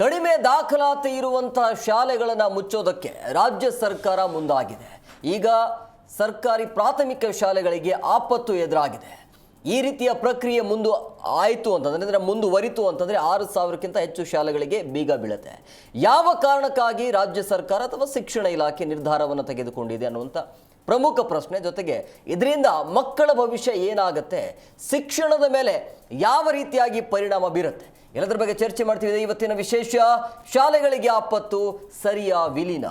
ಕಡಿಮೆ ದಾಖಲಾತಿ ಇರುವಂತಹ ಶಾಲೆಗಳನ್ನು ಮುಚ್ಚೋದಕ್ಕೆ ರಾಜ್ಯ ಸರ್ಕಾರ ಮುಂದಾಗಿದೆ. ಈಗ ಸರ್ಕಾರಿ ಪ್ರಾಥಮಿಕ ಶಾಲೆಗಳಿಗೆ ಆಪತ್ತು ಎದುರಾಗಿದೆ. ಈ ರೀತಿಯ ಪ್ರಕ್ರಿಯೆ ಆಯಿತು ಅಂತಂದರೆ ಮುಂದುವರಿತು ಅಂತಂದರೆ 6,000ಕ್ಕಿಂತ ಹೆಚ್ಚು ಶಾಲೆಗಳಿಗೆ ಬೀಗ ಬೀಳುತ್ತೆ. ಯಾವ ಕಾರಣಕ್ಕಾಗಿ ರಾಜ್ಯ ಸರ್ಕಾರ ಅಥವಾ ಶಿಕ್ಷಣ ಇಲಾಖೆ ನಿರ್ಧಾರವನ್ನು ತೆಗೆದುಕೊಂಡಿದೆ ಅನ್ನುವಂಥ ಪ್ರಮುಖ ಪ್ರಶ್ನೆ. ಜೊತೆಗೆ ಇದರಿಂದ ಮಕ್ಕಳ ಭವಿಷ್ಯ ಏನಾಗುತ್ತೆ, ಶಿಕ್ಷಣದ ಮೇಲೆ ಯಾವ ರೀತಿಯಾಗಿ ಪರಿಣಾಮ ಬೀರುತ್ತೆ, ಎಲ್ಲದರ ಬಗ್ಗೆ ಚರ್ಚೆ ಮಾಡ್ತೀವಿ. ಇವತ್ತಿನ ವಿಶೇಷ ಶಾಲೆಗಳಿಗೆ ಆಪತ್ತು, ಸರಿಯಾ ವಿಲೀನ?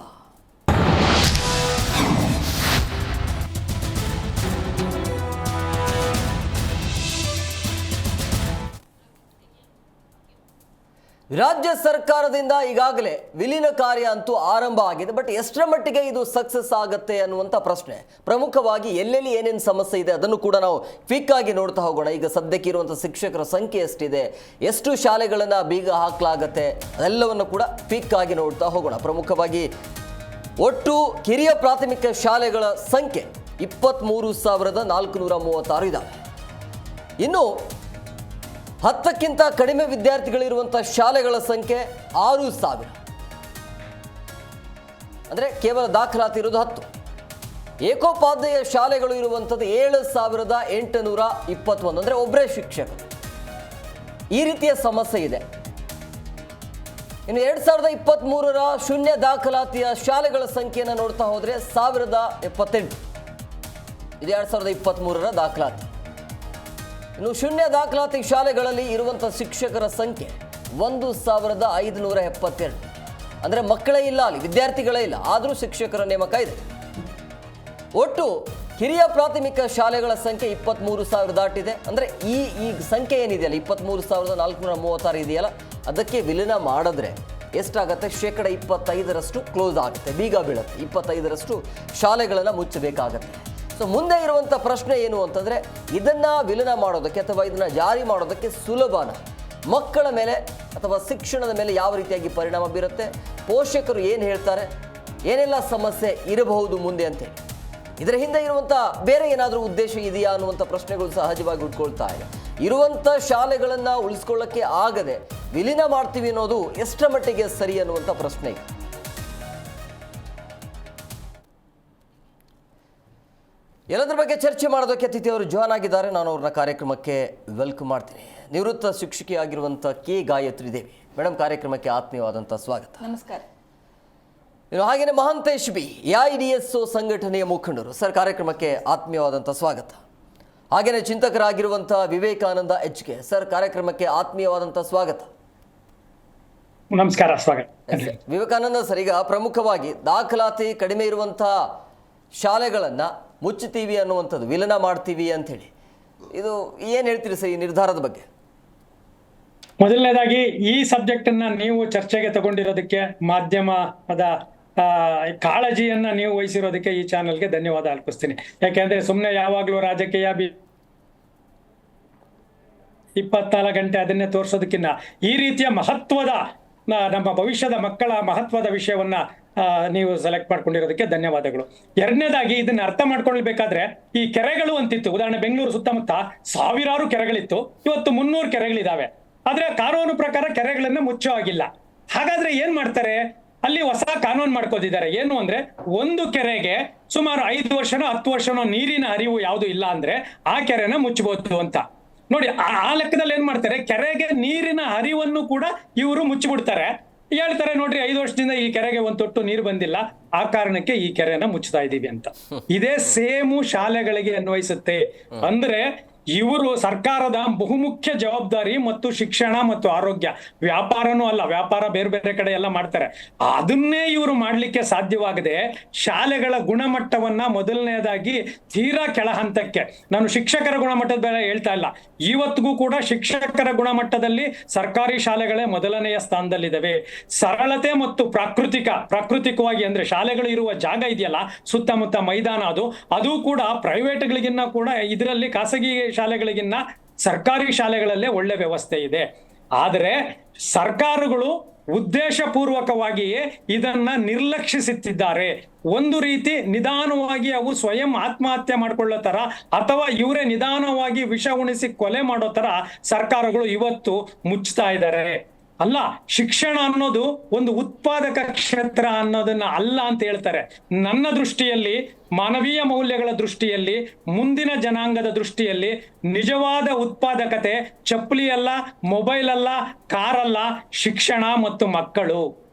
ರಾಜ್ಯ ಸರ್ಕಾರದಿಂದ ಈಗಾಗಲೇ ವಿಲೀನ ಕಾರ್ಯ ಅಂತೂ ಆರಂಭ ಆಗಿದೆ. ಬಟ್ ಎಷ್ಟರ ಮಟ್ಟಿಗೆ ಇದು ಸಕ್ಸಸ್ ಆಗುತ್ತೆ ಅನ್ನುವಂಥ ಪ್ರಶ್ನೆ. ಪ್ರಮುಖವಾಗಿ ಎಲ್ಲೆಲ್ಲಿ ಏನೇನು ಸಮಸ್ಯೆ ಇದೆ ಅದನ್ನು ಕೂಡ ನಾವು ಕ್ವಿಕ್ ಆಗಿ ನೋಡ್ತಾ ಹೋಗೋಣ. ಈಗ ಸದ್ಯಕ್ಕೆ ಇರುವಂಥ ಶಿಕ್ಷಕರ ಸಂಖ್ಯೆ ಎಷ್ಟಿದೆ, ಎಷ್ಟು ಶಾಲೆಗಳನ್ನು ಬೀಗ ಹಾಕಲಾಗತ್ತೆ, ಅದೆಲ್ಲವನ್ನು ಕೂಡ ಕ್ವಿಕ್ ಆಗಿ ನೋಡ್ತಾ ಹೋಗೋಣ. ಪ್ರಮುಖವಾಗಿ ಒಟ್ಟು ಕಿರಿಯ ಪ್ರಾಥಮಿಕ ಶಾಲೆಗಳ ಸಂಖ್ಯೆ 23,436 ಇದ್ದಾವೆ. ಇನ್ನು 10ಕ್ಕಿಂತ ಕಡಿಮೆ ವಿದ್ಯಾರ್ಥಿಗಳಿರುವಂಥ ಶಾಲೆಗಳ ಸಂಖ್ಯೆ 6,000. ಅಂದರೆ ಕೇವಲ ದಾಖಲಾತಿ ಇರೋದು 10. ಏಕೋಪಾಧ್ಯಾಯ ಶಾಲೆಗಳು ಇರುವಂಥದ್ದು 7,821. ಅಂದರೆ ಒಬ್ಬರೇ ಶಿಕ್ಷಕರು. ಈ ರೀತಿಯ ಸಮಸ್ಯೆ ಇದೆ. ಇನ್ನು 2023ರ ಶೂನ್ಯ ದಾಖಲಾತಿಯ ಶಾಲೆಗಳ ಸಂಖ್ಯೆಯನ್ನು ನೋಡ್ತಾ ಹೋದರೆ 1,078. ಇದು 2023ರ ದಾಖಲಾತಿ. ಇನ್ನು ಶೂನ್ಯ ದಾಖಲಾತಿ ಶಾಲೆಗಳಲ್ಲಿ ಇರುವಂಥ ಶಿಕ್ಷಕರ ಸಂಖ್ಯೆ 1,572. ಅಂದರೆ ಮಕ್ಕಳೇ ಇಲ್ಲ, ಅಲ್ಲಿ ವಿದ್ಯಾರ್ಥಿಗಳೇ ಇಲ್ಲ, ಆದರೂ ಶಿಕ್ಷಕರ ನೇಮಕ ಇದೆ. ಒಟ್ಟು ಹಿರಿಯ ಪ್ರಾಥಮಿಕ ಶಾಲೆಗಳ ಸಂಖ್ಯೆ 23,000 ದಾಟಿದೆ. ಅಂದರೆ ಈ ಸಂಖ್ಯೆ ಏನಿದೆಯಲ್ಲ 23,436 ಇದೆಯಲ್ಲ, ಅದಕ್ಕೆ ವಿಲೀನ ಮಾಡಿದ್ರೆ ಎಷ್ಟಾಗುತ್ತೆ? 25% ಕ್ಲೋಸ್ ಆಗುತ್ತೆ, ಬೀಗ ಬೀಳುತ್ತೆ. 25% ಶಾಲೆಗಳನ್ನು ಮುಚ್ಚಬೇಕಾಗತ್ತೆ. ಸೊ ಮುಂದೆ ಇರುವಂಥ ಪ್ರಶ್ನೆ ಏನು ಅಂತಂದರೆ, ಇದನ್ನು ವಿಲೀನ ಮಾಡೋದಕ್ಕೆ ಅಥವಾ ಇದನ್ನು ಜಾರಿ ಮಾಡೋದಕ್ಕೆ ಸುಲಭನ? ಮಕ್ಕಳ ಮೇಲೆ ಅಥವಾ ಶಿಕ್ಷಣದ ಮೇಲೆ ಯಾವ ರೀತಿಯಾಗಿ ಪರಿಣಾಮ ಬೀರುತ್ತೆ, ಪೋಷಕರು ಏನು ಹೇಳ್ತಾರೆ, ಏನೆಲ್ಲ ಸಮಸ್ಯೆ ಇರಬಹುದು ಮುಂದೆ ಅಂತೇಳಿ, ಇದರ ಹಿಂದೆ ಇರುವಂಥ ಬೇರೆ ಏನಾದರೂ ಉದ್ದೇಶ ಇದೆಯಾ ಅನ್ನುವಂಥ ಪ್ರಶ್ನೆಗಳು ಸಹಜವಾಗಿ ಉಟ್ಕೊಳ್ತಾ ಇದೆ. ಇರುವಂಥ ಶಾಲೆಗಳನ್ನು ಉಳಿಸ್ಕೊಳ್ಳೋಕ್ಕೆ ಆಗದೆ ವಿಲೀನ ಮಾಡ್ತೀವಿ ಅನ್ನೋದು ಎಷ್ಟರ ಮಟ್ಟಿಗೆ ಸರಿ ಅನ್ನುವಂಥ ಪ್ರಶ್ನೆ. ಎಲ್ಲದರ ಬಗ್ಗೆ ಚರ್ಚೆ ಮಾಡೋದಕ್ಕೆ ಅತಿಥಿ ಅವರು ಜಾಯ್ನ್ ಆಗಿದ್ದಾರೆ. ನಾನು ಅವ್ರನ್ನ ಕಾರ್ಯಕ್ರಮಕ್ಕೆ ವೆಲ್ಕಮ್ ಮಾಡ್ತೀನಿ. ನಿವೃತ್ತ ಶಿಕ್ಷಕಿಯಾಗಿರುವಂಥ ಕೆ ಗಾಯತ್ರಿ ದೇವಿ ಮೇಡಮ್, ಕಾರ್ಯಕ್ರಮಕ್ಕೆ ಆತ್ಮೀಯವಾದಂಥ ಸ್ವಾಗತ. ನಮಸ್ಕಾರ. ಹಾಗೆಯೇ ಮಹಾಂತೇಶ್ ಬಿ, AIDSO ಸಂಘಟನೆಯ ಮುಖಂಡರು, ಸರ್ ಕಾರ್ಯಕ್ರಮಕ್ಕೆ ಆತ್ಮೀಯವಾದಂಥ ಸ್ವಾಗತ. ಹಾಗೆಯೇ ಚಿಂತಕರಾಗಿರುವಂಥ ವಿವೇಕಾನಂದ HK ಸರ್, ಕಾರ್ಯಕ್ರಮಕ್ಕೆ ಆತ್ಮೀಯವಾದಂಥ ಸ್ವಾಗತ. ನಮಸ್ಕಾರ, ಸ್ವಾಗತ. ವಿವೇಕಾನಂದ ಸರ್, ಈಗ ಪ್ರಮುಖವಾಗಿ ದಾಖಲಾತಿ ಕಡಿಮೆ ಇರುವಂಥ ಶಾಲೆಗಳನ್ನು ಮುಚ್ಚುತ್ತೀವಿ ಅನ್ನುವಂಥದ್ದು, ವಿಲೀನ ಮಾಡ್ತೀವಿ ಅಂಥೇಳಿ, ಇದು ಏನು ಹೇಳ್ತೀರಿ ಸರ್ ಈ ನಿರ್ಧಾರದ ಬಗ್ಗೆ? ಮೊದಲನೇದಾಗಿ ಈ ಸಬ್ಜೆಕ್ಟ್ ಅನ್ನ ನೀವು ಚರ್ಚೆಗೆ ತಗೊಂಡಿರೋದಕ್ಕೆ, ಮಾಧ್ಯಮದ ಕಾಳಜಿಯನ್ನ ನೀವು ವಹಿಸಿರೋದಕ್ಕೆ ಈ ಚಾನೆಲ್ಗೆ ಧನ್ಯವಾದ ಅರ್ಪಿಸ್ತೀನಿ. ಯಾಕೆಂದ್ರೆ ಸುಮ್ಮನೆ ಯಾವಾಗ್ಲೂ ರಾಜಕೀಯ 24 ಗಂಟೆ ಅದನ್ನೇ ತೋರಿಸೋದಕ್ಕಿಂತ ಈ ರೀತಿಯ ಮಹತ್ವದ ನಮ್ಮ ಭವಿಷ್ಯದ ಮಕ್ಕಳ ಮಹತ್ವದ ವಿಷಯವನ್ನ ನೀವು ಸೆಲೆಕ್ಟ್ ಮಾಡ್ಕೊಂಡಿರೋದಕ್ಕೆ ಧನ್ಯವಾದಗಳು. ಎರಡನೇದಾಗಿ ಇದನ್ನ ಅರ್ಥ ಮಾಡ್ಕೊಳ್ಬೇಕಾದ್ರೆ, ಈ ಕೆರೆಗಳು ಅಂತಿತ್ತು, ಉದಾಹರಣೆ ಬೆಂಗಳೂರು ಸುತ್ತಮುತ್ತ ಸಾವಿರಾರು ಕೆರೆಗಳಿತ್ತು, ಇವತ್ತು 300 ಕೆರೆಗಳಿದಾವೆ. ಆದ್ರೆ ಕಾನೂನು ಪ್ರಕಾರ ಕೆರೆಗಳನ್ನ ಮುಚ್ಚೋ ಆಗಿಲ್ಲ. ಹಾಗಾದ್ರೆ ಏನ್ ಮಾಡ್ತಾರೆ, ಅಲ್ಲಿ ಹೊಸ ಕಾನೂನು ಮಾಡ್ಕೋದಿದ್ದಾರೆ. ಏನು ಅಂದ್ರೆ, ಒಂದು ಕೆರೆಗೆ ಸುಮಾರು 5 ವರ್ಷನೋ 10 ವರ್ಷನೋ ನೀರಿನ ಹರಿವು ಯಾವುದು ಇಲ್ಲ ಅಂದ್ರೆ ಆ ಕೆರೆನ ಮುಚ್ಚಬಹುದು ಅಂತ. ನೋಡಿ, ಆ ಲೆಕ್ಕದಲ್ಲಿ ಏನ್ ಮಾಡ್ತಾರೆ, ಕೆರೆಗೆ ನೀರಿನ ಹರಿವನ್ನು ಕೂಡ ಇವರು ಮುಚ್ಚಿಬಿಡ್ತಾರೆ. ಹೇಳ್ತಾರೆ, ನೋಡ್ರಿ 5 ವರ್ಷದಿಂದ ಈ ಕೆರೆಗೆ ಒಂದು ತೊಟ್ಟು ನೀರು ಬಂದಿಲ್ಲ, ಆ ಕಾರಣಕ್ಕೆ ಈ ಕೆರೆನ ಮುಚ್ಚುತ್ತಾ ಇದೀವಿ ಅಂತ. ಇದೇ ಸೇಮು ಶಾಲೆಗಳಿಗೆ ಅನ್ವಯಿಸುತ್ತೆ. ಅಂದ್ರೆ ಇವರು ಸರ್ಕಾರದ ಬಹುಮುಖ್ಯ ಜವಾಬ್ದಾರಿ ಮತ್ತು ಶಿಕ್ಷಣ ಮತ್ತು ಆರೋಗ್ಯ, ವ್ಯಾಪಾರನೂ ಅಲ್ಲ, ವ್ಯಾಪಾರ ಬೇರೆ ಬೇರೆ ಕಡೆ ಎಲ್ಲ ಮಾಡ್ತಾರೆ. ಅದನ್ನೇ ಇವರು ಮಾಡ್ಲಿಕ್ಕೆ ಸಾಧ್ಯವಾಗದೆ ಶಾಲೆಗಳ ಗುಣಮಟ್ಟವನ್ನ ಮೊದಲನೇದಾಗಿ ತೀರಾ ಕೆಳ ಹಂತಕ್ಕೆ, ನಾನು ಶಿಕ್ಷಕರ ಗುಣಮಟ್ಟದ ಬೇರೆ ಹೇಳ್ತಾ ಇಲ್ಲ, ಇವತ್ತಿಗೂ ಕೂಡ ಶಿಕ್ಷಕರ ಗುಣಮಟ್ಟದಲ್ಲಿ ಸರ್ಕಾರಿ ಶಾಲೆಗಳೇ ಮೊದಲನೆಯ ಸ್ಥಾನದಲ್ಲಿದ್ದಾವೆ. ಸರಳತೆ ಮತ್ತು ಪ್ರಾಕೃತಿಕವಾಗಿ ಅಂದ್ರೆ ಶಾಲೆಗಳು ಇರುವ ಜಾಗ ಇದೆಯಲ್ಲ, ಸುತ್ತಮುತ್ತ ಮೈದಾನ, ಅದು ಕೂಡ ಪ್ರೈವೇಟ್ಗಳಿಗಿನ್ನ ಕೂಡ ಇದರಲ್ಲಿ ಖಾಸಗಿ ಶಾಲೆಗಳಿಗಿನ್ನ ಸರ್ಕಾರಿ ಶಾಲೆಗಳಲ್ಲೇ ಒಳ್ಳೆ ವ್ಯವಸ್ಥೆ ಇದೆ. ಆದರೆ ಸರ್ಕಾರಗಳು ಉದ್ದೇಶಪೂರ್ವಕವಾಗಿಯೇ ಇದನ್ನ ನಿರ್ಲಕ್ಷಿಸುತ್ತಿದ್ದಾರೆ. ಒಂದು ರೀತಿ ನಿಧಾನವಾಗಿ ಅವು ಸ್ವಯಂ ಆತ್ಮಹತ್ಯೆ ಮಾಡ್ಕೊಳ್ಳೋ ತರ ಅಥವಾ ಇವರೇ ನಿಧಾನವಾಗಿ ವಿಷ ಉಣಿಸಿ ಕೊಲೆ ಮಾಡೋ ತರ ಸರ್ಕಾರಗಳು ಇವತ್ತು ಮುಚ್ತಾ ಇದ್ದಾರೆ. ಅಲ್ಲ, ಶಿಕ್ಷಣ ಅನ್ನೋದು ಒಂದು ಉತ್ಪಾದಕ ಕ್ಷೇತ್ರ ಅನ್ನೋದನ್ನ ಅಲ್ಲ ಅಂತ ಹೇಳ್ತಾರೆ. ನನ್ನ ದೃಷ್ಟಿಯಲ್ಲಿ, ಮಾನವೀಯ ಮೌಲ್ಯಗಳ ದೃಷ್ಟಿಯಲ್ಲಿ, ಮುಂದಿನ ಜನಾಂಗದ ದೃಷ್ಟಿಯಲ್ಲಿ ನಿಜವಾದ ಉತ್ಪಾದಕತೆ ಚಪ್ಪಲಿ ಅಲ್ಲ, ಮೊಬೈಲ್ ಅಲ್ಲ, ಕಾರ್ ಅಲ್ಲ, ಶಿಕ್ಷಣ ಮತ್ತು ಮಕ್ಕಳು.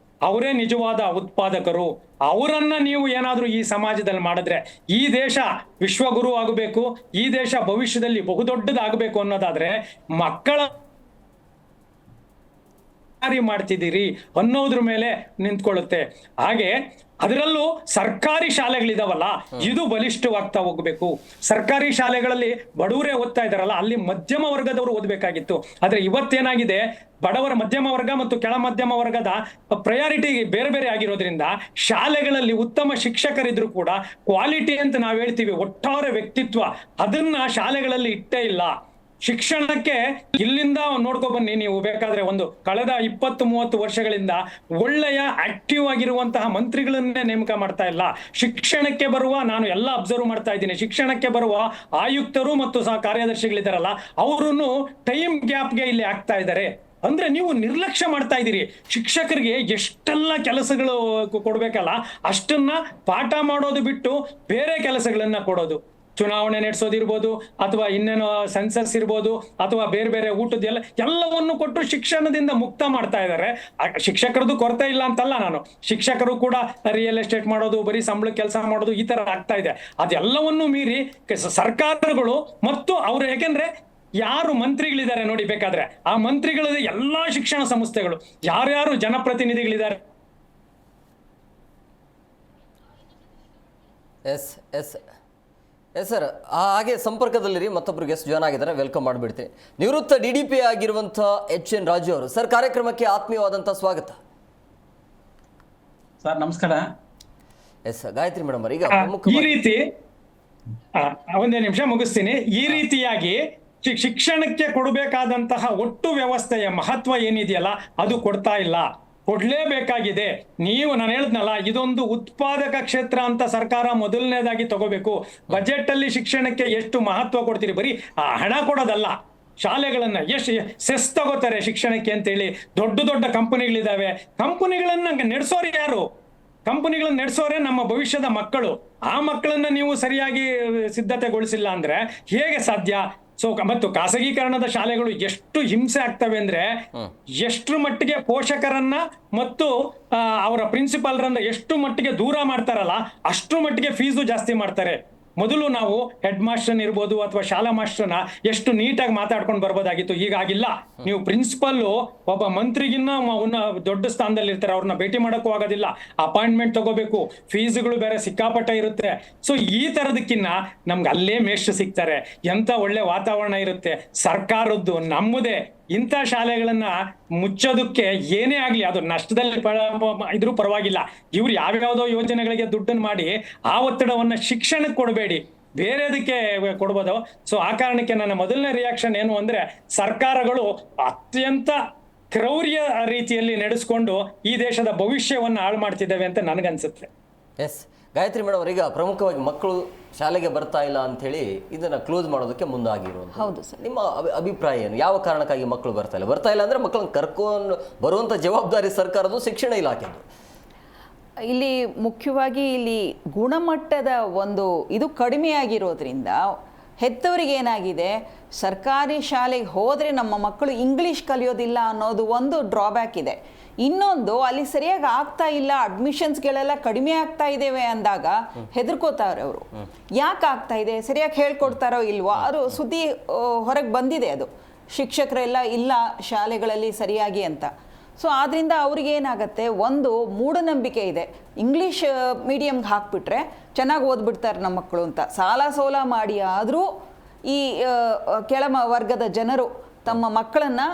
ಅವರೇ ನಿಜವಾದ ಉತ್ಪಾದಕರು. ಅವರನ್ನ ನೀವು ಏನಾದ್ರೂ ಈ ಸಮಾಜದಲ್ಲಿ ಮಾಡಿದ್ರೆ ಈ ದೇಶ ವಿಶ್ವಗುರು ಆಗಬೇಕು, ಈ ದೇಶ ಭವಿಷ್ಯದಲ್ಲಿ ಬಹುದೊಡ್ಡದಾಗಬೇಕು ಅನ್ನೋದಾದ್ರೆ ಮಕ್ಕಳ ಮಾಡ್ತಿದ್ದೀರಿ ಅನ್ನೋದ್ರ ಮೇಲೆ ನಿಂತ್ಕೊಳ್ಳುತ್ತೆ. ಹಾಗೆ ಅದರಲ್ಲೂ ಸರ್ಕಾರಿ ಶಾಲೆಗಳಿದಾವಲ್ಲ, ಇದು ಬಲಿಷ್ಠವಾಗ್ತಾ ಹೋಗ್ಬೇಕು. ಸರ್ಕಾರಿ ಶಾಲೆಗಳಲ್ಲಿ ಬಡವರೇ ಓದ್ತಾ ಇದಾರಲ್ಲ, ಅಲ್ಲಿ ಮಧ್ಯಮ ವರ್ಗದವರು ಓದ್ಬೇಕಾಗಿತ್ತು. ಆದ್ರೆ ಇವತ್ತೇನಾಗಿದೆ, ಬಡವರ ಮಧ್ಯಮ ವರ್ಗ ಮತ್ತು ಕೆಳ ಮಧ್ಯಮ ವರ್ಗದ ಪ್ರಯಾರಿಟಿ ಬೇರೆ ಬೇರೆ ಆಗಿರೋದ್ರಿಂದ ಶಾಲೆಗಳಲ್ಲಿ ಉತ್ತಮ ಶಿಕ್ಷಕರಿದ್ರು ಕೂಡ ಕ್ವಾಲಿಟಿ ಅಂತ ನಾವ್ ಹೇಳ್ತೀವಿ, ಒಟ್ಟಾರೆ ವ್ಯಕ್ತಿತ್ವ, ಅದನ್ನ ಶಾಲೆಗಳಲ್ಲಿ ಇಟ್ಟೇ ಇಲ್ಲ. ಶಿಕ್ಷಣಕ್ಕೆ ಇಲ್ಲಿಂದ ನೋಡ್ಕೊ ಬನ್ನಿ ನೀವು ಬೇಕಾದ್ರೆ, ಒಂದು ಕಳೆದ 20-30 ವರ್ಷಗಳಿಂದ ಒಳ್ಳೆಯ ಆಕ್ಟಿವ್ ಆಗಿರುವಂತಹ ಮಂತ್ರಿಗಳನ್ನೇ ನೇಮಕ ಮಾಡ್ತಾ ಇಲ್ಲ. ಶಿಕ್ಷಣಕ್ಕೆ ಬರುವ, ನಾನು ಎಲ್ಲ ಅಬ್ಸರ್ವ್ ಮಾಡ್ತಾ ಇದ್ದೀನಿ, ಶಿಕ್ಷಣಕ್ಕೆ ಬರುವ ಆಯುಕ್ತರು ಮತ್ತು ಸಹ ಕಾರ್ಯದರ್ಶಿಗಳಿದಾರಲ್ಲ, ಅವರನ್ನು ಟೈಮ್ ಗ್ಯಾಪ್ಗೆ ಇಲ್ಲಿ ಆಗ್ತಾ ಇದ್ದಾರೆ. ಅಂದ್ರೆ ನೀವು ನಿರ್ಲಕ್ಷ್ಯ ಮಾಡ್ತಾ ಇದ್ದೀರಿ. ಶಿಕ್ಷಕರಿಗೆ ಎಷ್ಟೆಲ್ಲ ಕೆಲಸಗಳು ಕೊಡ್ಬೇಕಲ್ಲ, ಅಷ್ಟನ್ನ ಪಾಠ ಮಾಡೋದು ಬಿಟ್ಟು ಬೇರೆ ಕೆಲಸಗಳನ್ನ ಕೊಡೋದು. ಚುನಾವಣೆ ನಡೆಸೋದಿರ್ಬೋದು, ಅಥವಾ ಇನ್ನೇನೋ ಸೆನ್ಸಸ್ ಇರ್ಬೋದು, ಅಥವಾ ಬೇರೆ ಬೇರೆ ಊಟದ ಎಲ್ಲವನ್ನು ಕೊಟ್ಟು ಶಿಕ್ಷಣದಿಂದ ಮುಕ್ತ ಮಾಡ್ತಾ ಇದ್ದಾರೆ. ಶಿಕ್ಷಕರದ್ದು ಕೊರತೆ ಇಲ್ಲ ಅಂತಲ್ಲ ನಾನು, ಶಿಕ್ಷಕರು ಕೂಡ ರಿಯಲ್ ಎಸ್ಟೇಟ್ ಮಾಡೋದು, ಬರೀ ಸಂಬಳ ಕೆಲಸ ಮಾಡೋದು, ಈ ತರ ಆಗ್ತಾ ಇದೆ. ಅದೆಲ್ಲವನ್ನು ಮೀರಿ ಸರ್ಕಾರಗಳು ಮತ್ತು ಅವರು, ಯಾಕೆಂದ್ರೆ ಯಾರು ಮಂತ್ರಿಗಳಿದ್ದಾರೆ ನೋಡಿ, ಬೇಕಾದ್ರೆ ಆ ಮಂತ್ರಿಗಳ ಎಲ್ಲಾ ಶಿಕ್ಷಣ ಸಂಸ್ಥೆಗಳು, ಯಾರ್ಯಾರು ಜನಪ್ರತಿನಿಧಿಗಳಿದ್ದಾರೆ. ಎಸ್ ಎಸ್ ಎಸ್ ಸರ್, ಹಾಗೆ ಸಂಪರ್ಕದಲ್ಲಿರಿ. ಮತ್ತೊಬ್ರು ಗೆಸ್ಟ್ ಜಾಯ್ನ್ ಆಗಿದ್ದಾರೆ, ವೆಲ್ಕಮ್ ಮಾಡಿಬಿಡ್ತೀನಿ. ನಿವೃತ್ತ DDP ಆಗಿರುವಂಥ HN ರಾಜು ಅವರು ಸರ್, ಕಾರ್ಯಕ್ರಮಕ್ಕೆ ಆತ್ಮೀಯವಾದಂಥ ಸ್ವಾಗತ ಸರ್. ನಮಸ್ಕಾರ. ಎಸ್ ಗಾಯತ್ರಿ ಮೇಡಮ್ ಈಗ ಈ ರೀತಿ ಒಂದೇ ನಿಮಿಷ ಮುಗಿಸ್ತೀನಿ. ಈ ರೀತಿಯಾಗಿ ಶಿಕ್ಷಣಕ್ಕೆ ಕೊಡಬೇಕಾದಂತಹ ಒಟ್ಟು ವ್ಯವಸ್ಥೆಯ ಮಹತ್ವ ಏನಿದೆಯಲ್ಲ, ಅದು ಕೊಡ್ತಾ ಇಲ್ಲ. ಕೊಡ್ಲೇಬೇಕಾಗಿದೆ. ನಾನು ಹೇಳಿದ್ನಲ್ಲ, ಇದೊಂದು ಉತ್ಪಾದಕ ಕ್ಷೇತ್ರ ಅಂತ ಸರ್ಕಾರ ಮೊದಲನೇದಾಗಿ ತಗೋಬೇಕು. ಬಜೆಟ್ ಅಲ್ಲಿ ಶಿಕ್ಷಣಕ್ಕೆ ಎಷ್ಟು ಮಹತ್ವ ಕೊಡ್ತೀರಿ, ಬರೀ ಹಣ ಕೊಡೋದಲ್ಲ, ಶಾಲೆಗಳನ್ನ ಎಷ್ಟು ಸೆಸ್ ತಗೋತಾರೆ ಶಿಕ್ಷಣಕ್ಕೆ ಅಂತೇಳಿ. ದೊಡ್ಡ ದೊಡ್ಡ ಕಂಪನಿಗಳಿದಾವೆ, ಕಂಪನಿಗಳನ್ನ ನಡೆಸೋರು ಯಾರು? ಕಂಪನಿಗಳನ್ನ ನಡೆಸೋರೆ ನಮ್ಮ ಭವಿಷ್ಯದ ಮಕ್ಕಳು. ಆ ಮಕ್ಕಳನ್ನ ನೀವು ಸರಿಯಾಗಿ ಸಿದ್ಧತೆಗೊಳಿಸಿಲ್ಲ ಅಂದ್ರೆ ಹೇಗೆ ಸಾಧ್ಯ? ಮತ್ತು ಖಾಸಗೀಕರಣದ ಶಾಲೆಗಳು ಎಷ್ಟು ಹಿಂಸೆ ಆಗ್ತವೆ ಅಂದ್ರೆ, ಎಷ್ಟು ಮಟ್ಟಿಗೆ ಪೋಷಕರನ್ನ ಮತ್ತು ಅವರ ಪ್ರಿನ್ಸಿಪಾಲ್ರನ್ನ ಎಷ್ಟು ಮಟ್ಟಿಗೆ ದೂರ ಮಾಡ್ತಾರಲ್ಲ, ಅಷ್ಟು ಮಟ್ಟಿಗೆ ಫೀಸು ಜಾಸ್ತಿ ಮಾಡ್ತಾರೆ. ಮೊದಲು ನಾವು ಹೆಡ್ ಮಾಸ್ಟರ್ ಇರ್ಬೋದು ಅಥವಾ ಶಾಲಾ ಮಾಸ್ಟರ್ನ ಎಷ್ಟು ನೀಟಾಗಿ ಮಾತಾಡ್ಕೊಂಡು ಬರ್ಬೋದಾಗಿತ್ತು, ಹೀಗಾಗಿಲ್ಲ. ನೀವು ಪ್ರಿನ್ಸಿಪಲ್ ಒಬ್ಬ ಮಂತ್ರಿಗಿನ್ನ ದೊಡ್ಡ ಸ್ಥಾನದಲ್ಲಿ ಇರ್ತಾರೆ, ಅವ್ರನ್ನ ಭೇಟಿ ಮಾಡೋಕ್ಕೂ ಆಗೋದಿಲ್ಲ, ಅಪಾಯಿಂಟ್ಮೆಂಟ್ ತಗೋಬೇಕು, ಫೀಸ್ಗಳು ಬೇರೆ ಸಿಕ್ಕಾಪಟ್ಟೆ ಇರುತ್ತೆ. ಸೊ ಈ ತರದಕ್ಕಿನ್ನ ನಮ್ಗೆ ಅಲ್ಲೇ ಮೇಷ್ಟ್ರು ಸಿಗ್ತಾರೆ, ಎಂತ ಒಳ್ಳೆ ವಾತಾವರಣ ಇರುತ್ತೆ. ಸರ್ಕಾರದ್ದು ನಮ್ಮದೇ ಇಂಥ ಶಾಲೆಗಳನ್ನ ಮುಚ್ಚೋದಕ್ಕೆ ಏನೇ ಆಗ್ಲಿ, ಅದು ನಷ್ಟದಲ್ಲಿ ಇದ್ರೂ ಪರವಾಗಿಲ್ಲ, ಇವ್ರು ಯಾವ್ಯಾವ್ದೋ ಯೋಜನೆಗಳಿಗೆ ದುಡ್ಡನ್ನು ಮಾಡಿ ಆ ಒತ್ತಡವನ್ನ ಶಿಕ್ಷಣಕ್ಕೆ ಕೊಡಬೇಡಿ, ಬೇರೆದಕ್ಕೆ ಕೊಡ್ಬೋದು. ಸೊ ಆ ಕಾರಣಕ್ಕೆ ನನ್ನ ಮೊದಲನೇ ರಿಯಾಕ್ಷನ್ ಏನು ಅಂದ್ರೆ, ಸರ್ಕಾರಗಳು ಅತ್ಯಂತ ಕ್ರೌರ್ಯ ರೀತಿಯಲ್ಲಿ ನಡೆಸ್ಕೊಂಡು ಈ ದೇಶದ ಭವಿಷ್ಯವನ್ನ ಹಾಳು ಮಾಡ್ತಿದ್ದೇವೆ ಅಂತ ನನಗನ್ಸುತ್ತೆ. ಎಸ್ ಗಾಯತ್ರಿ ಮೇಡಮ್, ಈಗ ಪ್ರಮುಖವಾಗಿ ಮಕ್ಕಳು ಶಾಲೆಗೆ ಬರ್ತಾ ಇಲ್ಲ ಅಂತ ಹೇಳಿ ಇದನ್ನ ಕ್ಲೋಸ್ ಮಾಡೋದಕ್ಕೆ ಮುಂದಾಗಿರುವುದು. ಹೌದು ಸರ್. ನಿಮ್ಮ ಅಭಿಪ್ರಾಯ ಏನು? ಯಾವ ಕಾರಣಕ್ಕಾಗಿ ಮಕ್ಕಳು ಬರ್ತಾ ಇಲ್ಲ ಅಂದ್ರೆ ಮಕ್ಕಳನ್ನ ಕರ್ಕೊಂಡು ಬರುವಂತ ಜವಾಬ್ದಾರಿ ಸರ್ಕಾರದ್ದು, ಶಿಕ್ಷಣ ಇಲಾಖೆದು. ಇಲ್ಲಿ ಮುಖ್ಯವಾಗಿ ಇಲ್ಲಿ ಗುಣಮಟ್ಟದ ಒಂದು ಇದು ಕಡಿಮೆ ಆಗಿರೋದ್ರಿಂದ ಹೆತ್ತವರಿಗೆ ಏನಾಗಿದೆ, ಸರ್ಕಾರಿ ಶಾಲೆಗೆ ಹೋದರೆ ನಮ್ಮ ಮಕ್ಕಳು ಇಂಗ್ಲೀಷ್ ಕಲಿಯೋದಿಲ್ಲ ಅನ್ನೋದು ಒಂದು ಡ್ರಾಬ್ಯಾಕ್ ಇದೆ. ಇನ್ನೊಂದು, ಅಲ್ಲಿ ಸರಿಯಾಗಿ ಆಗ್ತಾ ಇಲ್ಲ, ಅಡ್ಮಿಷನ್ಸ್ಗಳೆಲ್ಲ ಕಡಿಮೆ ಆಗ್ತಾ ಇದ್ದೇವೆ ಅಂದಾಗ ಹೆದರ್ಕೋತಾರೆ ಅವರು. ಯಾಕೆ ಆಗ್ತಾ ಇದೆ, ಸರಿಯಾಗಿ ಹೇಳ್ಕೊಡ್ತಾರೋ ಇಲ್ವೋ, ಅದು ಸುದ್ದಿ ಹೊರಗೆ ಬಂದಿದೆ, ಅದು ಶಿಕ್ಷಕರೆಲ್ಲ ಇಲ್ಲ ಶಾಲೆಗಳಲ್ಲಿ ಸರಿಯಾಗಿ ಅಂತ. ಸೊ ಆದ್ದರಿಂದ ಅವ್ರಿಗೇನಾಗತ್ತೆ, ಒಂದು ಮೂಢನಂಬಿಕೆ ಇದೆ, ಇಂಗ್ಲೀಷ್ ಮೀಡಿಯಮ್ಗೆ ಹಾಕ್ಬಿಟ್ರೆ ಚೆನ್ನಾಗಿ ಓದ್ಬಿಡ್ತಾರೆ ನಮ್ಮ ಮಕ್ಕಳು ಅಂತ. ಸಾಲ ಸೋಲ ಮಾಡಿ ಆದರೂ ಈ ಕೆಳ ವರ್ಗದ ಜನರು ತಮ್ಮ ಮಕ್ಕಳನ್ನು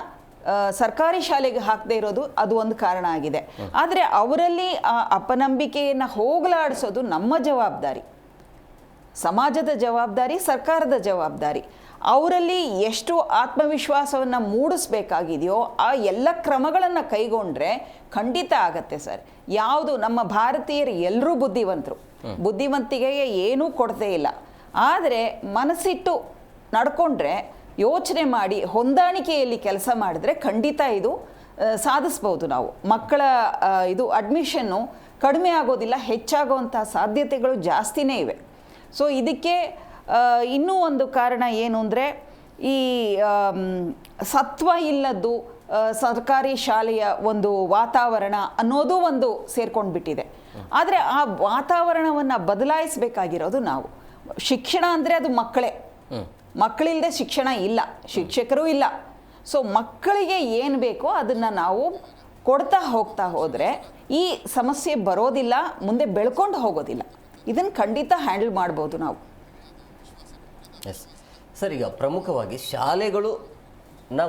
ಸರ್ಕಾರಿ ಶಾಲೆಗೆ ಹಾಕದೇ ಇರೋದು ಅದು ಒಂದು ಕಾರಣ ಆಗಿದೆ. ಆದರೆ ಅವರಲ್ಲಿ ಆ ಅಪನಂಬಿಕೆಯನ್ನು ಹೋಗಲಾಡಿಸೋದು ನಮ್ಮ ಜವಾಬ್ದಾರಿ, ಸಮಾಜದ ಜವಾಬ್ದಾರಿ, ಸರ್ಕಾರದ ಜವಾಬ್ದಾರಿ. ಅವರಲ್ಲಿ ಎಷ್ಟು ಆತ್ಮವಿಶ್ವಾಸವನ್ನು ಮೂಡಿಸ್ಬೇಕಾಗಿದೆಯೋ ಆ ಎಲ್ಲ ಕ್ರಮಗಳನ್ನು ಕೈಗೊಂಡ್ರೆ ಖಂಡಿತ ಆಗತ್ತೆ ಸರ್. ಯಾವುದು ನಮ್ಮ ಭಾರತೀಯರು ಎಲ್ಲರೂ ಬುದ್ಧಿವಂತರು, ಬುದ್ಧಿವಂತಿಕೆಗೆ ಏನೂ ಕೊಡದೇ ಇಲ್ಲ. ಆದರೆ ಮನಸ್ಸಿಟ್ಟು ನಡ್ಕೊಂಡ್ರೆ, ಯೋಚನೆ ಮಾಡಿ ಹೊಂದಾಣಿಕೆಯಲ್ಲಿ ಕೆಲಸ ಮಾಡಿದ್ರೆ ಖಂಡಿತ ಇದು ಸಾಧಿಸ್ಬೋದು ನಾವು. ಮಕ್ಕಳ ಇದು ಅಡ್ಮಿಷನ್ನು ಕಡಿಮೆ ಆಗೋದಿಲ್ಲ, ಹೆಚ್ಚಾಗುವಂಥ ಸಾಧ್ಯತೆಗಳು ಜಾಸ್ತಿನೇ ಇವೆ. ಸೊ ಇದಕ್ಕೆ ಇನ್ನೂ ಒಂದು ಕಾರಣ ಏನು ಅಂದರೆ ಈ ಸತ್ವ ಇಲ್ಲದ್ದು ಸರ್ಕಾರಿ ಶಾಲೆಯ ಒಂದು ವಾತಾವರಣ ಅನ್ನೋದು ಒಂದು ಸೇರ್ಕೊಂಡು ಬಿಟ್ಟಿದೆ. ಆದರೆ ಆ ವಾತಾವರಣವನ್ನು ಬದಲಾಯಿಸಬೇಕಾಗಿರೋದು ನಾವು. ಶಿಕ್ಷಣ ಅಂದರೆ ಅದು ಮಕ್ಕಳೇ, ಮಕ್ಕಳಿಲ್ಲದೆ ಶಿಕ್ಷಣ ಇಲ್ಲ, ಶಿಕ್ಷಕರು ಇಲ್ಲ. ಸೊ ಮಕ್ಕಳಿಗೆ ಏನು ಬೇಕೋ ಅದನ್ನು ನಾವು ಕೊಡ್ತಾ ಹೋಗ್ತಾ ಹೋದರೆ ಈ ಸಮಸ್ಯೆ ಬರೋದಿಲ್ಲ, ಮುಂದೆ ಬೆಳ್ಕೊಂಡು ಹೋಗೋದಿಲ್ಲ. ಇದನ್ನು ಖಂಡಿತ ಹ್ಯಾಂಡಲ್ ಮಾಡ್ಬೋದು ನಾವು. ಎಸ್ ಸರ್, ಈಗ ಪ್ರಮುಖವಾಗಿ ಶಾಲೆಗಳು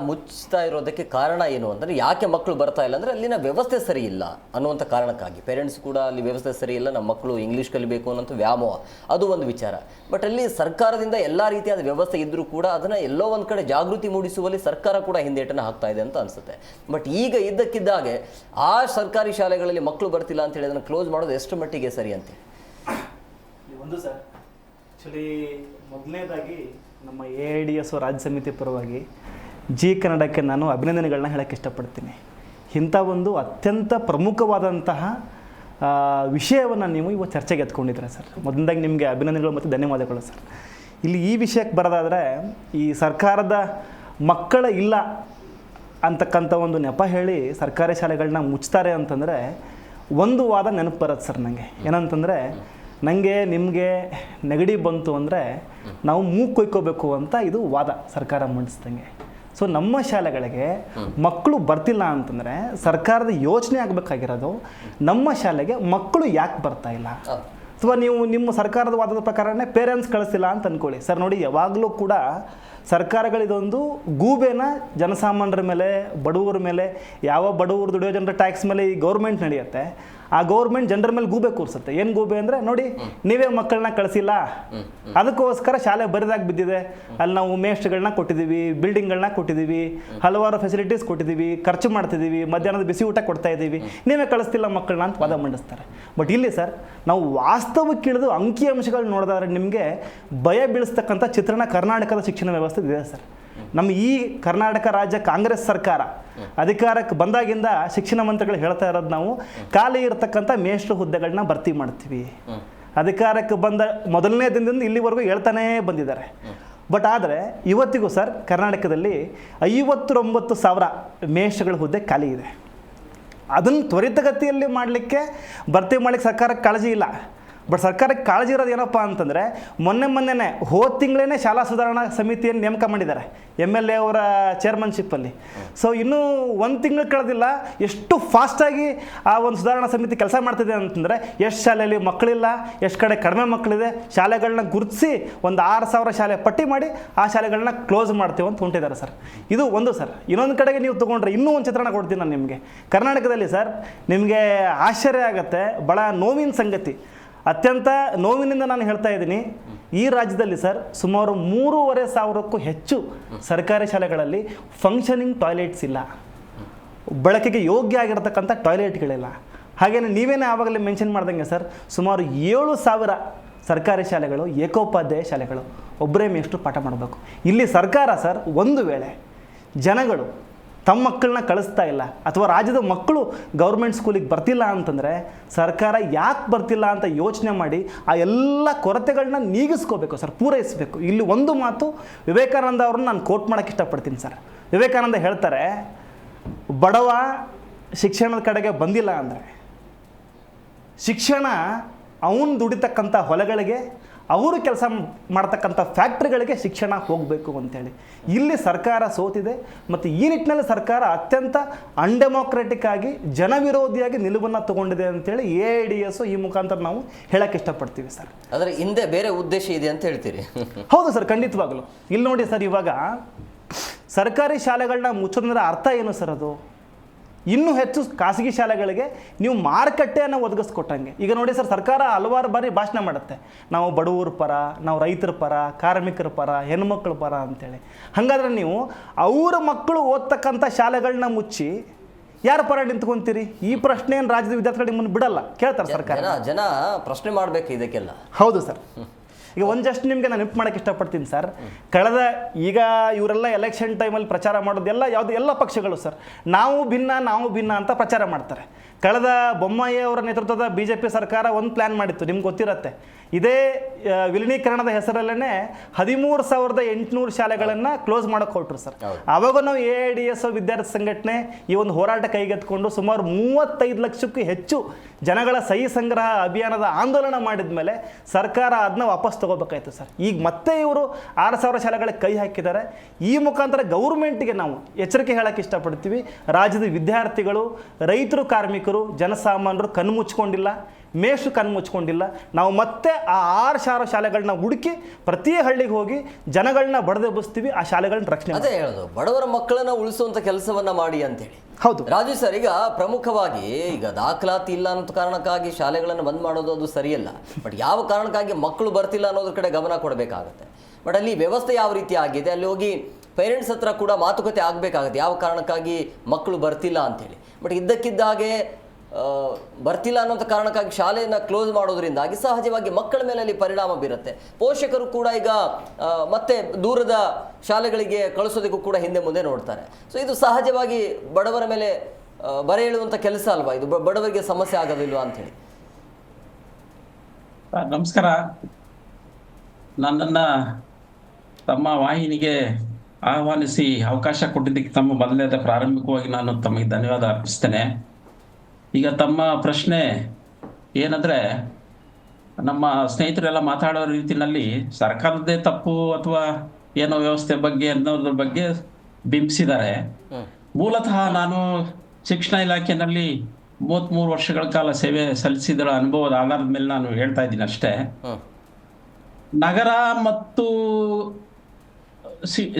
ಮುಚ್ತಾ ಇರೋದಕ್ಕೆ ಕಾರಣ ಏನು ಅಂದರೆ, ಯಾಕೆ ಮಕ್ಕಳು ಬರ್ತಾ ಇಲ್ಲ ಅಂದರೆ ಅಲ್ಲಿನ ವ್ಯವಸ್ಥೆ ಸರಿ ಇಲ್ಲ ಅನ್ನುವಂಥ ಕಾರಣಕ್ಕಾಗಿ. ಪೇರೆಂಟ್ಸ್ ಕೂಡ ಅಲ್ಲಿ ವ್ಯವಸ್ಥೆ ಸರಿ ಇಲ್ಲ, ನಮ್ಮ ಮಕ್ಕಳು ಇಂಗ್ಲೀಷ್ ಕಲಿಬೇಕು ಅನ್ನೋಂಥ ವ್ಯಾಮೋಹ, ಅದು ಒಂದು ವಿಚಾರ. ಬಟ್ ಅಲ್ಲಿ ಸರ್ಕಾರದಿಂದ ಎಲ್ಲ ರೀತಿಯಾದ ವ್ಯವಸ್ಥೆ ಇದ್ದರೂ ಕೂಡ ಅದನ್ನು ಎಲ್ಲೋ ಒಂದು ಕಡೆ ಜಾಗೃತಿ ಮೂಡಿಸುವಲ್ಲಿ ಸರ್ಕಾರ ಕೂಡ ಹಿಂದೇಟನ್ನು ಹಾಕ್ತಾ ಇದೆ ಅಂತ ಅನಿಸುತ್ತೆ. ಬಟ್ ಈಗ ಇದ್ದಕ್ಕಿದ್ದಾಗೆ ಆ ಸರ್ಕಾರಿ ಶಾಲೆಗಳಲ್ಲಿ ಮಕ್ಕಳು ಬರ್ತಿಲ್ಲ ಅಂತೇಳಿ ಅದನ್ನು ಕ್ಲೋಸ್ ಮಾಡೋದು ಎಷ್ಟು ಮಟ್ಟಿಗೆ ಸರಿ ಅಂತ ಒಂದು ಸರ್, ಆ್ಯಕ್ಚುಲಿ ಮೊದಲನೇದಾಗಿ ನಮ್ಮ AIDSO ರಾಜ್ಯ ಸಮಿತಿ ಪರವಾಗಿ ಜಿ ಕನ್ನಡಕ್ಕೆ ನಾನು ಅಭಿನಂದನೆಗಳನ್ನ ಹೇಳೋಕ್ಕೆ ಇಷ್ಟಪಡ್ತೀನಿ. ಇಂಥ ಒಂದು ಅತ್ಯಂತ ಪ್ರಮುಖವಾದಂತಹ ವಿಷಯವನ್ನು ನೀವು ಇವತ್ತು ಚರ್ಚೆಗೆ ಎತ್ಕೊಂಡಿದ್ದೀರ ಸರ್. ಮೊದಲನೇದಾಗಿ ನಿಮಗೆ ಅಭಿನಂದನೆಗಳು ಮತ್ತು ಧನ್ಯವಾದಗಳು ಸರ್. ಇಲ್ಲಿ ಈ ವಿಷಯಕ್ಕೆ ಬರೋದಾದರೆ, ಈ ಸರ್ಕಾರದ ಮಕ್ಕಳ ಇಲ್ಲ ಅಂತಕ್ಕಂಥ ಒಂದು ನೆಪ ಹೇಳಿ ಸರ್ಕಾರಿ ಶಾಲೆಗಳನ್ನ ಮುಚ್ತಾರೆ ಅಂತಂದರೆ ಒಂದು ವಾದ ನೆನಪು ಬರುತ್ತೆ ಸರ್ ನನಗೆ. ಏನಂತಂದರೆ, ನನಗೆ ನಿಮಗೆ ನೆಗಡಿ ಬಂತು ಅಂದರೆ ನಾವು ಮೂಗು ಕೊಯ್ಕೋಬೇಕು ಅಂತ ಇದು ವಾದ ಸರ್ಕಾರ ಮಂಡಿಸ್ದಂಗೆ. ಸೊ ನಮ್ಮ ಶಾಲೆಗಳಿಗೆ ಮಕ್ಕಳು ಬರ್ತಿಲ್ಲ ಅಂತಂದರೆ ಸರ್ಕಾರದ ಯೋಚನೆ ಆಗಬೇಕಾಗಿರೋದು, ನಮ್ಮ ಶಾಲೆಗೆ ಮಕ್ಕಳು ಯಾಕೆ ಬರ್ತಾ ಇಲ್ಲ. ಅಥವಾ ನೀವು ನಿಮ್ಮ ಸರ್ಕಾರದ ವಾದದ ಪ್ರಕಾರನೇ ಪೇರೆಂಟ್ಸ್ ಕಳಿಸ್ತಿಲ್ಲ ಅಂತ ಅಂದ್ಕೊಳ್ಳಿ ಸರ್. ನೋಡಿ, ಯಾವಾಗಲೂ ಕೂಡ ಸರ್ಕಾರಗಳಿದೊಂದು ಗೂಬೆನ ಜನಸಾಮಾನ್ಯರ ಮೇಲೆ, ಬಡವರ ಮೇಲೆ, ಯಾವ ಬಡವರು ದುಡಿಯೋ ಜನರ ಟ್ಯಾಕ್ಸ್ ಮೇಲೆ ಈ ಗೌರ್ಮೆಂಟ್ ನಡೆಯುತ್ತೆ. ಆ ಗೌರ್ಮೆಂಟ್ ಜನರ ಮೇಲೆ ಗೂಬೆ ಕೂರಿಸುತ್ತೆ. ಏನು ಗೂಬೆ ಅಂದರೆ, ನೋಡಿ ನೀವೇ ಮಕ್ಕಳನ್ನ ಕಳಿಸಿಲ್ಲ, ಅದಕ್ಕೋಸ್ಕರ ಶಾಲೆ ಬರಿದಾಗಿ ಬಿದ್ದಿದೆ, ಅಲ್ಲಿ ನಾವು ಮೇಷ್ಟ್ಗಳನ್ನ ಕೊಟ್ಟಿದ್ದೀವಿ, ಬಿಲ್ಡಿಂಗ್ಗಳನ್ನ ಕೊಟ್ಟಿದ್ದೀವಿ, ಹಲವಾರು ಫೆಸಿಲಿಟೀಸ್ ಕೊಟ್ಟಿದ್ದೀವಿ, ಖರ್ಚು ಮಾಡ್ತಿದ್ದೀವಿ, ಮಧ್ಯಾಹ್ನದ ಬಿಸಿ ಊಟ ಕೊಡ್ತಾ ಇದ್ದೀವಿ, ನೀವೇ ಕಳಿಸ್ತಿಲ್ಲ ಮಕ್ಕಳನ್ನ ಅಂತ ವಾದ ಮಂಡಿಸ್ತಾರೆ. ಬಟ್ ಇಲ್ಲಿ ಸರ್, ನಾವು ವಾಸ್ತವಕ್ಕೆ ಇಳಿದು ಅಂಕಿಅಂಶಗಳು ನೋಡಿದ್ರೆ ನಿಮಗೆ ಭಯ ಬೀಳಿಸ್ತಕ್ಕಂಥ ಚಿತ್ರಣ ಕರ್ನಾಟಕದ ಶಿಕ್ಷಣ ವ್ಯವಸ್ಥೆ ಇದೆ ಸರ್. ನಮ್ಮ ಈ ಕರ್ನಾಟಕ ರಾಜ್ಯ ಕಾಂಗ್ರೆಸ್ ಸರ್ಕಾರ ಅಧಿಕಾರಕ್ಕೆ ಬಂದಾಗಿಂದ ಶಿಕ್ಷಣ ಮಂತ್ರಿಗಳು ಹೇಳ್ತಾ ಇರೋದು, ನಾವು ಖಾಲಿ ಇರತಕ್ಕಂಥ ಮೇಷ್ಟ್ರ ಹುದ್ದೆಗಳನ್ನ ಭರ್ತಿ ಮಾಡ್ತೀವಿ. ಅಧಿಕಾರಕ್ಕೆ ಬಂದ ಮೊದಲನೇ ದಿನದಿಂದ ಇಲ್ಲಿವರೆಗೂ ಹೇಳ್ತಾನೇ ಬಂದಿದ್ದಾರೆ. ಬಟ್ ಆದರೆ ಇವತ್ತಿಗೂ ಸರ್ ಕರ್ನಾಟಕದಲ್ಲಿ 59,000 ಮೇಷ್ಟ್ರಗಳ ಹುದ್ದೆ ಖಾಲಿ ಇದೆ. ಅದನ್ನು ತ್ವರಿತಗತಿಯಲ್ಲಿ ಮಾಡಲಿಕ್ಕೆ, ಭರ್ತಿ ಮಾಡಲಿಕ್ಕೆ ಸರ್ಕಾರಕ್ಕೆ ಕಾಳಜಿ ಇಲ್ಲ. ಬಟ್ ಸರ್ಕಾರಕ್ಕೆ ಕಾಳಜಿ ಇರೋದು ಏನಪ್ಪ ಅಂತಂದರೆ, ಮೊನ್ನೆನೇ ಹೋದ ತಿಂಗಳೇ ಶಾಲಾ ಸುಧಾರಣಾ ಸಮಿತಿಯನ್ನು ನೇಮಕ ಮಾಡಿದ್ದಾರೆ MLA ಅವರ ಚೇರ್ಮನ್ಶಿಪ್ಪಲ್ಲಿ. ಸೊ ಇನ್ನೂ ಒಂದು ತಿಂಗಳು ಕಳೆದಿಲ್ಲ, ಎಷ್ಟು ಫಾಸ್ಟಾಗಿ ಆ ಒಂದು ಸುಧಾರಣಾ ಸಮಿತಿ ಕೆಲಸ ಮಾಡ್ತಿದೆ ಅಂತಂದರೆ, ಎಷ್ಟು ಶಾಲೆಯಲ್ಲಿ ಮಕ್ಕಳಿಲ್ಲ, ಎಷ್ಟು ಕಡೆ ಕಡಿಮೆ ಮಕ್ಕಳಿದೆ, ಶಾಲೆಗಳನ್ನ ಗುರುತಿಸಿ ಒಂದು 6,000 ಶಾಲೆ ಪಟ್ಟಿ ಮಾಡಿ ಆ ಶಾಲೆಗಳನ್ನ ಕ್ಲೋಸ್ ಮಾಡ್ತೀವಿ ಅಂತ ಹೊಂಟಿದ್ದಾರೆ ಸರ್. ಇದು ಒಂದು ಸರ್. ಇನ್ನೊಂದು ಕಡೆಗೆ ನೀವು ತೊಗೊಂಡ್ರೆ ಇನ್ನೂ ಒಂದು ಚಿತ್ರಣ ಕೊಡ್ತೀನಿ ನಾನು ನಿಮಗೆ. ಕರ್ನಾಟಕದಲ್ಲಿ ಸರ್ ನಿಮಗೆ ಆಶ್ಚರ್ಯ ಆಗುತ್ತೆ, ಭಾಳ ನೋವಿನ ಸಂಗತಿ, ಅತ್ಯಂತ ನೋವಿನಿಂದ ನಾನು ಹೇಳ್ತಾ ಇದ್ದೀನಿ, ಈ ರಾಜ್ಯದಲ್ಲಿ ಸರ್ ಸುಮಾರು 3,500ಕ್ಕೂ ಹೆಚ್ಚು ಸರ್ಕಾರಿ ಶಾಲೆಗಳಲ್ಲಿ ಫಂಕ್ಷನಿಂಗ್ ಟಾಯ್ಲೆಟ್ಸ್ ಇಲ್ಲ, ಬಳಕೆಗೆ ಯೋಗ್ಯ ಆಗಿರತಕ್ಕಂಥ ಟಾಯ್ಲೆಟ್ಗಳಿಲ್ಲ. ಹಾಗೆಯೇ ನೀವೇನೇ ಆವಾಗಲೇ ಮೆನ್ಷನ್ ಮಾಡ್ದಂಗೆ ಸರ್, ಸುಮಾರು 7,000 ಸರ್ಕಾರಿ ಶಾಲೆಗಳು ಏಕೋಪಾಧ್ಯಾಯ ಶಾಲೆಗಳು, ಒಬ್ಬರೇ ಮೇಷ್ಟ್ರು ಪಾಠ ಮಾಡಬೇಕು. ಇಲ್ಲಿ ಸರ್ಕಾರ ಸರ್ ಒಂದು ವೇಳೆ ಜನಗಳು ತಮ್ಮ ಮಕ್ಕಳನ್ನ ಕಳಿಸ್ತಾ ಇಲ್ಲ, ಅಥವಾ ರಾಜ್ಯದ ಮಕ್ಕಳು ಗೌರ್ಮೆಂಟ್ ಸ್ಕೂಲಿಗೆ ಬರ್ತಿಲ್ಲ ಅಂತಂದರೆ ಸರ್ಕಾರ ಯಾಕೆ ಬರ್ತಿಲ್ಲ ಅಂತ ಯೋಚನೆ ಮಾಡಿ ಆ ಎಲ್ಲ ಕೊರತೆಗಳನ್ನ ನೀಗಿಸ್ಕೋಬೇಕು ಸರ್, ಪೂರೈಸಬೇಕು. ಇಲ್ಲಿ ಒಂದು ಮಾತು ವಿವೇಕಾನಂದ ಅವ್ರನ್ನ ನಾನು ಕೋಟ್ ಮಾಡೋಕ್ಕೆ ಇಷ್ಟಪಡ್ತೀನಿ ಸರ್. ವಿವೇಕಾನಂದ ಹೇಳ್ತಾರೆ, ಬಡವ ಶಿಕ್ಷಣದ ಕಡೆಗೆ ಬಂದಿಲ್ಲ ಅಂದರೆ ಶಿಕ್ಷಣ ಅವನು ದುಡಿತಕ್ಕಂಥ ಹೊಲಗಳಿಗೆ, ಅವರು ಕೆಲಸ ಮಾಡ್ತಕ್ಕಂಥ ಫ್ಯಾಕ್ಟ್ರಿಗಳಿಗೆ ಶಿಕ್ಷಣ ಹೋಗಬೇಕು ಅಂತೇಳಿ. ಇಲ್ಲಿ ಸರ್ಕಾರ ಸೋತಿದೆ. ಮತ್ತು ಈ ನಿಟ್ಟಿನಲ್ಲಿ ಸರ್ಕಾರ ಅತ್ಯಂತ ಅನ್ಡೆಮೋಕ್ರೆಟಿಕ್ ಆಗಿ, ಜನವಿರೋಧಿಯಾಗಿ ನಿಲುವನ್ನು ತಗೊಂಡಿದೆ ಅಂತೇಳಿ AIDSO ಈ ಮುಖಾಂತರ ನಾವು ಹೇಳಕ್ಕೆ ಇಷ್ಟಪಡ್ತೀವಿ ಸರ್. ಆದರೆ ಹಿಂದೆ ಬೇರೆ ಉದ್ದೇಶ ಇದೆ ಅಂತ ಹೇಳ್ತೀರಿ? ಹೌದು ಸರ್, ಖಂಡಿತವಾಗಲು. ಇಲ್ಲಿ ನೋಡಿ ಸರ್, ಇವಾಗ ಸರ್ಕಾರಿ ಶಾಲೆಗಳನ್ನ ಮುಚ್ಚೋದ್ರ ಅರ್ಥ ಏನು ಸರ್? ಅದು ಇನ್ನೂ ಹೆಚ್ಚು ಖಾಸಗಿ ಶಾಲೆಗಳಿಗೆ ನೀವು ಮಾರುಕಟ್ಟೆಯನ್ನು ಒದಗಿಸ್ಕೊಟ್ಟಂಗೆ. ಈಗ ನೋಡಿ ಸರ್, ಸರ್ಕಾರ ಹಲವಾರು ಬಾರಿ ಭಾಷಣ ಮಾಡುತ್ತೆ, ನಾವು ಬಡವರ ಪರ, ನಾವು ರೈತರ ಪರ, ಕಾರ್ಮಿಕರ ಪರ, ಹೆಣ್ಮಕ್ಳ ಪರ ಅಂತೇಳಿ. ಹಾಗಾದ್ರೆ ನೀವು ಅವರ ಮಕ್ಕಳು ಓದ್ತಕ್ಕಂಥ ಶಾಲೆಗಳನ್ನ ಮುಚ್ಚಿ ಯಾರ ಪರ ನಿಂತ್ಕೊಂತೀರಿ? ಈ ಪ್ರಶ್ನೆಯನ್ನು ರಾಜ್ಯದ ವಿದ್ಯಾರ್ಥಿಗಳು ನಿಮ್ಮನ್ನು ಬಿಡಲ್ಲ, ಕೇಳ್ತಾರೆ ಸರ್ಕಾರ. ಜನ ಪ್ರಶ್ನೆ ಮಾಡಬೇಕು ಇದಕ್ಕೆಲ್ಲ. ಹೌದು ಸರ್. ಈಗ ಒಂದಷ್ಟು ನಿಮಗೆ ನಾನು ನೆನಪು ಮಾಡೋಕ್ಕೆ ಇಷ್ಟಪಡ್ತೀನಿ ಸರ್. ಕಳೆದ ಈಗ ಇವರೆಲ್ಲ ಎಲೆಕ್ಷನ್ ಟೈಮಲ್ಲಿ ಪ್ರಚಾರ ಮಾಡೋದೆಲ್ಲ ಎಲ್ಲ ಪಕ್ಷಗಳು ಸರ್ ನಾವು ಭಿನ್ನ ಅಂತ ಪ್ರಚಾರ ಮಾಡ್ತಾರೆ. ಕಳೆದ ಬೊಮ್ಮಾಯಿ ಅವರ ನೇತೃತ್ವದ BJP ಸರ್ಕಾರ ಒಂದು ಪ್ಲ್ಯಾನ್ ಮಾಡಿತ್ತು, ನಿಮ್ಗೆ ಗೊತ್ತಿರತ್ತೆ. ಇದೇ ವಿಲೀನೀಕರಣದ ಹೆಸರಲ್ಲೇ 13,800 ಶಾಲೆಗಳನ್ನು ಕ್ಲೋಸ್ ಮಾಡೋಕೆ ಹೊರಟ್ರು ಸರ್. ಆವಾಗ ನಾವು AIDS ವಿದ್ಯಾರ್ಥಿ ಸಂಘಟನೆ ಈ ಒಂದು ಹೋರಾಟ ಕೈಗೆತ್ತಿಕೊಂಡು ಸುಮಾರು 35 ಲಕ್ಷಕ್ಕೂ ಹೆಚ್ಚು ಜನಗಳ ಸಹಿ ಸಂಗ್ರಹ ಅಭಿಯಾನದ ಆಂದೋಲನ ಮಾಡಿದ ಮೇಲೆ ಸರ್ಕಾರ ಅದನ್ನ ವಾಪಸ್ ತಗೋಬೇಕಾಯ್ತು ಸರ್. ಈಗ ಮತ್ತೆ ಇವರು 6,000 ಶಾಲೆಗಳಿಗೆ ಕೈ ಹಾಕಿದ್ದಾರೆ. ಈ ಮುಖಾಂತರ ಗೌರ್ಮೆಂಟ್ಗೆ ನಾವು ಎಚ್ಚರಿಕೆ ಹೇಳೋಕ್ಕೆ ಇಷ್ಟಪಡ್ತೀವಿ. ರಾಜ್ಯದ ವಿದ್ಯಾರ್ಥಿಗಳು, ರೈತರು, ಕಾರ್ಮಿಕರು, ಜನಸಾಮಾನ್ಯರು ಕಣ್ಣು ಮುಚ್ಕೊಂಡಿಲ್ಲ, ಮೇಷು ಕಣ್ಣು ಮುಚ್ಕೊಂಡಿಲ್ಲ. ನಾವು ಮತ್ತೆ ಆ 6,000 ಶಾಲೆಗಳನ್ನ ಹುಡುಕಿ ಪ್ರತಿ ಹಳ್ಳಿಗೆ ಹೋಗಿ ಜನಗಳನ್ನ ಬಡದೆಬ್ಬಿಸ್ತೀವಿ, ಆ ಶಾಲೆಗಳನ್ನ ರಕ್ಷಣೆ. ಅದೇ ಹೇಳೋದು, ಬಡವರ ಮಕ್ಕಳನ್ನ ಉಳಿಸುವಂತ ಕೆಲಸವನ್ನ ಮಾಡಿ ಅಂತೇಳಿ. ಹೌದು ರಾಜು ಸರ್, ಈಗ ಪ್ರಮುಖವಾಗಿ ಈಗ ದಾಖಲಾತಿ ಇಲ್ಲ ಅನ್ನೋ ಕಾರಣಕ್ಕಾಗಿ ಶಾಲೆಗಳನ್ನು ಬಂದ್ ಮಾಡೋದು ಅದು ಸರಿಯಲ್ಲ. ಬಟ್ ಯಾವ ಕಾರಣಕ್ಕಾಗಿ ಮಕ್ಕಳು ಬರ್ತಿಲ್ಲ ಅನ್ನೋದ್ರ ಕಡೆ ಗಮನ ಕೊಡಬೇಕಾಗುತ್ತೆ. ಬಟ್ ಅಲ್ಲಿ ವ್ಯವಸ್ಥೆ ಯಾವ ರೀತಿ ಆಗಿದೆ, ಅಲ್ಲಿ ಹೋಗಿ ಪೇರೆಂಟ್ಸ್ ಹತ್ರ ಕೂಡ ಮಾತುಕತೆ ಆಗಬೇಕಾಗುತ್ತೆ, ಯಾವ ಕಾರಣಕ್ಕಾಗಿ ಮಕ್ಕಳು ಬರ್ತಿಲ್ಲ ಅಂತೇಳಿ. ಬಟ್ ಇದ್ದಕ್ಕಿದ್ದ ಹಾಗೆ ಬರ್ತಿಲ್ಲ ಅನ್ನೋಂಥ ಕಾರಣಕ್ಕಾಗಿ ಶಾಲೆಯನ್ನು ಕ್ಲೋಸ್ ಮಾಡೋದ್ರಿಂದಾಗಿ ಸಹಜವಾಗಿ ಮಕ್ಕಳ ಮೇಲೆ ಅಲ್ಲಿ ಪರಿಣಾಮ ಬೀರುತ್ತೆ. ಪೋಷಕರು ಕೂಡ ಈಗ ಮತ್ತೆ ದೂರದ ಶಾಲೆಗಳಿಗೆ ಕಳಿಸೋದಕ್ಕೂ ಕೂಡ ಹಿಂದೆ ಮುಂದೆ ನೋಡ್ತಾರೆ. ಸೊ ಇದು ಸಹಜವಾಗಿ ಬಡವರ ಮೇಲೆ ಬರೆ ಹೇಳುವಂಥ ಕೆಲಸ ಅಲ್ವಾ ಇದು? ಬಡವರಿಗೆ ಸಮಸ್ಯೆ ಆಗೋದಿಲ್ವಾ ಅಂಥೇಳಿ. ನಮಸ್ಕಾರ. ನನ್ನನ್ನು ತಮ್ಮ ವಾಹಿನಿಗೆ ಆಹ್ವಾನಿಸಿ ಅವಕಾಶ ಕೊಟ್ಟಿದ್ದಕ್ಕೆ ತಮ್ಮ ಮೊದಲನೇದ ಪ್ರಾರಂಭಿಕವಾಗಿ ನಾನು ತಮಗೆ ಧನ್ಯವಾದ ಅರ್ಪಿಸ್ತೇನೆ. ಈಗ ತಮ್ಮ ಪ್ರಶ್ನೆ ಏನಂದರೆ, ನಮ್ಮ ಸ್ನೇಹಿತರೆಲ್ಲ ಮಾತಾಡೋ ರೀತಿಯಲ್ಲಿ ಸರ್ಕಾರದ್ದೇ ತಪ್ಪು ಅಥವಾ ಏನೋ ವ್ಯವಸ್ಥೆ ಬಗ್ಗೆ ಅನ್ನೋದ್ರ ಬಗ್ಗೆ ಬಿಂಬಿಸಿದ್ದಾರೆ. ಮೂಲತಃ ನಾನು ಶಿಕ್ಷಣ ಇಲಾಖೆಯಲ್ಲಿ 33 ವರ್ಷಗಳ ಕಾಲ ಸೇವೆ ಸಲ್ಲಿಸಿದ ಅನುಭವದ ಆಧಾರದ ಮೇಲೆ ನಾನು ಹೇಳ್ತಾ ಇದ್ದೀನಿ ಅಷ್ಟೇ. ನಗರ ಮತ್ತು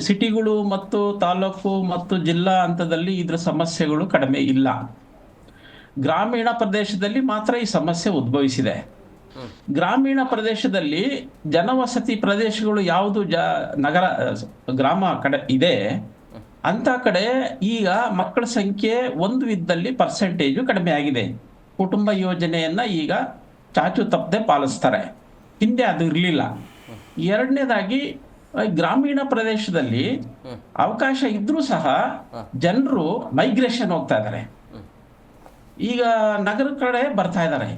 ಸಿಟಿಗಳು ಮತ್ತು ತಾಲೂಕು ಮತ್ತು ಜಿಲ್ಲಾ ಹಂತದಲ್ಲಿ ಇದ್ರ ಸಮಸ್ಯೆಗಳು ಕಡಿಮೆ ಇಲ್ಲ. ಗ್ರಾಮೀಣ ಪ್ರದೇಶದಲ್ಲಿ ಮಾತ್ರ ಈ ಸಮಸ್ಯೆ ಉದ್ಭವಿಸಿದೆ. ಗ್ರಾಮೀಣ ಪ್ರದೇಶದಲ್ಲಿ ಜನವಸತಿ ಪ್ರದೇಶಗಳು ಯಾವುದು ನಗರ ಗ್ರಾಮ ಕಡೆ ಇದೆ ಅಂತ ಕಡೆ ಈಗ ಮಕ್ಕಳ ಸಂಖ್ಯೆ ಒಂದು ಇದ್ದಲ್ಲಿ ಪರ್ಸೆಂಟೇಜು ಕಡಿಮೆ ಆಗಿದೆ. ಕುಟುಂಬ ಯೋಜನೆಯನ್ನ ಈಗ ಚಾಚು ತಪ್ಪದೆ ಪಾಲಿಸ್ತಾರೆ, ಹಿಂದೆ ಅದು ಇರಲಿಲ್ಲ. ಎರಡನೇದಾಗಿ ಗ್ರಾಮೀಣ ಪ್ರದೇಶದಲ್ಲಿ ಅವಕಾಶ ಇದ್ರೂ ಸಹ ಜನರು ಮೈಗ್ರೇಷನ್ ಹೋಗ್ತಾ ಇದ್ದಾರೆ, ಈಗ ನಗರ ಕಡೆ ಬರ್ತಾ ಇದ್ದಾರೆ.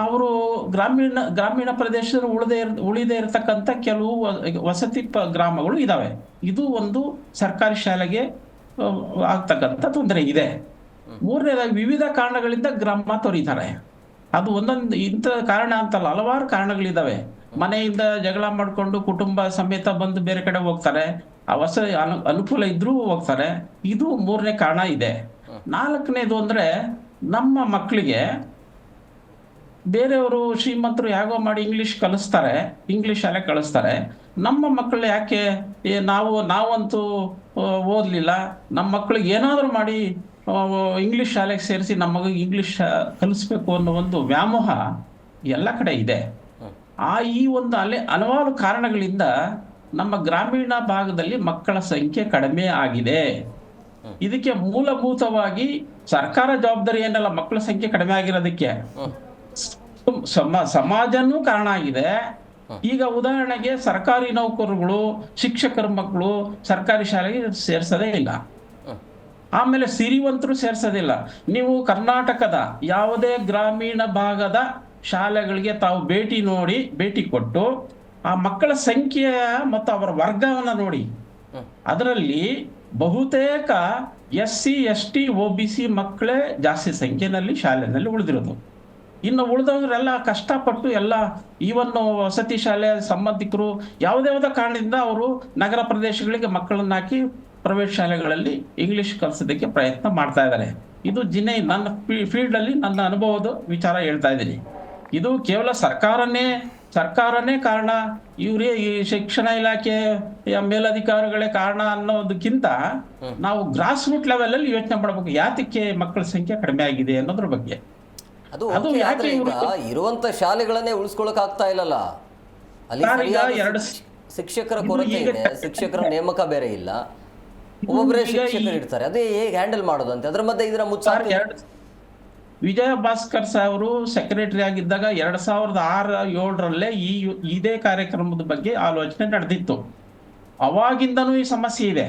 ಅವರು ಗ್ರಾಮೀಣ ಪ್ರದೇಶದಲ್ಲಿ ಉಳಿದೇ ಇರತಕ್ಕಂಥ ಕೆಲವು ವಸತಿ ಗ್ರಾಮಗಳು ಇದಾವೆ. ಇದು ಒಂದು ಸರ್ಕಾರಿ ಶಾಲೆಗೆ ಆಗ್ತಕ್ಕಂಥ ತೊಂದರೆ ಇದೆ. ಮೂರನೇದಾಗಿ ವಿವಿಧ ಕಾರಣಗಳಿಂದ ಗ್ರಾಮ ತೊರೀತಾರೆ. ಅದು ಒಂದೊಂದು ಇಂಥ ಕಾರಣ ಅಂತಲ್ಲ, ಹಲವಾರು ಕಾರಣಗಳಿದಾವೆ. ಮನೆಯಿಂದ ಜಗಳ ಮಾಡಿಕೊಂಡು ಕುಟುಂಬ ಸಮೇತ ಬಂದು ಬೇರೆ ಕಡೆ ಹೋಗ್ತಾರೆ, ಅನುಕೂಲ ಇದ್ರೂ ಹೋಗ್ತಾರೆ. ಇದು ಮೂರನೇ ಕಾರಣ ಇದೆ. ನಾಲ್ಕನೇದು ಅಂದ್ರೆ, ನಮ್ಮ ಮಕ್ಕಳಿಗೆ ಬೇರೆಯವರು ಶ್ರೀಮಂತರು ಯಾಗೋ ಮಾಡಿ ಇಂಗ್ಲಿಷ್ ಶಾಲೆ ಕಳಿಸ್ತಾರೆ. ನಮ್ಮ ಮಕ್ಕಳು ಯಾಕೆ ನಾವಂತೂ ಓದಲಿಲ್ಲ, ನಮ್ಮ ಮಕ್ಕಳಿಗೆ ಏನಾದರೂ ಮಾಡಿ ಇಂಗ್ಲಿಷ್ ಶಾಲೆಗೆ ಸೇರಿಸಿ ನಮ್ಮ ಮಗುಗೆ ಇಂಗ್ಲಿಷ್ ಕಲಿಸ್ಬೇಕು ಅನ್ನೋ ಒಂದು ವ್ಯಾಮೋಹ ಎಲ್ಲ ಕಡೆ ಇದೆ. ಈ ಒಂದು ಹಲವಾರು ಕಾರಣಗಳಿಂದ ನಮ್ಮ ಗ್ರಾಮೀಣ ಭಾಗದಲ್ಲಿ ಮಕ್ಕಳ ಸಂಖ್ಯೆ ಕಡಿಮೆ ಆಗಿದೆ. ಇದಕ್ಕೆ ಮೂಲಭೂತವಾಗಿ ಸರ್ಕಾರ ಜವಾಬ್ದಾರಿ ಏನಲ್ಲ, ಮಕ್ಕಳ ಸಂಖ್ಯೆ ಕಡಿಮೆ ಆಗಿರೋದಕ್ಕೆ ಸಮಾಜನೂ ಕಾರಣ ಆಗಿದೆ. ಈಗ ಉದಾಹರಣೆಗೆ ಸರ್ಕಾರಿ ನೌಕರರುಗಳು, ಶಿಕ್ಷಕರ ಮಕ್ಕಳು ಸರ್ಕಾರಿ ಶಾಲೆಗೆ ಸೇರ್ಸೋದೇ ಇಲ್ಲ. ಆಮೇಲೆ ಸಿರಿವಂತರು ಸೇರ್ಸೋದಿಲ್ಲ. ನೀವು ಕರ್ನಾಟಕದ ಯಾವುದೇ ಗ್ರಾಮೀಣ ಭಾಗದ ಶಾಲೆಗಳಿಗೆ ತಾವು ಭೇಟಿ ಕೊಟ್ಟು ಆ ಮಕ್ಕಳ ಸಂಖ್ಯೆ ಮತ್ತು ಅವರ ವರ್ಗವನ್ನು ನೋಡಿ, ಅದರಲ್ಲಿ ಬಹುತೇಕ SC ST OBC ಮಕ್ಕಳೇ ಜಾಸ್ತಿ ಸಂಖ್ಯೆಯಲ್ಲಿ ಶಾಲೆಯಲ್ಲಿ ಉಳಿದಿರೋದು. ಇನ್ನು ಉಳಿದವರೆಲ್ಲ ಕಷ್ಟಪಟ್ಟು ಎಲ್ಲ ಈವನ್ನು ವಸತಿ ಶಾಲೆ ಸಂಬಂಧಿಕರು ಯಾವುದೇ ಕಾರಣದಿಂದ ಅವರು ನಗರ ಪ್ರದೇಶಗಳಿಗೆ ಮಕ್ಕಳನ್ನ ಹಾಕಿ ಪ್ರೈವೇಟ್ ಶಾಲೆಗಳಲ್ಲಿ ಇಂಗ್ಲಿಷ್ ಕಲಿಸೋದಕ್ಕೆ ಪ್ರಯತ್ನ ಮಾಡ್ತಾ ಇದ್ದಾರೆ. ಇದು ನನ್ನ ಫೀಲ್ಡಲ್ಲಿ ನನ್ನ ಅನುಭವದ ವಿಚಾರ ಹೇಳ್ತಾ ಇದ್ದೀನಿ. ಇದು ಕೇವಲ ಸರ್ಕಾರನೇ ಕಾರಣ, ಇವರೇ ಈ ಶಿಕ್ಷಣ ಇಲಾಖೆ ಮೇಲಧಿಕಾರಿಗಳೇ ಕಾರಣ ಅನ್ನೋದಕ್ಕಿಂತ ನಾವು ಗ್ರಾಸ್ ರೂಟ್ ಲೆವೆಲ್ ಅಲ್ಲಿ ಯೋಚನೆ ಮಾಡಬೇಕು, ಯಾತಕ್ಕೆ ಮಕ್ಕಳ ಸಂಖ್ಯೆ ಕಡಿಮೆ ಆಗಿದೆ ಅನ್ನೋದ್ರ ಬಗ್ಗೆ. ಅದು ಯಾಕೆ ಇರುವಂತ ಶಾಲೆಗಳನ್ನೇ ಉಳಿಸ್ಕೊಳಕ್ ಆಗ್ತಾ ಇಲ್ಲಲ್ಲ, ಅಲ್ಲಿ ಶಿಕ್ಷಕರ ಕೊರತೆ ಇದೆ, ಶಿಕ್ಷಕರ ನೇಮಕ ಬೇರೆ ಇಲ್ಲ, ಒಬ್ಬೊಬ್ಬರೇ ಶಿಕ್ಷಕರು ಇರ್ತಾರೆ. ಅದೇ ಹೇಗೆ ಹ್ಯಾಂಡಲ್ ಮಾಡೋದು ಅಂತ ಅದ್ರ ಮಧ್ಯೆ ಇದರ ಮುಚ್ಚಾಟ. ವಿಜಯ ಭಾಸ್ಕರ್ ಅವರು ಸೆಕ್ರೆಟರಿ ಆಗಿದ್ದಾಗ 2006-7ರಲ್ಲೇ ಇದೇ ಕಾರ್ಯಕ್ರಮದ ಬಗ್ಗೆ ಆಲೋಚನೆ ನಡೆದಿತ್ತು. ಅವಾಗಿಂದನೂ ಈ ಸಮಸ್ಯೆ ಇದೆ.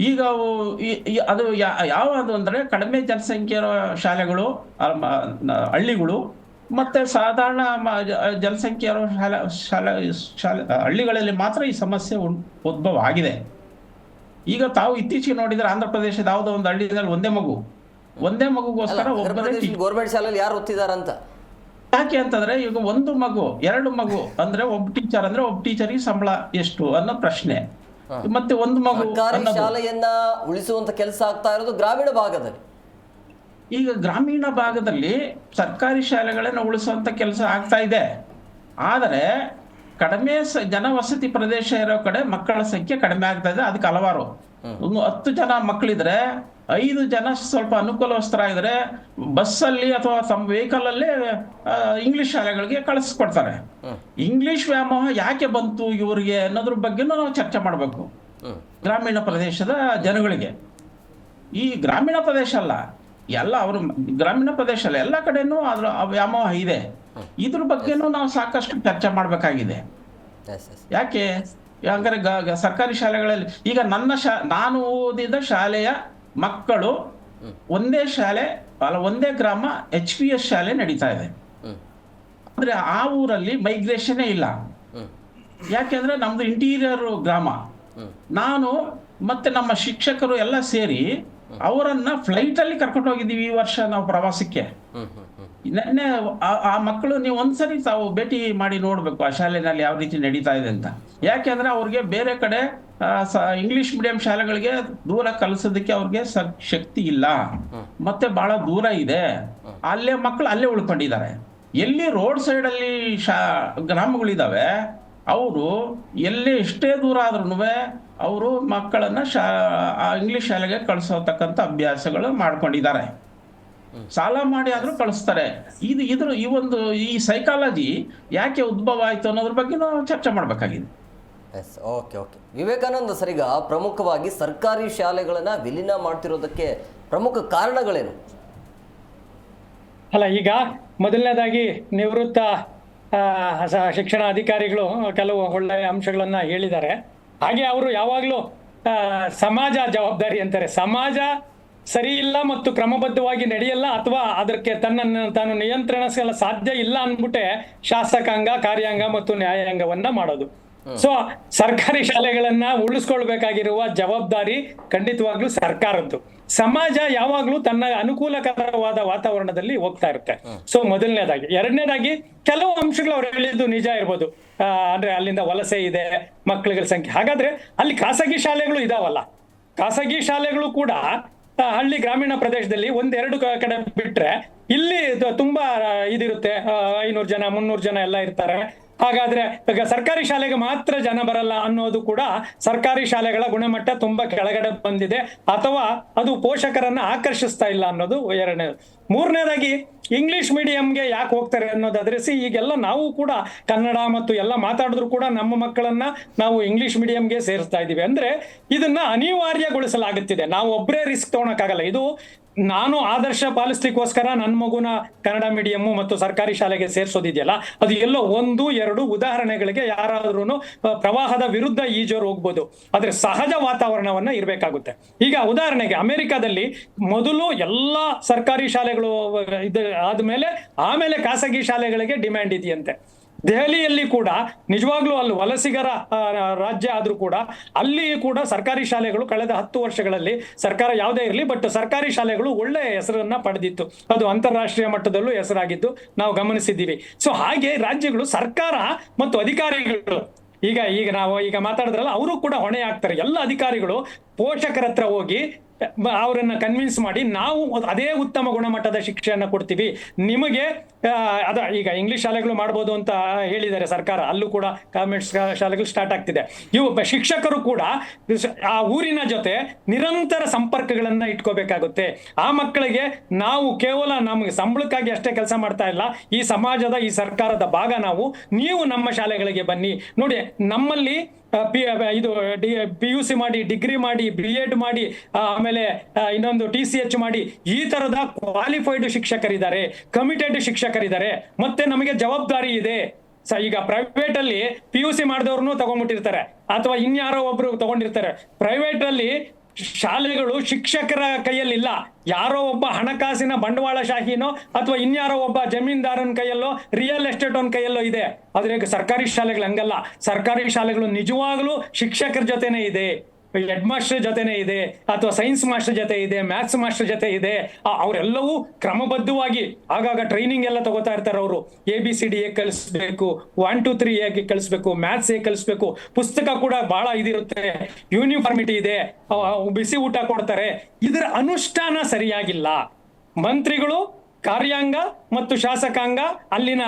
ಈಗ ಅದು ಯಾವುದು ಅಂದರೆ ಕಡಿಮೆ ಜನಸಂಖ್ಯೆ ಶಾಲೆಗಳು, ಹಳ್ಳಿಗಳು ಮತ್ತೆ ಸಾಧಾರಣ ಜನಸಂಖ್ಯೆ ಶಾಲೆ ಹಳ್ಳಿಗಳಲ್ಲಿ ಮಾತ್ರ ಈ ಸಮಸ್ಯೆ ಉದ್ಭವ ಆಗಿದೆ. ಈಗ ತಾವು ಇತ್ತೀಚೆಗೆ ನೋಡಿದ್ರೆ ಆಂಧ್ರ ಪ್ರದೇಶದ ಯಾವುದೋ ಒಂದು ಹಳ್ಳಿಯಲ್ಲಿ ಒಂದೇ ಮಗುಗೋಸ್ಕರ ಒಬ್ಬರೇ ಗೌರ್ಮೆಂಟ್ ಶಾಲೆಯಲ್ಲಿ ಯಾರು ಓದ್ತಿದಾರಂತ. ಯಾಕೆ ಅಂತಂದ್ರೆ ಈಗ ಒಂದು ಮಗು 2 ಮಗು ಅಂದ್ರೆ ಒಬ್ಬ ಟೀಚರಿಗೆ ಸಂಬಳ ಎಷ್ಟು ಅನ್ನೋ ಪ್ರಶ್ನೆ. ಮತ್ತೆ ಒಂದು ಮಗು ಸರ್ಕಾರಿ ಶಾಲೆಯನ್ನ ಉಳಿಸುವಂತ ಕೆಲಸ ಆಗ್ತಾ ಇರೋದು ಗ್ರಾಮೀಣ ಭಾಗದಲ್ಲಿ. ಈಗ ಗ್ರಾಮೀಣ ಭಾಗದಲ್ಲಿ ಸರ್ಕಾರಿ ಶಾಲೆಗಳನ್ನ ಉಳಿಸುವಂತ ಕೆಲಸ ಆಗ್ತಾ ಇದೆ. ಆದರೆ ಕಡಿಮೆ ಜನವಸತಿ ಪ್ರದೇಶ ಇರೋ ಕಡೆ ಮಕ್ಕಳ ಸಂಖ್ಯೆ ಕಡಿಮೆ ಆಗ್ತಾ ಇದೆ. ಅದಕ್ಕೆ ಹಲವಾರು 10 ಜನ ಮಕ್ಕಳಿದ್ರೆ 5 ಜನ ಸ್ವಲ್ಪ ಅನುಕೂಲಸ್ಥರಾಗಿದ್ರೆ ಬಸ್ಸಲ್ಲಿ ಅಥವಾ ತಮ್ಮ ವೆಹಿಕಲ್ ಅಲ್ಲೇ ಇಂಗ್ಲಿಷ್ ಶಾಲೆಗಳಿಗೆ ಕಳಿಸ್ಕೊಡ್ತಾರೆ. ಇಂಗ್ಲಿಷ್ ವ್ಯಾಮೋಹ ಯಾಕೆ ಬಂತು ಇವರಿಗೆ ಅನ್ನೋದ್ರ ಬಗ್ಗೆನೂ ನಾವು ಚರ್ಚೆ ಮಾಡಬೇಕು. ಗ್ರಾಮೀಣ ಪ್ರದೇಶದ ಜನಗಳಿಗೆ, ಈ ಗ್ರಾಮೀಣ ಪ್ರದೇಶ ಅಲ್ಲ, ಅವರು ಗ್ರಾಮೀಣ ಪ್ರದೇಶ ಅಲ್ಲ, ಎಲ್ಲ ಕಡೆನೂ ಅದ್ರ ವ್ಯಾಮೋಹ ಇದೆ. ಇದ್ರ ಬಗ್ಗೆನೂ ನಾವು ಸಾಕಷ್ಟು ಚರ್ಚೆ ಮಾಡಬೇಕಾಗಿದೆ. ಯಾಕೆ ಹಂಗಾರೆ ಸರ್ಕಾರಿ ಶಾಲೆಗಳಲ್ಲಿ ಈಗ ನಾನು ಓದಿದ ಶಾಲೆಯ ಮಕ್ಕಳು ಒಂದೇ ಗ್ರಾಮ HPS ಶಾಲೆ ನಡೀತಾ ಇದೆ. ಅಂದ್ರೆ ಆ ಊರಲ್ಲಿ ಮೈಗ್ರೇಷನ್ನೇ ಇಲ್ಲ. ಯಾಕೆಂದ್ರೆ ನಮ್ದು ಇಂಟೀರಿಯರ್ ಗ್ರಾಮ. ನಾನು ಮತ್ತೆ ನಮ್ಮ ಶಿಕ್ಷಕರು ಎಲ್ಲ ಸೇರಿ ಅವರನ್ನ ಫ್ಲೈಟ್ ಅಲ್ಲಿ ಕರ್ಕೊಂಡು ಹೋಗಿದ್ದೀವಿ ಈ ವರ್ಷ ನಾವು ಪ್ರವಾಸಕ್ಕೆ. ನೆನ್ನೆ ಆ ಮಕ್ಕಳು ನೀವು ಒಂದ್ಸರಿ ತಾವು ಭೇಟಿ ಮಾಡಿ ನೋಡ್ಬೇಕು ಆ ಶಾಲೆನಲ್ಲಿ ಯಾವ ರೀತಿ ನಡೀತಾ ಇದೆ ಅಂತ. ಯಾಕೆಂದ್ರೆ ಅವ್ರಿಗೆ ಬೇರೆ ಕಡೆ ಇಂಗ್ಲಿಷ್ ಮೀಡಿಯಂ ಶಾಲೆಗಳಿಗೆ ದೂರ ಕಲಿಸೋದಕ್ಕೆ ಅವ್ರಿಗೆ ಶಕ್ತಿ ಇಲ್ಲ, ಮತ್ತೆ ಬಹಳ ದೂರ ಇದೆ. ಮಕ್ಕಳು ಅಲ್ಲೇ ಉಳ್ಕೊಂಡಿದ್ದಾರೆ. ಎಲ್ಲಿ ರೋಡ್ ಸೈಡ್ ಅಲ್ಲಿ ಗ್ರಾಮಗಳಿದಾವೆ ಅವರು ಎಷ್ಟೇ ದೂರ ಆದ್ರೂ ಅವರು ಮಕ್ಕಳನ್ನ ಇಂಗ್ಲಿಷ್ ಶಾಲೆಗೆ ಕಳಿಸತಕ್ಕಂಥ ಅಭ್ಯಾಸಗಳು ಮಾಡ್ಕೊಂಡಿದ್ದಾರೆ. ಸಾಲ ಮಾಡಿ ಆದ್ರೂ ಕಳಿಸ್ತಾರೆ. ಈ ಸೈಕಾಲಜಿ ಯಾಕೆ ಉದ್ಭವ ಆಯ್ತು ಅನ್ನೋದ್ರ ಬಗ್ಗೆ ನಾವು ಚರ್ಚೆ ಮಾಡಬೇಕಾಗಿದೆ. ಓಕೆ. ವಿವೇಕಾನಂದ ಸರ್, ಈಗ ಪ್ರಮುಖವಾಗಿ ಸರ್ಕಾರಿ ಶಾಲೆಗಳನ್ನ ವಿಲೀನ ಮಾಡ್ತಿರೋದಕ್ಕೆ ಪ್ರಮುಖ ಕಾರಣಗಳೇನು? ಅಲ್ಲ, ಈಗ ಮೊದಲನೇದಾಗಿ ನಿವೃತ್ತ ಶಿಕ್ಷಣ ಅಧಿಕಾರಿಗಳು ಕೆಲವು ಒಳ್ಳೆಯ ಅಂಶಗಳನ್ನ ಹೇಳಿದ್ದಾರೆ. ಹಾಗೆ ಅವರು ಯಾವಾಗಲೂ ಸಮಾಜ ಜವಾಬ್ದಾರಿ ಅಂತಾರೆ. ಸಮಾಜ ಸರಿ ಇಲ್ಲ ಮತ್ತು ಕ್ರಮಬದ್ಧವಾಗಿ ನಡೆಯಲ್ಲ ಅಥವಾ ಅದಕ್ಕೆ ತನ್ನನ್ನು ತಾನು ನಿಯಂತ್ರಿಸಲು ಸಾಧ್ಯ ಇಲ್ಲ ಅಂದ್ಬಿಟ್ಟೆ ಶಾಸಕಾಂಗ, ಕಾರ್ಯಾಂಗ ಮತ್ತು ನ್ಯಾಯಾಂಗವನ್ನ ಮಾಡೋದು. ಸೊ ಸರ್ಕಾರಿ ಶಾಲೆಗಳನ್ನ ಉಳಿಸ್ಕೊಳ್ಬೇಕಾಗಿರುವ ಜವಾಬ್ದಾರಿ ಖಂಡಿತವಾಗ್ಲೂ ಸರ್ಕಾರದ್ದು. ಸಮಾಜ ಯಾವಾಗ್ಲೂ ತನ್ನ ಅನುಕೂಲಕರವಾದ ವಾತಾವರಣದಲ್ಲಿ ಹೋಗ್ತಾ ಇರುತ್ತೆ. ಸೊ ಮೊದಲನೇದಾಗಿ. ಎರಡನೇದಾಗಿ ಕೆಲವು ಅಂಶಗಳು ಅವ್ರು ಹೇಳಿದ್ದು ನಿಜ ಇರ್ಬೋದು. ಅಂದ್ರೆ ಅಲ್ಲಿಂದ ವಲಸೆ ಇದೆ, ಮಕ್ಕಳುಗಳ ಸಂಖ್ಯೆ. ಹಾಗಾದ್ರೆ ಅಲ್ಲಿ ಖಾಸಗಿ ಶಾಲೆಗಳು ಇದಾವಲ್ಲ, ಖಾಸಗಿ ಶಾಲೆಗಳು ಕೂಡ ಹಳ್ಳಿ ಗ್ರಾಮೀಣ ಪ್ರದೇಶದಲ್ಲಿ 1-2 ಕಡೆ ಬಿಟ್ರೆ ಇಲ್ಲಿ ತುಂಬಾ ಇದಿರುತ್ತೆ. 500 ಜನ 300 ಜನ ಎಲ್ಲ ಇರ್ತಾರೆ. ಹಾಗಾದ್ರೆ ಈಗ ಸರ್ಕಾರಿ ಶಾಲೆಗೆ ಮಾತ್ರ ಜನ ಬರಲ್ಲ ಅನ್ನೋದು ಕೂಡ ಸರ್ಕಾರಿ ಶಾಲೆಗಳ ಗುಣಮಟ್ಟ ತುಂಬಾ ಕೆಳಗಡೆ ಬಂದಿದೆ ಅಥವಾ ಅದು ಪೋಷಕರನ್ನ ಆಕರ್ಷಿಸ್ತಾ ಇಲ್ಲ ಅನ್ನೋದು ಎರಡನೇದು. ಮೂರನೇದಾಗಿ ಇಂಗ್ಲಿಷ್ ಮೀಡಿಯಂಗೆ ಯಾಕೆ ಹೋಗ್ತಾರೆ ಅನ್ನೋದಾದ್ರೆ, ಈಗೆಲ್ಲ ನಾವು ಕೂಡ ಕನ್ನಡ ಮತ್ತು ಎಲ್ಲ ಮಾತಾಡಿದ್ರು ಕೂಡ ನಮ್ಮ ಮಕ್ಕಳನ್ನ ನಾವು ಇಂಗ್ಲಿಷ್ ಮೀಡಿಯಂಗೆ ಸೇರಿಸ್ತಾ ಇದೀವಿ. ಅಂದ್ರೆ ಇದನ್ನ ಅನಿವಾರ್ಯಗೊಳಿಸಲಾಗುತ್ತಿದೆ. ನಾವು ಒಬ್ಬರೇ ರಿಸ್ಕ್ ತಗೊಳಕ್ಕಾಗಲ್ಲ. ಇದು ನಾನು ಆದರ್ಶ ಪಾಲಿಸ್ಲಿಕ್ಕೋಸ್ಕರ ನನ್ನ ಮಗುನ ಕನ್ನಡ ಮೀಡಿಯಂ ಮತ್ತು ಸರ್ಕಾರಿ ಶಾಲೆಗೆ ಸೇರಿಸೋದಿದೆಯಲ್ಲ, ಅದು ಎಲ್ಲೋ 1-2 ಉದಾಹರಣೆಗಳಿಗೆ ಯಾರಾದ್ರೂ ಪ್ರವಾಹದ ವಿರುದ್ಧ ಈಜೋರು ಹೋಗ್ಬೋದು. ಆದ್ರೆ ಸಹಜ ವಾತಾವರಣವನ್ನ ಇರಬೇಕಾಗುತ್ತೆ. ಈಗ ಉದಾಹರಣೆಗೆ ಅಮೆರಿಕಾದಲ್ಲಿ ಮೊದಲು ಎಲ್ಲಾ ಸರ್ಕಾರಿ ಶಾಲೆಗಳು ಆದ್ಮೇಲೆ ಆಮೇಲೆ ಖಾಸಗಿ ಶಾಲೆಗಳಿಗೆ ಡಿಮ್ಯಾಂಡ್ ಇದೆಯಂತೆ. ದೆಹಲಿಯಲ್ಲಿ ಕೂಡ ನಿಜವಾಗ್ಲೂ ಅಲ್ಲಿ ವಲಸಿಗರ ರಾಜ್ಯ ಆದ್ರೂ ಕೂಡ ಅಲ್ಲಿ ಕೂಡ ಸರ್ಕಾರಿ ಶಾಲೆಗಳು ಕಳೆದ 10 ವರ್ಷಗಳಲ್ಲಿ, ಸರ್ಕಾರ ಯಾವುದೇ ಇರಲಿ ಬಟ್ ಸರ್ಕಾರಿ ಶಾಲೆಗಳು ಒಳ್ಳೆಯ ಹೆಸರನ್ನ ಪಡೆದಿತ್ತು. ಅದು ಅಂತಾರಾಷ್ಟ್ರೀಯ ಮಟ್ಟದಲ್ಲೂ ಹೆಸರಾಗಿದ್ದು ನಾವು ಗಮನಿಸಿದ್ದೀವಿ. ಸೊ ಹಾಗೆ ರಾಜ್ಯಗಳು, ಸರ್ಕಾರ ಮತ್ತು ಅಧಿಕಾರಿಗಳು ಈಗ ನಾವು ಮಾತಾಡಿದ್ರಲ್ಲ, ಅವರು ಕೂಡ ಹೊಣೆ ಆಗ್ತಾರೆ. ಎಲ್ಲ ಅಧಿಕಾರಿಗಳು ಪೋಷಕರ ಹತ್ರ ಹೋಗಿ ಅವರನ್ನ ಕನ್ವಿನ್ಸ್ ಮಾಡಿ ನಾವು ಅದೇ ಉತ್ತಮ ಗುಣಮಟ್ಟದ ಶಿಕ್ಷಣ ಕೊಡ್ತೀವಿ ನಿಮಗೆ. ಈಗ ಇಂಗ್ಲಿಷ್ ಶಾಲೆಗಳು ಮಾಡ್ಬೋದು ಅಂತ ಹೇಳಿದ್ದಾರೆ ಸರ್ಕಾರ, ಅಲ್ಲೂ ಕೂಡ ಕಾನ್ವೆಂಟ್ ಶಾಲೆಗಳು ಸ್ಟಾರ್ಟ್ ಆಗ್ತಿದೆ. ಶಿಕ್ಷಕರು ಕೂಡ ಆ ಊರಿನ ಜೊತೆ ನಿರಂತರ ಸಂಪರ್ಕಗಳನ್ನ ಇಟ್ಕೋಬೇಕಾಗುತ್ತೆ. ಆ ಮಕ್ಕಳಿಗೆ ನಾವು ಕೇವಲ ನಮಗೆ ಸಂಬಳಕ್ಕಾಗಿ ಅಷ್ಟೇ ಕೆಲಸ ಮಾಡ್ತಾ ಇಲ್ಲ, ಈ ಸಮಾಜದ, ಈ ಸರ್ಕಾರದ ಭಾಗ ನಾವು. ನೀವು ನಮ್ಮ ಶಾಲೆಗಳಿಗೆ ಬನ್ನಿ. ನೋಡಿ, ನಮ್ಮಲ್ಲಿ ಇದು PUC ಮಾಡಿ, ಡಿಗ್ರಿ ಮಾಡಿ, BEd ಮಾಡಿ, ಆಮೇಲೆ ಇನ್ನೊಂದು TCH ಮಾಡಿ, ಈ ತರದ ಕ್ವಾಲಿಫೈಡ್ ಶಿಕ್ಷಕರಿದ್ದಾರೆ, ಕಮಿಟೆಡ್ ಶಿಕ್ಷಕರಿದ್ದಾರೆ. ಮತ್ತೆ ನಮಗೆ ಜವಾಬ್ದಾರಿ ಇದೆ. ಈಗ ಪ್ರೈವೇಟ್ ಅಲ್ಲಿ PUC ಮಾಡಿದವ್ರನ್ನು ತಗೊಂಡ್ಬಿಟ್ಟಿರ್ತಾರೆ, ಅಥವಾ ಇನ್ಯಾರೋ ಒಬ್ರು ತಗೊಂಡಿರ್ತಾರೆ. ಪ್ರೈವೇಟ್ ಅಲ್ಲಿ ಶಾಲೆಗಳು ಶಿಕ್ಷಕರ ಕೈಯಲ್ಲಿಲ್ಲ, ಯಾರೋ ಒಬ್ಬ ಹಣಕಾಸಿನ ಬಂಡವಾಳಶಾಹಿನೋ ಅಥವಾ ಇನ್ಯಾರೋ ಒಬ್ಬ ಜಮೀನ್ದಾರನ ಕೈಯಲ್ಲೋ, ರಿಯಲ್ ಎಸ್ಟೇಟ್ ಅವನ ಕೈಯಲ್ಲೋ ಇದೆ. ಆದ್ರೆ ಸರ್ಕಾರಿ ಶಾಲೆಗಳು ಹಂಗಲ್ಲ. ಸರ್ಕಾರಿ ಶಾಲೆಗಳು ನಿಜವಾಗ್ಲೂ ಶಿಕ್ಷಕರ ಜೊತೆನೆ ಇದೆ, ಹೆಡ್ ಮಾಸ್ಟರ್ ಜೊತೆನೆ ಇದೆ, ಅಥವಾ ಸೈನ್ಸ್ ಮಾಸ್ಟರ್ ಜೊತೆ ಇದೆ, ಮ್ಯಾಥ್ಸ್ ಮಾಸ್ಟರ್ ಜೊತೆ ಇದೆ. ಅವರೆಲ್ಲವೂ ಕ್ರಮಬದ್ಧವಾಗಿ ಆಗಾಗ ಟ್ರೈನಿಂಗ್ ಎಲ್ಲ ತಗೋತಾ ಇರ್ತಾರೆ. ಅವರು ABCD ಹೇಗೆ ಕಲಿಸ್ಬೇಕು, 1 2 3 ಹೇಗೆ ಕಲಿಸ್ಬೇಕು, ಮ್ಯಾಥ್ಸ್ ಹೇಗೆ ಕಲಿಸ್ಬೇಕು, ಪುಸ್ತಕ ಕೂಡ ಬಹಳ ಇದಿರುತ್ತೆ, ಯೂನಿಫಾರ್ಮಿಟಿ ಇದೆ, ಬಿಸಿ ಊಟ ಕೊಡ್ತಾರೆ. ಇದರ ಅನುಷ್ಠಾನ ಸರಿಯಾಗಿಲ್ಲ. ಮಂತ್ರಿಗಳು, ಕಾರ್ಯಾಂಗ ಮತ್ತು ಶಾಸಕಾಂಗ, ಅಲ್ಲಿನ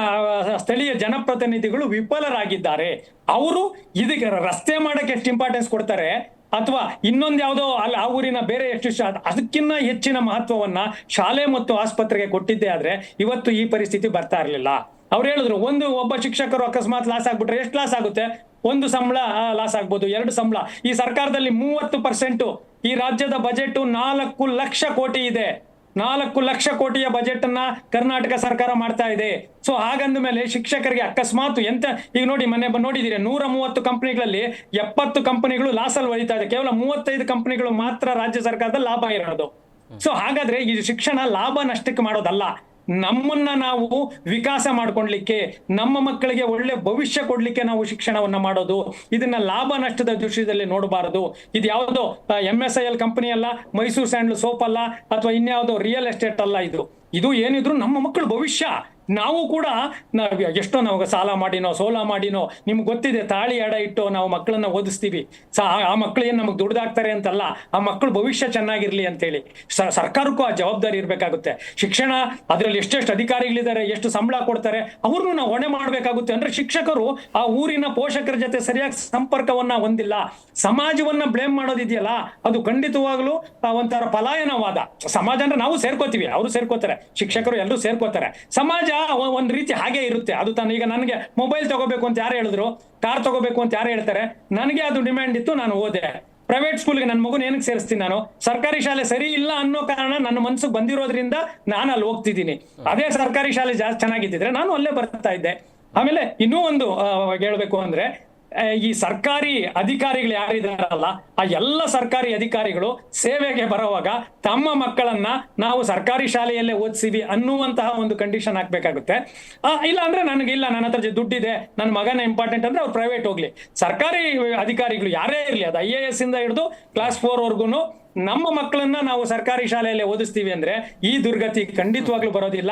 ಸ್ಥಳೀಯ ಜನಪ್ರತಿನಿಧಿಗಳು ವಿಫಲರಾಗಿದ್ದಾರೆ. ಅವರು ಇದಕ್ಕೆ ರಸ್ತೆ ಮಾಡಕ್ಕೆ ಎಷ್ಟು ಇಂಪಾರ್ಟೆನ್ಸ್ ಕೊಡ್ತಾರೆ, ಅಥವಾ ಇನ್ನೊಂದು ಯಾವುದೋ ಅಲ್ಲಿ ಆ ಊರಿನ ಬೇರೆ ಎಷ್ಟು ಅದಕ್ಕಿಂತ ಹೆಚ್ಚಿನ ಮಹತ್ವವನ್ನ ಶಾಲೆ ಮತ್ತು ಆಸ್ಪತ್ರೆಗೆ ಕೊಟ್ಟಿದ್ದೇ ಆದ್ರೆ ಇವತ್ತು ಈ ಪರಿಸ್ಥಿತಿ ಬರ್ತಾ ಇರಲಿಲ್ಲ. ಅವ್ರು ಹೇಳಿದ್ರು, ಒಬ್ಬ ಶಿಕ್ಷಕರು ಅಕಸ್ಮಾತ್ ಲಾಸ್ ಆಗ್ಬಿಟ್ರೆ ಎಷ್ಟು ಲಾಸ್ ಆಗುತ್ತೆ? 1 ಸಂಬಳ ಲಾಸ್ ಆಗ್ಬೋದು, 2 ಸಂಬಳ. ಈ ಸರ್ಕಾರದಲ್ಲಿ 30%, ಈ ರಾಜ್ಯದ ಬಜೆಟ್ 4 ಲಕ್ಷ ಕೋಟಿ ಇದೆ. 4 ಲಕ್ಷ ಕೋಟಿಯ ಬಜೆಟ್ ಅನ್ನ ಕರ್ನಾಟಕ ಸರ್ಕಾರ ಮಾಡ್ತಾ ಇದೆ. ಸೊ ಹಾಗಂದ ಮೇಲೆ ಶಿಕ್ಷಕರಿಗೆ ಅಕಸ್ಮಾತ್ ಈಗ ನೋಡಿ, ಮೊನ್ನೆ ನೋಡಿದಿರಿ, 130 ಕಂಪನಿಗಳಲ್ಲಿ 70 ಕಂಪನಿಗಳು ಲಾಸ್ ಅಲ್ಲಿ ಹೊಡಿತಾ ಇದೆ. ಕೇವಲ 35 ಕಂಪನಿಗಳು ಮಾತ್ರ ರಾಜ್ಯ ಸರ್ಕಾರದಲ್ಲಿ ಲಾಭ ಇರೋದು. ಸೊ ಹಾಗಾದ್ರೆ ಈ ಶಿಕ್ಷಣ ಲಾಭ ನಷ್ಟಕ್ಕೆ ಮಾಡೋದಲ್ಲ, ನಮ್ಮನ್ನ ನಾವು ವಿಕಾಸ ಮಾಡ್ಕೊಳ್ಲಿಕ್ಕೆ, ನಮ್ಮ ಮಕ್ಕಳಿಗೆ ಒಳ್ಳೆ ಭವಿಷ್ಯ ಕೊಡ್ಲಿಕ್ಕೆ ನಾವು ಶಿಕ್ಷಣವನ್ನ ಮಾಡೋದು. ಇದನ್ನ ಲಾಭ ನಷ್ಟದ ದೃಶ್ಯದಲ್ಲಿ ನೋಡಬಾರದು. ಇದು ಯಾವುದೋ MSIL ಕಂಪನಿ ಅಲ್ಲ, ಮೈಸೂರು ಸ್ಯಾಂಡಲ್ ಸೋಪ್ ಅಲ್ಲ, ಅಥವಾ ಇನ್ಯಾವುದೋ ರಿಯಲ್ ಎಸ್ಟೇಟ್ ಅಲ್ಲ. ಇದು ಏನಿದ್ರು ನಮ್ಮ ಮಕ್ಕಳ ಭವಿಷ್ಯ. ನಾವು ಕೂಡ ಎಷ್ಟೋ ನಾವು ಸಾಲ ಮಾಡಿನೋ ಸೋಲ ಮಾಡಿನೋ, ನಿಮ್ಗೆ ಗೊತ್ತಿದೆ, ತಾಳಿ ಅಡ ಇಟ್ಟು ನಾವು ಮಕ್ಕಳನ್ನ ಓದಿಸ್ತೀವಿ. ಆ ಮಕ್ಕಳು ಏನ್ ನಮಗೆ ದುಡ್ದಾಕ್ತಾರೆ ಅಂತಲ್ಲ, ಆ ಮಕ್ಕಳು ಭವಿಷ್ಯ ಚೆನ್ನಾಗಿರ್ಲಿ ಅಂತೇಳಿ ಸರ್ಕಾರಕ್ಕೂ ಆ ಜವಾಬ್ದಾರಿ ಇರ್ಬೇಕಾಗುತ್ತೆ. ಶಿಕ್ಷಣ ಅದ್ರಲ್ಲಿ ಎಷ್ಟೆಷ್ಟು ಅಧಿಕಾರಿಗಳಿದ್ದಾರೆ, ಎಷ್ಟು ಸಂಬಳ ಕೊಡ್ತಾರೆ, ಅವ್ರನ್ನು ನಾವು ಹೊಣೆ ಮಾಡ್ಬೇಕಾಗುತ್ತೆ. ಅಂದ್ರೆ ಶಿಕ್ಷಕರು ಆ ಊರಿನ ಪೋಷಕರ ಜೊತೆ ಸರಿಯಾಗಿ ಸಂಪರ್ಕವನ್ನ ಹೊಂದಿಲ್ಲ. ಸಮಾಜವನ್ನ ಬ್ಲೇಮ್ ಮಾಡೋದಿದೆಯಲ್ಲ, ಅದು ಖಂಡಿತವಾಗ್ಲೂ ಒಂಥರ ಪಲಾಯನವಾದ. ಸಮಾಜ ಅಂದ್ರೆ ನಾವು ಸೇರ್ಕೋತೀವಿ, ಅವರು ಸೇರ್ಕೋತಾರೆ, ಶಿಕ್ಷಕರು ಎಲ್ಲರೂ ಸೇರ್ಕೋತಾರೆ. ಸಮಾಜ ಒಂದ್ ರೀತಿ ಹಾಗೆ ಇರುತ್ತೆ. ಅದು ಈಗ ನನಗೆ ಮೊಬೈಲ್ ತಗೋಬೇಕು ಅಂತ ಯಾರು ಹೇಳಿದ್ರು, ಕಾರ್ ತಗೋಬೇಕು ಅಂತ ಯಾರು ಹೇಳ್ತಾರೆ, ನನಗೆ ಅದು ಡಿಮ್ಯಾಂಡ್ ಇತ್ತು, ನಾನು ಹೋದೆ. ಪ್ರೈವೇಟ್ ಸ್ಕೂಲ್ಗೆ ನನ್ನ ಮಗುನ ಏನಕ್ಕೆ ಸೇರಿಸ್ತೀನಿ ನಾನು? ಸರ್ಕಾರಿ ಶಾಲೆ ಸರಿ ಇಲ್ಲ ಅನ್ನೋ ಕಾರಣ ನನ್ನ ಮನ್ಸಿಗೆ ಬಂದಿರೋದ್ರಿಂದ ನಾನು ಅಲ್ಲಿ ಹೋಗ್ತಿದ್ದೀನಿ. ಅದೇ ಸರ್ಕಾರಿ ಶಾಲೆ ಜಾಸ್ತಿ ಚೆನ್ನಾಗಿದ್ದಿದ್ರೆ ನಾನು ಅಲ್ಲೇ ಬರ್ತಾ ಇದ್ದೆ. ಆಮೇಲೆ ಇನ್ನೂ ಒಂದು ಹೇಳ್ಬೇಕು ಅಂದ್ರೆ, ಈ ಸರ್ಕಾರಿ ಅಧಿಕಾರಿಗಳು ಯಾರಿದಾರಲ್ಲ, ಆ ಎಲ್ಲ ಸರ್ಕಾರಿ ಅಧಿಕಾರಿಗಳು ಸೇವೆಗೆ ಬರುವಾಗ ತಮ್ಮ ಮಕ್ಕಳನ್ನ ನಾವು ಸರ್ಕಾರಿ ಶಾಲೆಯಲ್ಲೇ ಓದಿಸಿವಿ ಅನ್ನುವಂತಹ ಒಂದು ಕಂಡೀಷನ್ ಹಾಕ್ಬೇಕಾಗುತ್ತೆ. ಇಲ್ಲ ಅಂದ್ರೆ ನನಗಿಲ್ಲ, ನನ್ನ ಹತ್ರ ದುಡ್ಡಿದೆ, ನನ್ನ ಮಗನ ಇಂಪಾರ್ಟೆಂಟ್ ಅಂದ್ರೆ ಅವ್ರು ಪ್ರೈವೇಟ್ ಹೋಗ್ಲಿ. ಸರ್ಕಾರಿ ಅಧಿಕಾರಿಗಳು ಯಾರೇ ಇರ್ಲಿ, ಅದು IAS ಇಂದ ಹಿಡಿದು ಕ್ಲಾಸ್ 4 ವರ್ಗುನು ನಮ್ಮ ಮಕ್ಕಳನ್ನ ನಾವು ಸರ್ಕಾರಿ ಶಾಲೆಯಲ್ಲೇ ಓದಿಸ್ತೀವಿ ಅಂದ್ರೆ ಈ ದುರ್ಗತಿ ಖಂಡಿತವಾಗ್ಲೂ ಬರೋದಿಲ್ಲ.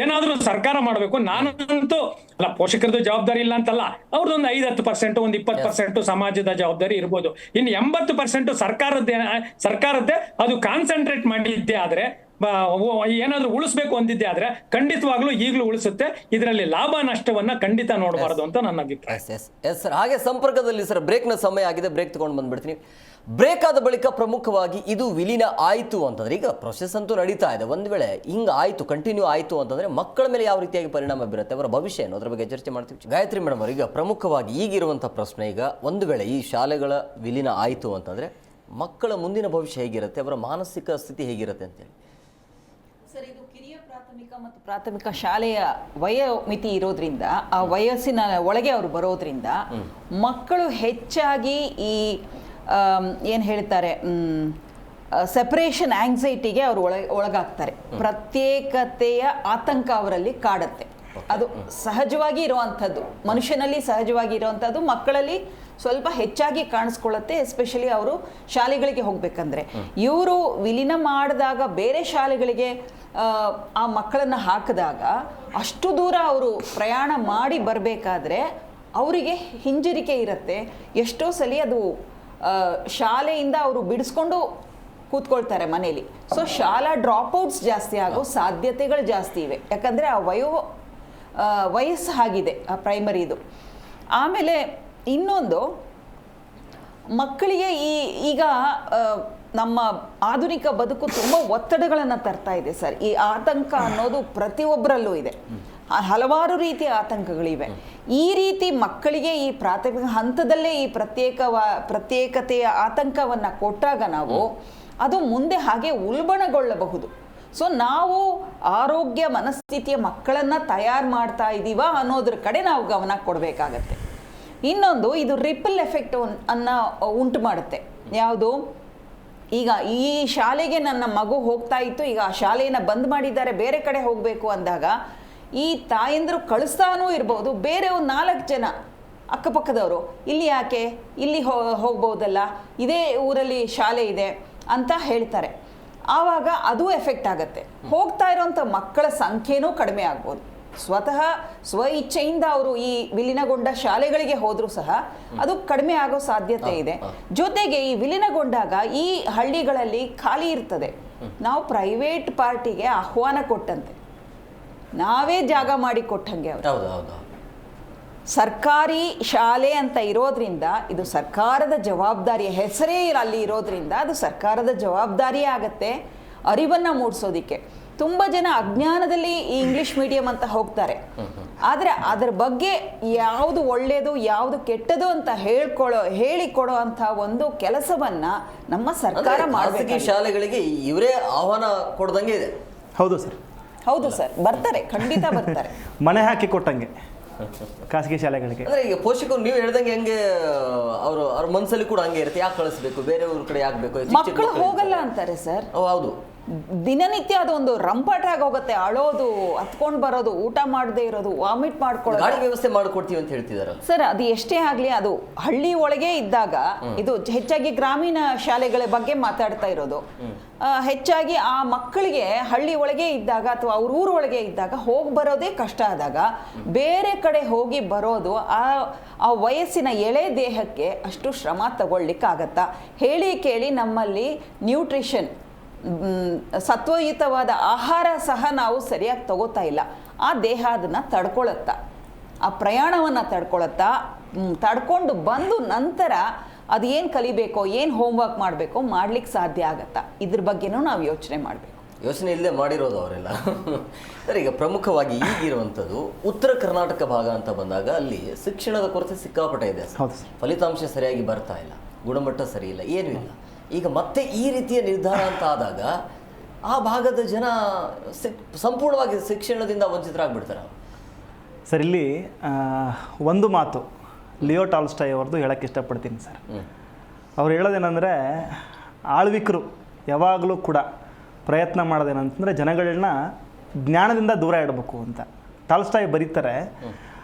ಏನಾದ್ರೂ ಸರ್ಕಾರ ಮಾಡ್ಬೇಕು. ನಾನಂತೂ ಅಲ್ಲ, ಪೋಷಕರದ್ದು ಜವಾಬ್ದಾರಿ ಇಲ್ಲ ಅಂತಲ್ಲ, ಅವ್ರದ್ದೊಂದು 5-10%, ಒಂದು 20% ಸಮಾಜದ ಜವಾಬ್ದಾರಿ ಇರ್ಬೋದು. ಇನ್ನು 80% ಸರ್ಕಾರದ್ದೇ. ಅದು ಕಾನ್ಸಂಟ್ರೇಟ್ ಮಾಡಿದ್ದೆ ಆದ್ರೆ, ಏನಾದ್ರೂ ಉಳಿಸ್ಬೇಕು ಅಂದಿದ್ದೆ ಆದ್ರೆ ಖಂಡಿತವಾಗ್ಲೂ ಈಗಲೂ ಉಳಿಸುತ್ತೆ. ಇದರಲ್ಲಿ ಲಾಭ ನಷ್ಟವನ್ನ ಖಂಡಿತ ನೋಡಬಾರದು ಅಂತ ನನ್ನ ಅಭಿಪ್ರಾಯ. ಎಸ್ ಸರ್, ಹಾಗೆ ಸಂಪರ್ಕದಲ್ಲಿ ಸರ್ ಬ್ರೇಕ್ನ ಸಮಯ ಆಗಿದೆ, ಬ್ರೇಕ್ ತಗೊಂಡು ಬಂದ್ಬಿಡ್ತೀನಿ. ಬ್ರೇಕ್ ಆದ ಬಳಿಕ ಪ್ರಮುಖವಾಗಿ ಇದು ವಿಲೀನ ಆಯಿತು ಅಂತಂದ್ರೆ, ಈಗ ಪ್ರೊಸೆಸ್ ಅಂತೂ ನಡೀತಾ ಇದೆ, ಒಂದು ವೇಳೆ ಹಿಂಗೆ ಆಯಿತು, ಕಂಟಿನ್ಯೂ ಆಯಿತು ಅಂತಂದ್ರೆ ಮಕ್ಕಳ ಮೇಲೆ ಯಾವ ರೀತಿಯಾಗಿ ಪರಿಣಾಮ ಬೀರುತ್ತೆ, ಅವರ ಭವಿಷ್ಯ ಏನು, ಅದ್ರ ಬಗ್ಗೆ ಚರ್ಚೆ ಮಾಡ್ತೀವಿ. ಗಾಯತ್ರಿ ಮೇಡಮ್ ಅವರು, ಈಗ ಪ್ರಮುಖವಾಗಿ ಈಗಿರುವಂಥ ಪ್ರಶ್ನೆ, ಈಗ ಒಂದು ವೇಳೆ ಈ ಶಾಲೆಗಳ ವಿಲೀನ ಆಯಿತು ಅಂತಂದ್ರೆ ಮಕ್ಕಳ ಮುಂದಿನ ಭವಿಷ್ಯ ಹೇಗಿರುತ್ತೆ, ಅವರ ಮಾನಸಿಕ ಸ್ಥಿತಿ ಹೇಗಿರುತ್ತೆ ಅಂತೇಳಿ. ಸರ್, ಇದು ಕಿರಿಯ ಪ್ರಾಥಮಿಕ ಮತ್ತು ಪ್ರಾಥಮಿಕ ಶಾಲೆಯ ವಯೋಮಿತಿ ಇರೋದ್ರಿಂದ, ಆ ವಯಸ್ಸಿನ ಒಳಗೆ ಅವರು ಬರೋದ್ರಿಂದ ಮಕ್ಕಳು ಹೆಚ್ಚಾಗಿ ಈ ಏನು ಹೇಳ್ತಾರೆ, ಸೆಪರೇಷನ್ ಆಂಗ್ಸೈಟಿಗೆ ಅವರು ಒಳಗಾಗ್ತಾರೆ. ಪ್ರತ್ಯೇಕತೆಯ ಆತಂಕ ಅವರಲ್ಲಿ ಕಾಡುತ್ತೆ. ಅದು ಸಹಜವಾಗಿ ಇರುವಂಥದ್ದು, ಮನುಷ್ಯನಲ್ಲಿ ಸಹಜವಾಗಿ ಇರುವಂಥದ್ದು, ಮಕ್ಕಳಲ್ಲಿ ಸ್ವಲ್ಪ ಹೆಚ್ಚಾಗಿ ಕಾಣಿಸ್ಕೊಳ್ಳುತ್ತೆ. ಎಸ್ಪೆಷಲಿ ಅವರು ಶಾಲೆಗಳಿಗೆ ಹೋಗ್ಬೇಕಂದ್ರೆ. ಇವರು ವಿಲೀನ ಮಾಡಿದಾಗ ಬೇರೆ ಶಾಲೆಗಳಿಗೆ ಆ ಮಕ್ಕಳನ್ನು ಹಾಕಿದಾಗ ಅಷ್ಟು ದೂರ ಅವರು ಪ್ರಯಾಣ ಮಾಡಿ ಬರಬೇಕಾದ್ರೆ ಅವರಿಗೆ ಹಿಂಜರಿಕೆ ಇರುತ್ತೆ. ಎಷ್ಟೋ ಸಲ ಅದು ಶಾಲೆಯಿಂದ ಅವರು ಬಿಡಿಸ್ಕೊಂಡು ಕೂತ್ಕೊಳ್ತಾರೆ ಮನೇಲಿ. ಸೊ ಶಾಲಾ ಡ್ರಾಪ್ಔಟ್ಸ್ ಜಾಸ್ತಿ ಆಗೋ ಸಾಧ್ಯತೆಗಳು ಜಾಸ್ತಿ ಇವೆ. ಯಾಕಂದರೆ ಆ ವಯಸ್ಸು ಆಗಿದೆ ಆ ಪ್ರೈಮರಿದು. ಆಮೇಲೆ ಇನ್ನೊಂದು, ಮಕ್ಕಳಿಗೆ ಈಗ ನಮ್ಮ ಆಧುನಿಕ ಬದುಕು ತುಂಬ ಒತ್ತಡಗಳನ್ನು ತರ್ತಾ ಇದೆ ಸರ್. ಈ ಆತಂಕ ಅನ್ನೋದು ಪ್ರತಿಯೊಬ್ಬರಲ್ಲೂ ಇದೆ. ಹಲವಾರು ರೀತಿಯ ಆತಂಕಗಳಿವೆ. ಈ ರೀತಿ ಮಕ್ಕಳಿಗೆ ಈ ಪ್ರಾಥಮಿಕ ಹಂತದಲ್ಲೇ ಈ ಪ್ರತ್ಯೇಕತೆಯ ಆತಂಕವನ್ನು ಕೊಟ್ಟಾಗ ನಾವು ಅದು ಮುಂದೆ ಹಾಗೆ ಉಲ್ಬಣಗೊಳ್ಳಬಹುದು. ಸೊ ನಾವು ಆರೋಗ್ಯ ಮನಸ್ಥಿತಿಯ ಮಕ್ಕಳನ್ನು ತಯಾರು ಮಾಡ್ತಾ ಇದ್ದೀವಾ ಅನ್ನೋದ್ರ ಕಡೆ ನಾವು ಗಮನ ಕೊಡಬೇಕಾಗತ್ತೆ. ಇನ್ನೊಂದು, ಇದು ರಿಪಲ್ ಎಫೆಕ್ಟ್ ಅನ್ನು ಉಂಟು ಮಾಡುತ್ತೆ. ಯಾವುದು, ಈಗ ಈ ಶಾಲೆಗೆ ನನ್ನ ಮಗು ಹೋಗ್ತಾ ಇತ್ತು, ಈಗ ಆ ಶಾಲೆಯನ್ನು ಬಂದ್ ಮಾಡಿದ್ದಾರೆ, ಬೇರೆ ಕಡೆ ಹೋಗಬೇಕು ಅಂದಾಗ ಈ ತಾಯಂದರು ಕಳಿಸ್ತಾನೂ ಇರ್ಬೋದು, ಬೇರೆ ಒಂದು 4 ಜನ ಅಕ್ಕಪಕ್ಕದವರು ಇಲ್ಲಿ ಯಾಕೆ, ಇಲ್ಲಿ ಹೋಗ್ಬೋದಲ್ಲ, ಇದೇ ಊರಲ್ಲಿ ಶಾಲೆ ಇದೆ ಅಂತ ಹೇಳ್ತಾರೆ. ಆವಾಗ ಅದು ಎಫೆಕ್ಟ್ ಆಗುತ್ತೆ. ಹೋಗ್ತಾ ಇರೋಂಥ ಮಕ್ಕಳ ಸಂಖ್ಯೆನೂ ಕಡಿಮೆ ಆಗ್ಬೋದು. ಸ್ವತಃ ಸ್ವ ಇಚ್ಛೆಯಿಂದ ಅವರು ಈ ವಿಲೀನಗೊಂಡ ಶಾಲೆಗಳಿಗೆ ಹೋದರೂ ಸಹ ಅದು ಕಡಿಮೆ ಆಗೋ ಸಾಧ್ಯತೆ ಇದೆ. ಜೊತೆಗೆ ಈ ವಿಲೀನಗೊಂಡಾಗ ಈ ಹಳ್ಳಿಗಳಲ್ಲಿ ಖಾಲಿ ಇರ್ತದೆ. ನಾವು ಪ್ರೈವೇಟ್ ಪಾರ್ಟಿಗೆ ಆಹ್ವಾನ ಕೊಟ್ಟಂತೆ, ನಾವೇ ಜಾಗ ಮಾಡಿ ಕೊಟ್ಟಂಗೆ ಅವರು. ಸರ್ಕಾರಿ ಶಾಲೆ ಅಂತ ಇರೋದ್ರಿಂದ ಇದು ಸರ್ಕಾರದ ಜವಾಬ್ದಾರಿ, ಹೆಸರೇ ಅಲ್ಲಿ ಇರೋದ್ರಿಂದ ಅದು ಸರ್ಕಾರದ ಜವಾಬ್ದಾರಿಯೇ ಆಗತ್ತೆ ಅರಿವನ್ನು ಮೂಡಿಸೋದಿಕ್ಕೆ. ತುಂಬ ಜನ ಅಜ್ಞಾನದಲ್ಲಿ ಈ ಇಂಗ್ಲಿಷ್ ಮೀಡಿಯಂ ಅಂತ ಹೋಗ್ತಾರೆ. ಆದರೆ ಅದರ ಬಗ್ಗೆ ಯಾವುದು ಒಳ್ಳೆಯದು ಯಾವುದು ಕೆಟ್ಟದು ಅಂತ ಹೇಳಿಕೊಡೋ ಅಂತ ಒಂದು ಕೆಲಸವನ್ನ ನಮ್ಮ ಸರ್ಕಾರ ಮಾಡಬೇಕು. ಶಾಲೆಗಳಿಗೆ ಇವರೇ ಆಹ್ವಾನ ಕೊಡ್ದಂಗೆ ಇದೆ. ಹೌದು ಸರ್, ಹೌದು ಸರ್, ಬರ್ತಾರೆ, ಖಂಡಿತ ಬರ್ತಾರೆ. ಮನೆ ಹಾಕಿ ಕೊಟ್ಟಂಗೆ ಖಾಸಗಿ ಶಾಲೆಗಳಿಗೆ. ಅಂದ್ರೆ ಈಗ ಪೋಷಕರು ನೀವು ಹೇಳ್ದಂಗೆ ಹೆಂಗೆ ಅವ್ರ ಮನಸ್ಸಲ್ಲಿ ಕೂಡ ಹಂಗೆ ಇರುತ್ತೆ, ಯಾಕೆ ಕಳಿಸ್ಬೇಕು, ಬೇರೆ ಊರ ಕಡೆ ಯಾಕೆ ಬೇಕು, ಮಕ್ಕಳು ಹೋಗಲ್ಲ ಅಂತಾರೆ ಸರ್. ಹೌದು, ದಿನನಿತ್ಯ ಅದೊಂದು ರಂಪಾಟ ಆಗೋಗುತ್ತೆ. ಅಳೋದು, ಹತ್ಕೊಂಡು ಬರೋದು, ಊಟ ಮಾಡದೇ ಇರೋದು, ವಾಮಿಟ್ ಮಾಡ್ಕೊಳ್ಳೋದು. ಗಾಡಿ ವ್ಯವಸ್ಥೆ ಮಾಡ್ಕೊಡ್ತೀವಿ ಅಂತ ಹೇಳ್ತಿದಾರೆ ಸರ್. ಅದು ಎಷ್ಟೇ ಆಗ್ಲಿ, ಅದು ಹಳ್ಳಿ ಒಳಗೆ ಇದ್ದಾಗ, ಇದು ಹೆಚ್ಚಾಗಿ ಗ್ರಾಮೀಣ ಶಾಲೆಗಳ ಬಗ್ಗೆ ಮಾತಾಡ್ತಾ ಇರೋದು. ಹೆಚ್ಚಾಗಿ ಆ ಮಕ್ಕಳಿಗೆ ಹಳ್ಳಿ ಒಳಗೆ ಇದ್ದಾಗ ಅಥವಾ ಅವ್ರ ಊರ ಒಳಗೆ ಇದ್ದಾಗ ಹೋಗಿ ಬರೋದೇ ಕಷ್ಟ ಆದಾಗ ಬೇರೆ ಕಡೆ ಹೋಗಿ ಬರೋದು ಆ ವಯಸ್ಸಿನ ಎಳೆ ದೇಹಕ್ಕೆ ಅಷ್ಟು ಶ್ರಮ ತಗೊಳ್ಲಿಕ್ಕಾಗತ್ತಾ? ಹೇಳಿ ಕೇಳಿ ನಮ್ಮಲ್ಲಿ ನ್ಯೂಟ್ರಿಷನ್, ಸತ್ವಯುತವಾದ ಆಹಾರ ಸಹ ನಾವು ಸರಿಯಾಗಿ ತಗೋತಾ ಇಲ್ಲ. ಆ ದೇಹ ಅದನ್ನು ತಡ್ಕೊಳತ್ತಾ, ಆ ಪ್ರಯಾಣವನ್ನು ತಡ್ಕೊಂಡು ಬಂದು ನಂತರ ಅದು ಏನು ಕಲಿಬೇಕೋ, ಏನು ಹೋಮ್ವರ್ಕ್ ಮಾಡಬೇಕೋ ಮಾಡ್ಲಿಕ್ಕೆ ಸಾಧ್ಯ ಆಗತ್ತಾ? ಇದ್ರ ಬಗ್ಗೆನೂ ನಾವು ಯೋಚನೆ ಮಾಡಬೇಕು. ಯೋಚನೆ ಇಲ್ಲದೆ ಮಾಡಿರೋದು ಅವರೆಲ್ಲ. ಸರ್, ಈಗ ಪ್ರಮುಖವಾಗಿ ಈಗಿರುವಂಥದ್ದು ಉತ್ತರ ಕರ್ನಾಟಕ ಭಾಗ ಅಂತ ಬಂದಾಗ ಅಲ್ಲಿ ಶಿಕ್ಷಣದ ಕೊರತೆ ಸಿಕ್ಕಾಪಟ್ಟೆ ಇದೆ. ಫಲಿತಾಂಶ ಸರಿಯಾಗಿ ಬರ್ತಾ ಇಲ್ಲ, ಗುಣಮಟ್ಟ ಸರಿ ಇಲ್ಲ, ಏನೂ ಇಲ್ಲ. ಈಗ ಮತ್ತೆ ಈ ರೀತಿಯ ನಿರ್ಧಾರ ಅಂತ ಆದಾಗ ಆ ಭಾಗದ ಜನ ಸಂಪೂರ್ಣವಾಗಿ ಶಿಕ್ಷಣದಿಂದ ವಂಚಿತರಾಗ್ಬಿಡ್ತಾರೆ. ಸರ್, ಇಲ್ಲಿ ಒಂದು ಮಾತು ಲಿಯೋ ಟಾಲ್ಸ್ಟಾಯ್ ಅವ್ರದ್ದು ಹೇಳಕ್ಕೆ ಇಷ್ಟಪಡ್ತೀನಿ ಸರ್. ಅವ್ರು ಹೇಳೋದೇನೆಂದರೆ, ಆಳ್ವಿಕರು ಯಾವಾಗಲೂ ಕೂಡ ಪ್ರಯತ್ನ ಮಾಡೋದೇನಂತಂದರೆ ಜನಗಳನ್ನ ಜ್ಞಾನದಿಂದ ದೂರ ಇಡಬೇಕು ಅಂತ. ಟಾಲ್ಸ್ಟಾಯ್ ಬರೀತಾರೆ,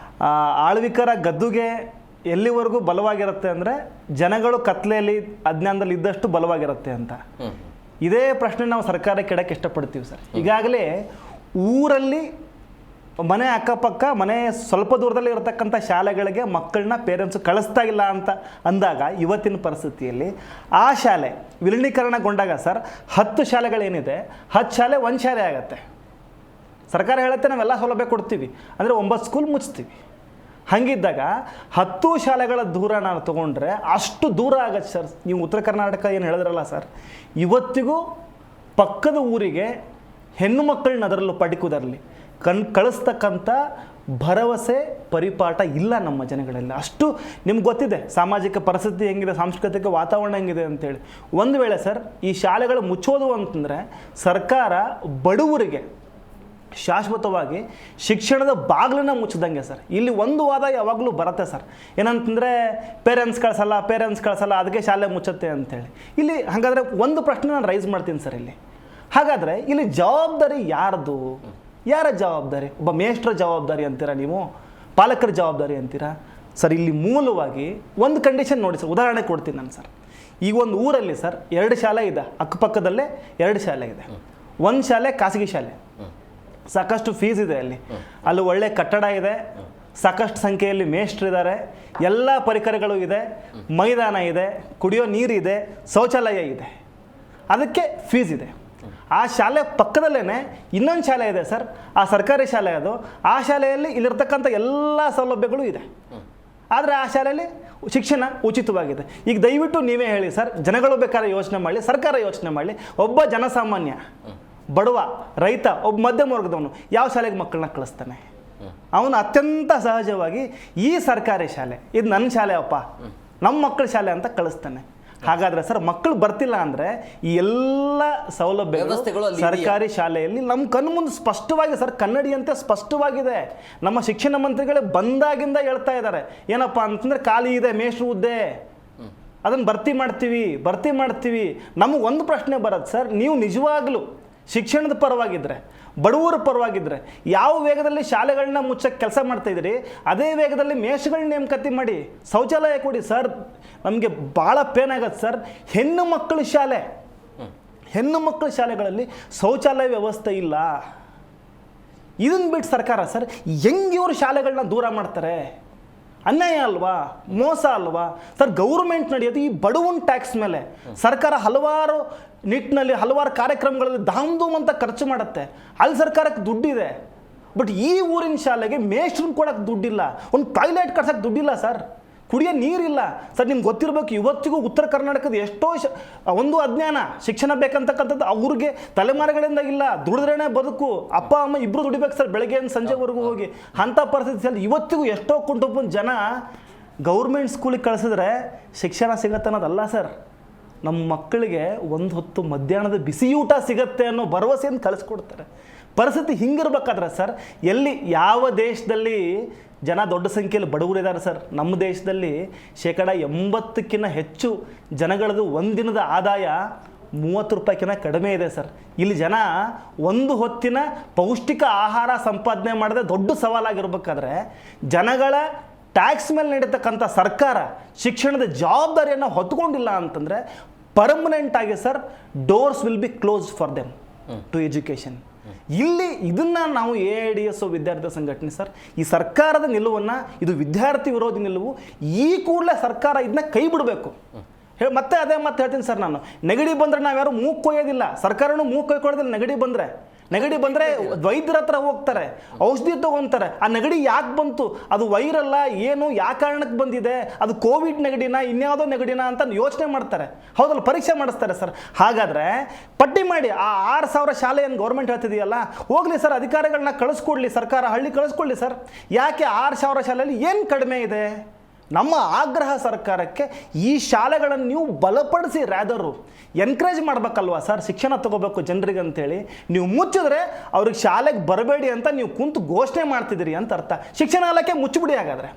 ಆಳ್ವಿಕರ ಗದ್ದುಗೆ ಎಲ್ಲಿವರೆಗೂ ಬಲವಾಗಿರುತ್ತೆ ಅಂದರೆ ಜನಗಳು ಕತ್ಲೆಯಲ್ಲಿ ಅಜ್ಞಾನದಲ್ಲಿ ಇದ್ದಷ್ಟು ಬಲವಾಗಿರುತ್ತೆ ಅಂತ. ಇದೇ ಪ್ರಶ್ನೆ ನಾವು ಸರ್ಕಾರಕ್ಕೆ ಇಡಕ್ಕೆ ಇಷ್ಟಪಡ್ತೀವಿ ಸರ್. ಈಗಾಗಲೇ ಊರಲ್ಲಿ ಮನೆ ಅಕ್ಕಪಕ್ಕ, ಮನೆ ಸ್ವಲ್ಪ ದೂರದಲ್ಲಿ ಇರತಕ್ಕಂಥ ಶಾಲೆಗಳಿಗೆ ಮಕ್ಕಳನ್ನ ಪೇರೆಂಟ್ಸು ಕಳಿಸ್ತಾ ಇಲ್ಲ ಅಂತ ಅಂದಾಗ ಇವತ್ತಿನ ಪರಿಸ್ಥಿತಿಯಲ್ಲಿ ಆ ಶಾಲೆ ವಿಲೀನೀಕರಣಗೊಂಡಾಗ ಸರ್ 10 ಶಾಲೆಗಳೇನಿದೆ 10 ಶಾಲೆ 1 ಶಾಲೆ ಆಗುತ್ತೆ. ಸರ್ಕಾರ ಹೇಳುತ್ತೆ ನಾವೆಲ್ಲ ಸೌಲಭ್ಯ ಕೊಡ್ತೀವಿ ಅಂದರೆ 9 ಸ್ಕೂಲ್ ಮುಚ್ತೀವಿ. ಹಾಗಿದ್ದಾಗ 10 ಶಾಲೆಗಳ ದೂರ ನಾವು ತೊಗೊಂಡ್ರೆ ಅಷ್ಟು ದೂರ ಆಗತ್ತೆ ಸರ್. ನೀವು ಉತ್ತರ ಕರ್ನಾಟಕ ಏನು ಹೇಳಿದ್ರಲ್ಲ ಸರ್, ಇವತ್ತಿಗೂ ಪಕ್ಕದ ಊರಿಗೆ ಹೆಣ್ಣು ಮಕ್ಕಳನ್ನ ಅದರಲ್ಲೂ ಪರ್ಟಿಕ್ಯುಲರ್ಲಿ ಕಳಿಸ್ತಕ್ಕಂಥ ಭರವಸೆ ಪರಿಪಾಠ ಇಲ್ಲ ನಮ್ಮ ಜನಗಳಲ್ಲಿ. ಅಷ್ಟು ನಿಮ್ಗೆ ಗೊತ್ತಿದೆ ಸಾಮಾಜಿಕ ಪರಿಸ್ಥಿತಿ ಹೆಂಗಿದೆ, ಸಾಂಸ್ಕೃತಿಕ ವಾತಾವರಣ ಹೆಂಗಿದೆ ಅಂತೇಳಿ. ಒಂದು ವೇಳೆ ಸರ್ ಈ ಶಾಲೆಗಳು ಮುಚ್ಚೋದು ಅಂತಂದರೆ ಸರ್ಕಾರ ಬಡವರಿಗೆ ಶಾಶ್ವತವಾಗಿ ಶಿಕ್ಷಣದ ಬಾಗಿಲನ್ನ ಮುಚ್ಚಿದಂಗೆ ಸರ್. ಇಲ್ಲಿ ಒಂದು ವಾದ ಯಾವಾಗಲೂ ಬರುತ್ತೆ ಸರ್, ಏನಂತಂದರೆ ಪೇರೆಂಟ್ಸ್ ಕಳಿಸಲ್ಲ ಅದಕ್ಕೆ ಶಾಲೆ ಮುಚ್ಚುತ್ತೆ ಅಂತೇಳಿ. ಇಲ್ಲಿ ಹಾಗಾದರೆ ಒಂದು ಪ್ರಶ್ನೆ ನಾನು ರೈಸ್ ಮಾಡ್ತೀನಿ ಸರ್. ಇಲ್ಲಿ ಹಾಗಾದರೆ ಇಲ್ಲಿ ಜವಾಬ್ದಾರಿ ಯಾರ್ದು? ಯಾರ ಜವಾಬ್ದಾರಿ? ಒಬ್ಬ ಮೇಷ್ಟ್ರ ಜವಾಬ್ದಾರಿ ಅಂತೀರಾ ನೀವು, ಪಾಲಕರ ಜವಾಬ್ದಾರಿ ಅಂತೀರಾ ಸರ್? ಇಲ್ಲಿ ಮೂಲವಾಗಿ ಒಂದು ಕಂಡೀಷನ್ ನೋಡಿ ಸರ್, ಉದಾಹರಣೆ ಕೊಡ್ತೀನಿ ನಾನು ಸರ್. ಈಗ ಒಂದು ಊರಲ್ಲಿ ಸರ್ 2 ಶಾಲೆ ಇದೆ, ಅಕ್ಕಪಕ್ಕದಲ್ಲೇ 2 ಶಾಲೆ ಇದೆ. ಒಂದು ಶಾಲೆ ಖಾಸಗಿ ಶಾಲೆ, ಸಾಕಷ್ಟು ಫೀಸ್ ಇದೆ ಅಲ್ಲಿ ಒಳ್ಳೆ ಕಟ್ಟಡ ಇದೆ, ಸಾಕಷ್ಟು ಸಂಖ್ಯೆಯಲ್ಲಿ ಮೇಷ್ಟ್ರಿದ್ದಾರೆ, ಎಲ್ಲ ಪರಿಕರಗಳು ಇದೆ, ಮೈದಾನ ಇದೆ, ಕುಡಿಯೋ ನೀರಿದೆ, ಶೌಚಾಲಯ ಇದೆ, ಅದಕ್ಕೆ ಫೀಸ್ ಇದೆ. ಆ ಶಾಲೆ ಪಕ್ಕದಲ್ಲೇ ಇನ್ನೊಂದು ಶಾಲೆ ಇದೆ ಸರ್, ಆ ಸರ್ಕಾರಿ ಶಾಲೆ ಅದು. ಆ ಶಾಲೆಯಲ್ಲಿ ಇಲ್ಲಿರ್ತಕ್ಕಂಥ ಎಲ್ಲ ಸೌಲಭ್ಯಗಳು ಇದೆ, ಆದರೆ ಆ ಶಾಲೆಯಲ್ಲಿ ಶಿಕ್ಷಣ ಉಚಿತವಾಗಿದೆ. ಈಗ ದಯವಿಟ್ಟು ನೀವೇ ಹೇಳಿ ಸರ್, ಜನಗಳು ಬೇಕಾದ್ರೆ ಯೋಚನೆ ಮಾಡಲಿ, ಸರ್ಕಾರ ಯೋಚನೆ ಮಾಡಲಿ, ಒಬ್ಬ ಜನಸಾಮಾನ್ಯ ಬಡವ ರೈತ, ಒಬ್ಬ ಮಧ್ಯಮ ವರ್ಗದವನು ಯಾವ ಶಾಲೆಗೆ ಮಕ್ಕಳನ್ನ ಕಳಿಸ್ತಾನೆ? ಅವನು ಅತ್ಯಂತ ಸಹಜವಾಗಿ ಈ ಸರ್ಕಾರಿ ಶಾಲೆ ಇದು ನನ್ನ ಶಾಲೆ ಅಪ್ಪ, ನಮ್ಮ ಮಕ್ಕಳ ಶಾಲೆ ಅಂತ ಕಳಿಸ್ತಾನೆ. ಹಾಗಾದ್ರೆ ಸರ್ ಮಕ್ಕಳು ಬರ್ತಿಲ್ಲ ಅಂದ್ರೆ ಈ ಎಲ್ಲ ಸೌಲಭ್ಯಗಳು ಸರ್ಕಾರಿ ಶಾಲೆಯಲ್ಲಿ ನಮ್ಮ ಕಣ್ಣು ಮುಂದೆ ಸ್ಪಷ್ಟವಾಗಿ ಸರ್ ಕನ್ನಡಿಯಂತೆ ಸ್ಪಷ್ಟವಾಗಿದೆ. ನಮ್ಮ ಶಿಕ್ಷಣ ಮಂತ್ರಿಗಳೇ ಬಂದಾಗಿಂದ ಹೇಳ್ತಾ ಇದ್ದಾರೆ ಏನಪ್ಪ ಅಂತಂದ್ರೆ ಖಾಲಿ ಇದೆ ಮೇಷ್ಟ್ರು ಹುದ್ದೆ, ಅದನ್ನು ಭರ್ತಿ ಮಾಡ್ತೀವಿ. ನಮಗೆ ಒಂದು ಪ್ರಶ್ನೆ ಬರೋದು ಸರ್, ನೀವು ನಿಜವಾಗ್ಲೂ ಶಿಕ್ಷಣದ ಪರವಾಗಿದ್ದರೆ, ಬಡವರ ಪರವಾಗಿದ್ದರೆ ಯಾವ ವೇಗದಲ್ಲಿ ಶಾಲೆಗಳನ್ನ ಮುಚ್ಚಕ್ಕೆ ಕೆಲಸ ಮಾಡ್ತಾಯಿದ್ದೀರಿ ಅದೇ ವೇಗದಲ್ಲಿ ಮೇಷ್ಗಳನ್ನ ನೇಮಕಾತಿ ಮಾಡಿ ಶೌಚಾಲಯ ಕೊಡಿ ಸರ್. ನಮಗೆ ಭಾಳ ಪೇನ್ ಆಗತ್ತೆ ಸರ್. ಹೆಣ್ಣು ಮಕ್ಕಳ ಶಾಲೆಗಳಲ್ಲಿ ಶೌಚಾಲಯ ವ್ಯವಸ್ಥೆ ಇಲ್ಲ. ಇದನ್ನು ಬಿಟ್ಟು ಸರ್ಕಾರ ಸರ್ ಹೆಂಗೆ ಇವರು ಶಾಲೆಗಳನ್ನ ದೂರ ಮಾಡ್ತಾರೆ? ಅನ್ಯಾಯ ಅಲ್ವಾ, ಮೋಸ ಅಲ್ವಾ ಸರ್? ಗೌರ್ಮೆಂಟ್ ನಡೆಯೋದು ಈ ಬಡವನ ಟ್ಯಾಕ್ಸ್ ಮೇಲೆ. ಸರ್ಕಾರ ಹಲವಾರು ನಿಟ್ಟಿನಲ್ಲಿ ಹಲವಾರು ಕಾರ್ಯಕ್ರಮಗಳಲ್ಲಿ ಧಾಮ್ ಅಂತ ಖರ್ಚು ಮಾಡುತ್ತೆ, ಅಲ್ಲಿ ಸರ್ಕಾರಕ್ಕೆ ದುಡ್ಡಿದೆ. ಬಟ್ ಈ ಊರಿನ ಶಾಲೆಗೆ ಮೇಷ್ಟ್ರನ್ನ ಕೊಡೋಕ್ಕೆ ದುಡ್ಡಿಲ್ಲ, ಒಂದು ಟಾಯ್ಲೆಟ್ ಕಟ್ಸೋಕ್ಕೆ ದುಡ್ಡಿಲ್ಲ ಸರ್, ಕುಡಿಯೋ ನೀರಿಲ್ಲ ಸರ್. ನಿಮ್ಗೆ ಗೊತ್ತಿರಬೇಕು, ಇವತ್ತಿಗೂ ಉತ್ತರ ಕರ್ನಾಟಕದ ಎಷ್ಟೋ ಒಂದು ಅಜ್ಞಾನ ಶಿಕ್ಷಣ ಬೇಕಂತಕ್ಕಂಥದ್ದು ಅವ್ರಿಗೆ ತಲೆಮಾರುಗಳಿಂದ ಇಲ್ಲ. ದುಡಿದ್ರೇನೆ ಬದುಕು, ಅಪ್ಪ ಅಮ್ಮ ಇಬ್ಬರು ದುಡಿಬೇಕು ಸರ್ ಬೆಳಗ್ಗೆಯಿಂದ ಸಂಜೆವರೆಗೂ ಹೋಗಿ. ಅಂಥ ಪರಿಸ್ಥಿತಿಯಲ್ಲಿ ಇವತ್ತಿಗೂ ಎಷ್ಟೋ ಕುಟುಂಬ ಜನ ಗೌರ್ಮೆಂಟ್ ಸ್ಕೂಲಿಗೆ ಕಳಿಸಿದ್ರೆ ಶಿಕ್ಷಣ ಸಿಗತ್ತೆ ಅನ್ನೋದಲ್ಲ ಸರ್, ನಮ್ಮ ಮಕ್ಕಳಿಗೆ ಒಂದು ಹೊತ್ತು ಮಧ್ಯಾಹ್ನದ ಬಿಸಿ ಊಟ ಸಿಗತ್ತೆ ಅನ್ನೋ ಭರವಸೆಯನ್ನು ಕಳಿಸ್ಕೊಡ್ತಾರೆ. ಪರಿಸ್ಥಿತಿ ಹಿಂಗಿರ್ಬೇಕಾದ್ರೆ ಸರ್ ಎಲ್ಲಿ ಯಾವ ದೇಶದಲ್ಲಿ ಜನ ದೊಡ್ಡ ಸಂಖ್ಯೆಯಲ್ಲಿ ಬಡವರಿದ್ದಾರೆ ಸರ್, ನಮ್ಮ ದೇಶದಲ್ಲಿ 80% ಹೆಚ್ಚು ಜನಗಳದ್ದು ಒಂದಿನದ ಆದಾಯ 30 ರೂಪಾಯಿಗಿಂತ ಕಡಿಮೆ ಇದೆ ಸರ್. ಇಲ್ಲಿ ಜನ ಒಂದು ಹೊತ್ತಿನ ಪೌಷ್ಟಿಕ ಆಹಾರ ಸಂಪಾದನೆ ಮಾಡಿದ್ರೆ ದೊಡ್ಡ ಸವಾಲಾಗಿರ್ಬೇಕಾದ್ರೆ ಜನಗಳ ಟ್ಯಾಕ್ಸ್ ಮೇಲೆ ನಡೀತಕ್ಕಂಥ ಸರ್ಕಾರ ಶಿಕ್ಷಣದ ಜವಾಬ್ದಾರಿಯನ್ನು ಹೊತ್ಕೊಂಡಿಲ್ಲ ಅಂತಂದರೆ ಪರ್ಮನೆಂಟ್ ಆಗಿ sir doors will be close for them to education. ಇಲ್ಲಿ ಇದನ್ನು ನಾವು AIDS ವಿದ್ಯಾರ್ಥಿ ಸಂಘಟನೆ ಸರ್ ಈ ಸರ್ಕಾರದ ನಿಲುವನ್ನು, ಇದು ವಿದ್ಯಾರ್ಥಿ ವಿರೋಧಿ ನಿಲುವು, ಈ ಕೂಡಲೇ ಸರ್ಕಾರ ಇದನ್ನ ಕೈ ಬಿಡಬೇಕು. ಮತ್ತೆ ಅದೇ ಮತ್ತೆ ಹೇಳ್ತೀನಿ ಸರ್, ನಾನು ನೆಗಡಿ ಬಂದರೆ ನಾವ್ಯಾರು ಮೂಗು ಕೊಯ್ಯೋದಿಲ್ಲ, ಸರ್ಕಾರನೂ ಮೂಗು ಕೊಯ್ಕೊಳ್ಳೋದಿಲ್ಲ. ನೆಗಡಿ ಬಂದರೆ ವೈದ್ಯರ ಹತ್ರ ಹೋಗ್ತಾರೆ, ಔಷಧಿ ತೊಗೊತಾರೆ. ಆ ನೆಗಡಿ ಯಾಕೆ ಬಂತು, ಅದು ವೈರಲ್ಲ ಏನು, ಯಾವ ಕಾರಣಕ್ಕೆ ಬಂದಿದೆ, ಅದು ಕೋವಿಡ್ ನೆಗಡಿನ ಇನ್ಯಾವುದೋ ನೆಗಡಿನ ಅಂತ ಯೋಚನೆ ಮಾಡ್ತಾರೆ. ಹೌದಲ್ಲ, ಪರೀಕ್ಷೆ ಮಾಡಿಸ್ತಾರೆ ಸರ್. ಹಾಗಾದರೆ ಪಟ್ಟಿ ಮಾಡಿ ಆ 6,000 ಶಾಲೆಯನ್ನು ಗೌರ್ಮೆಂಟ್ ಹೇಳ್ತಿದೆಯಲ್ಲ, ಹೋಗಲಿ ಸರ್, ಅಧಿಕಾರಿಗಳನ್ನ ಕಳಿಸ್ಕೊಡ್ಲಿ ಸರ್ಕಾರ, ಹಳ್ಳಿ ಕಳಿಸ್ಕೊಡ್ಲಿ ಸರ್. ಯಾಕೆ 6,000 ಶಾಲೆಯಲ್ಲಿ ಏನು ಕಡಿಮೆ ಇದೆ? ನಮ್ಮ ಆಗ್ರಹ ಸರ್ಕಾರಕ್ಕೆ ಈ ಶಾಲೆಗಳನ್ನು ನೀವು ಬಲಪಡಿಸಿ, ರ್ಯಾದರು ಎನ್ಕರೇಜ್ ಮಾಡಬೇಕಲ್ವಾ ಸರ್, ಶಿಕ್ಷಣ ತಗೋಬೇಕು ಜನರಿಗೆ ಅಂತೇಳಿ. ನೀವು ಮುಚ್ಚಿದ್ರೆ ಅವ್ರಿಗೆ ಶಾಲೆಗೆ ಬರಬೇಡಿ ಅಂತ ನೀವು ಕುಂತು ಘೋಷಣೆ ಮಾಡ್ತಿದ್ದೀರಿ ಅಂತ ಅರ್ಥ. ಶಿಕ್ಷಣ ಇಲಾಖೆ ಮುಚ್ಚಿಬಿಡಿ ಹಾಗಾದರೆ.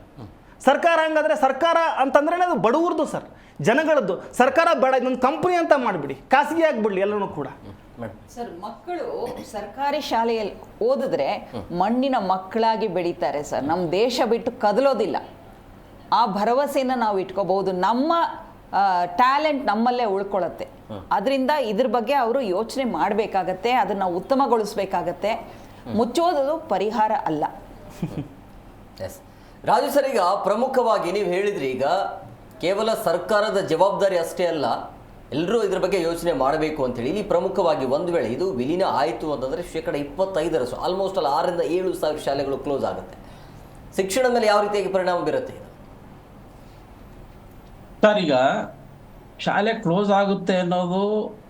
ಸರ್ಕಾರ ಹಂಗಾದ್ರೆ ಸರ್ಕಾರ ಅಂತಂದ್ರೆ ಅದು ಬಡವ್ರದ್ದು ಸರ್, ಜನಗಳದ್ದು. ಸರ್ಕಾರ ಬೇಡ, ಇದೊಂದು ಕಂಪ್ನಿ ಅಂತ ಮಾಡಿಬಿಡಿ, ಖಾಸಗಿ ಆಗಿಬಿಡ್ಲಿ ಎಲ್ಲನೂ ಕೂಡ. ಸರ್ ಮಕ್ಕಳು ಸರ್ಕಾರಿ ಶಾಲೆಯಲ್ಲಿ ಓದಿದ್ರೆ ಮಣ್ಣಿನ ಮಕ್ಕಳಾಗಿ ಬೆಳೀತಾರೆ ಸರ್, ನಮ್ಮ ದೇಶ ಬಿಟ್ಟು ಕದಲೋದಿಲ್ಲ. ಆ ಭರವಸೆಯನ್ನು ನಾವು ಇಟ್ಕೋಬಹುದು. ನಮ್ಮ ಟ್ಯಾಲೆಂಟ್ ನಮ್ಮಲ್ಲೇ ಉಳ್ಕೊಳ್ಳುತ್ತೆ. ಅದರಿಂದ ಇದ್ರ ಬಗ್ಗೆ ಅವರು ಯೋಚನೆ ಮಾಡಬೇಕಾಗತ್ತೆ, ಅದನ್ನು ಉತ್ತಮಗೊಳಿಸ್ಬೇಕಾಗತ್ತೆ. ಮುಚ್ಚೋದು ಪರಿಹಾರ ಅಲ್ಲ. ಎಸ್ ರಾಜು ಸರ್, ಈಗ ಪ್ರಮುಖವಾಗಿ ನೀವು ಹೇಳಿದ್ರಿ, ಈಗ ಕೇವಲ ಸರ್ಕಾರದ ಜವಾಬ್ದಾರಿ ಅಷ್ಟೇ ಅಲ್ಲ, ಎಲ್ಲರೂ ಇದ್ರ ಬಗ್ಗೆ ಯೋಚನೆ ಮಾಡಬೇಕು ಅಂತೇಳಿ. ಇಲ್ಲಿ ಪ್ರಮುಖವಾಗಿ ಒಂದು ವೇಳೆ ಇದು ವಿಲೀನ ಆಯಿತು ಅಂತಂದರೆ 25% ಆಲ್ಮೋಸ್ಟ್ ಅಲ್ಲಿ 6,000 ರಿಂದ 7,000 ಶಾಲೆಗಳು ಕ್ಲೋಸ್ ಆಗುತ್ತೆ. ಶಿಕ್ಷಣದ ಮೇಲೆ ಯಾವ ರೀತಿಯಾಗಿ ಪರಿಣಾಮ ಬೀರುತ್ತೆ ಇದು? ಸರ್, ಈಗ ಶಾಲೆ ಕ್ಲೋಸ್ ಆಗುತ್ತೆ ಅನ್ನೋದು